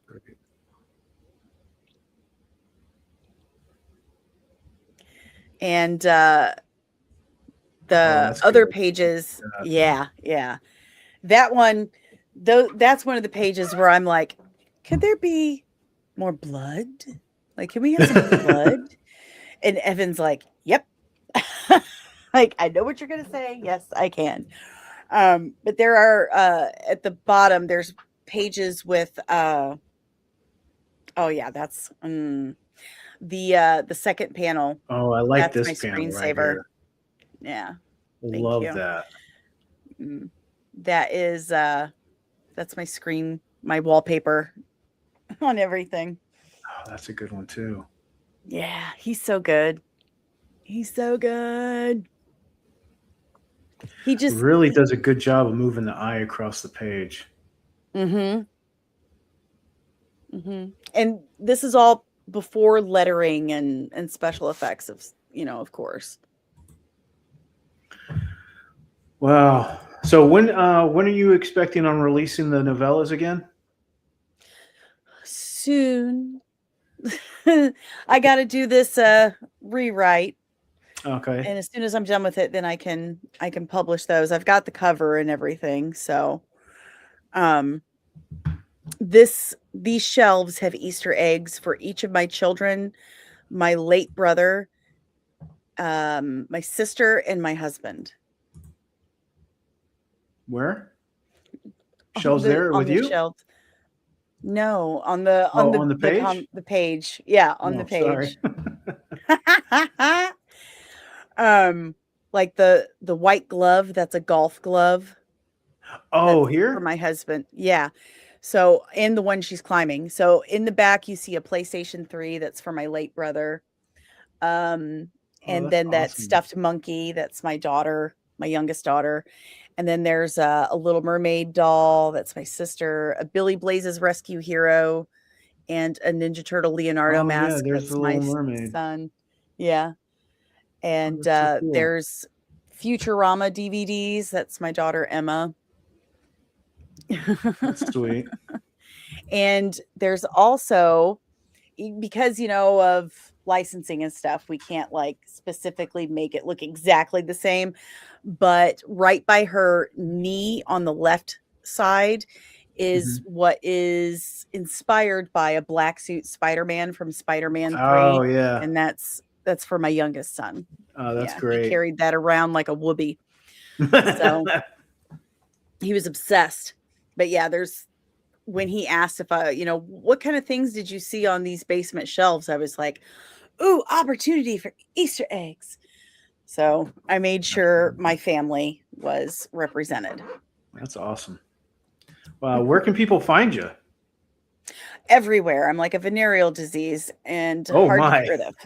And the other
good.
pages, yeah. That one, though, that's one of the pages where I'm like, could there be more blood? Like, can we have some blood? And Evan's like, yep. Like, I know what you're gonna say. Yes, I can. But there are at the bottom, there's pages with oh yeah, that's the second panel.
Oh, I like
That's my
this panel right
screensaver.
here.
Yeah.
Love
you.
that.
That is that's my screen, my wallpaper on everything.
Oh, that's a good one too.
Yeah, he's so good. He's so good. He just
really does a good job of moving the eye across the page.
And this is all before lettering and special effects of, of course.
Wow. So when are you expecting on releasing the novellas again?
Soon. I got to do this rewrite.
Okay.
And as soon as I'm done with it, then I can publish those. I've got the cover and everything. So these shelves have Easter eggs for each of my children, my late brother, my sister, and my husband.
Where? Shelves there with you?
Shelves. No, on the
page.
The page. Yeah, on the page. Like the white glove, that's a golf glove.
Oh, here?
For my husband. Yeah. So, and the one she's climbing. So in the back you see a PlayStation 3 that's for my late brother. And then that stuffed monkey, that's my daughter, my youngest daughter. And then there's a Little Mermaid doll, that's my sister, a Billy Blaze's Rescue Hero, and a Ninja Turtle Leonardo mask.
Yeah, there's
that's
the
my
Little Mermaid.
son. Yeah. And
so cool.
There's Futurama DVDs. That's my daughter, Emma.
That's sweet.
And there's also, because, of licensing and stuff, we can't like specifically make it look exactly the same, but right by her knee on the left side is what is inspired by a black suit Spider-Man from Spider-Man 3.
Oh yeah.
And that's for my youngest son.
Oh, that's great.
He carried that around like a whoopee. So he was obsessed. But yeah, when he asked if I, what kind of things did you see on these basement shelves? I was like, ooh, opportunity for Easter eggs. So I made sure my family was represented.
That's awesome. Wow. Where can people find you?
Everywhere. I'm like a venereal disease and hard to get rid of.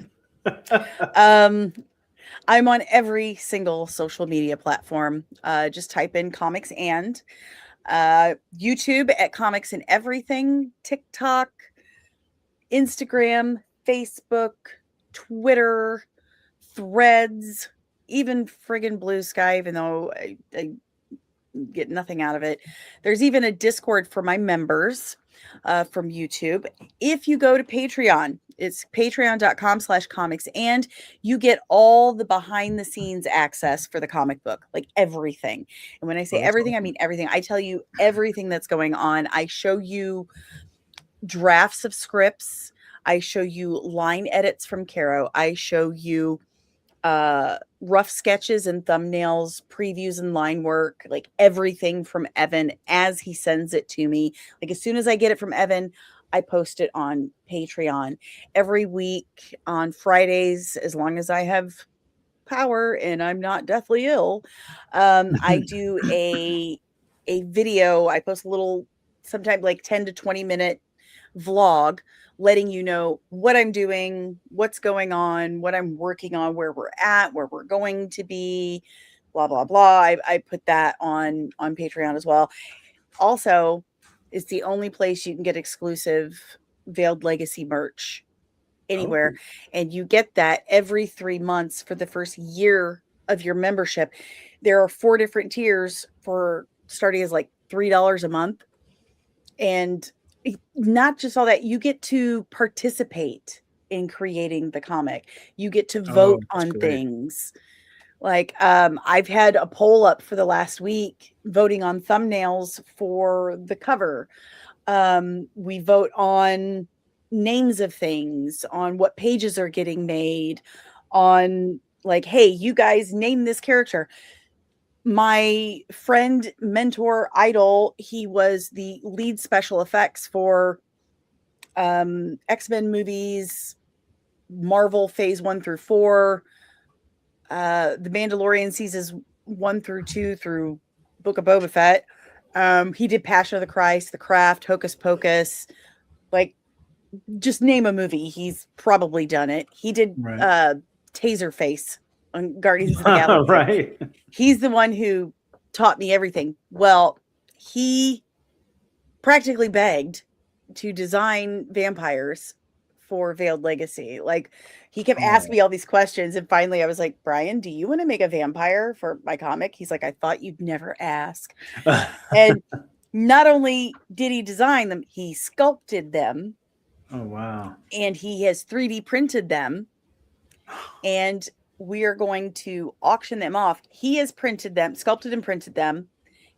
I'm on every single social media platform. Just type in Comics and YouTube at Comics and Everything, TikTok, Instagram, Facebook, Twitter, Threads, even friggin' Blue Sky, even though I get nothing out of it. There's even a Discord for my members from YouTube. If you go to Patreon, it's patreon.com/comics, and you get all the behind the scenes access for the comic book, like everything. And when I say everything, awesome. I mean everything. I tell you everything that's going on. I show you drafts of scripts. I show you line edits from Caro. I show you rough sketches and thumbnails, previews and line work, like everything from Evan as he sends it to me. Like as soon as I get it from Evan, I post it on Patreon every week on Fridays, as long as I have power and I'm not deathly ill. I do a video. I post a little, sometimes like 10 to 20 minute vlog, letting you know what I'm doing, what's going on, what I'm working on, where we're at, where we're going to be, blah, blah, blah. I put that on Patreon as well. Also, it's the only place you can get exclusive Veiled Legacy merch anywhere. Oh. And you get that every 3 months for the first year of your membership. There are 4 different tiers for starting as like $3 a month. And not just all that, you get to participate in creating the comic. You get to vote on things. Like, I've had a poll up for the last week voting on thumbnails for the cover. We vote on names of things, on what pages are getting made, on like, hey, you guys name this character. My friend, mentor, idol, he was the lead special effects for X-Men movies, Marvel phase 1 through 4, The Mandalorian seasons 1 through 2 through Book of Boba Fett. He did Passion of the Christ, The Craft, Hocus Pocus, like just name a movie. He's probably done it. He did Taserface on Guardians of the Galaxy.
Right.
He's the one who taught me everything. Well, he practically begged to design vampires for Veiled Legacy. Like, he kept asking me all these questions, and finally I was like, Brian, do you want to make a vampire for my comic? He's like, I thought you'd never ask. And not only did he design them, he sculpted them.
Oh, wow.
And he has 3D printed them. And we are going to auction them off. He has printed them, sculpted and printed them.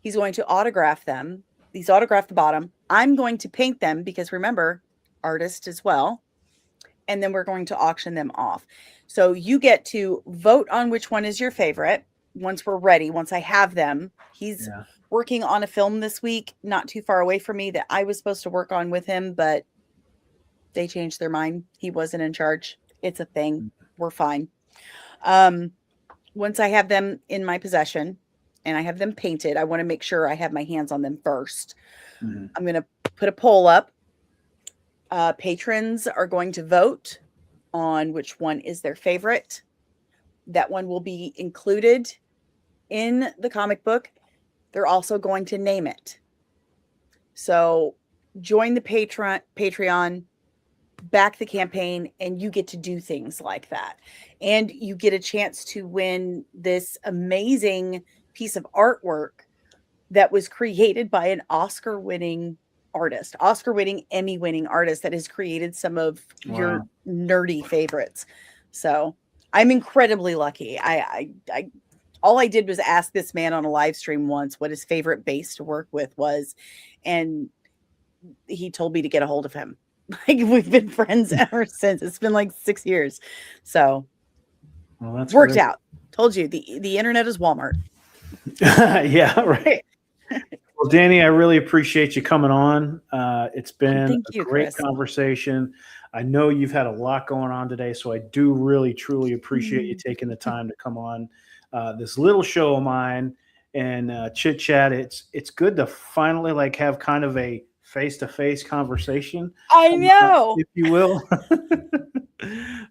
He's going to autograph them. He's autographed the bottom. I'm going to paint them because, remember, artist as well. And then we're going to auction them off. So you get to vote on which one is your favorite once we're ready, once I have them. He's working on a film this week, not too far away from me, that I was supposed to work on with him, but they changed their mind. He wasn't in charge. It's a thing. We're fine. Once I have them in my possession and I have them painted, I want to make sure I have my hands on them first. I'm going to put a poll up. Patrons are going to vote on which one is their favorite. That one will be included in the comic book. They're also going to name it. So join the Patreon, back the campaign, and you get to do things like that. And you get a chance to win this amazing piece of artwork that was created by an Oscar-winning artist, Oscar-winning, Emmy-winning artist that has created some of your nerdy favorites. So I'm incredibly lucky. I all I did was ask this man on a live stream once what his favorite base to work with was, and he told me to get a hold of him. Like, we've been friends ever since. It's been like 6 years. So
that's
worked out. Told you the internet is Walmart.
Yeah, right. Well, Dani, I really appreciate you coming on. It's been a great conversation. I know you've had a lot going on today, so I do really, truly appreciate you taking the time to come on this little show of mine and chit chat. It's good to finally like have kind of a face-to-face conversation.
I know,
if you will.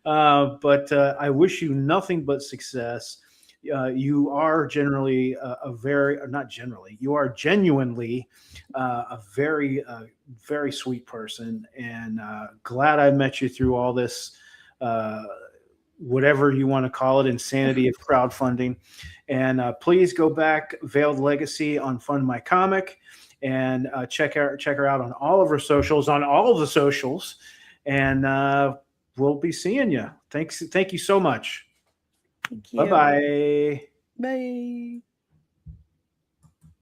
But I wish you nothing but success. You are generally you are genuinely a very, very sweet person, and glad I met you through all this, whatever you want to call it, insanity of crowdfunding. And please go back, Veiled Legacy, on Fund My Comic, and check her out on all of her socials, on all of the socials, and we'll be seeing you. Thank you so much.
Thank you.
Bye-bye.
Bye.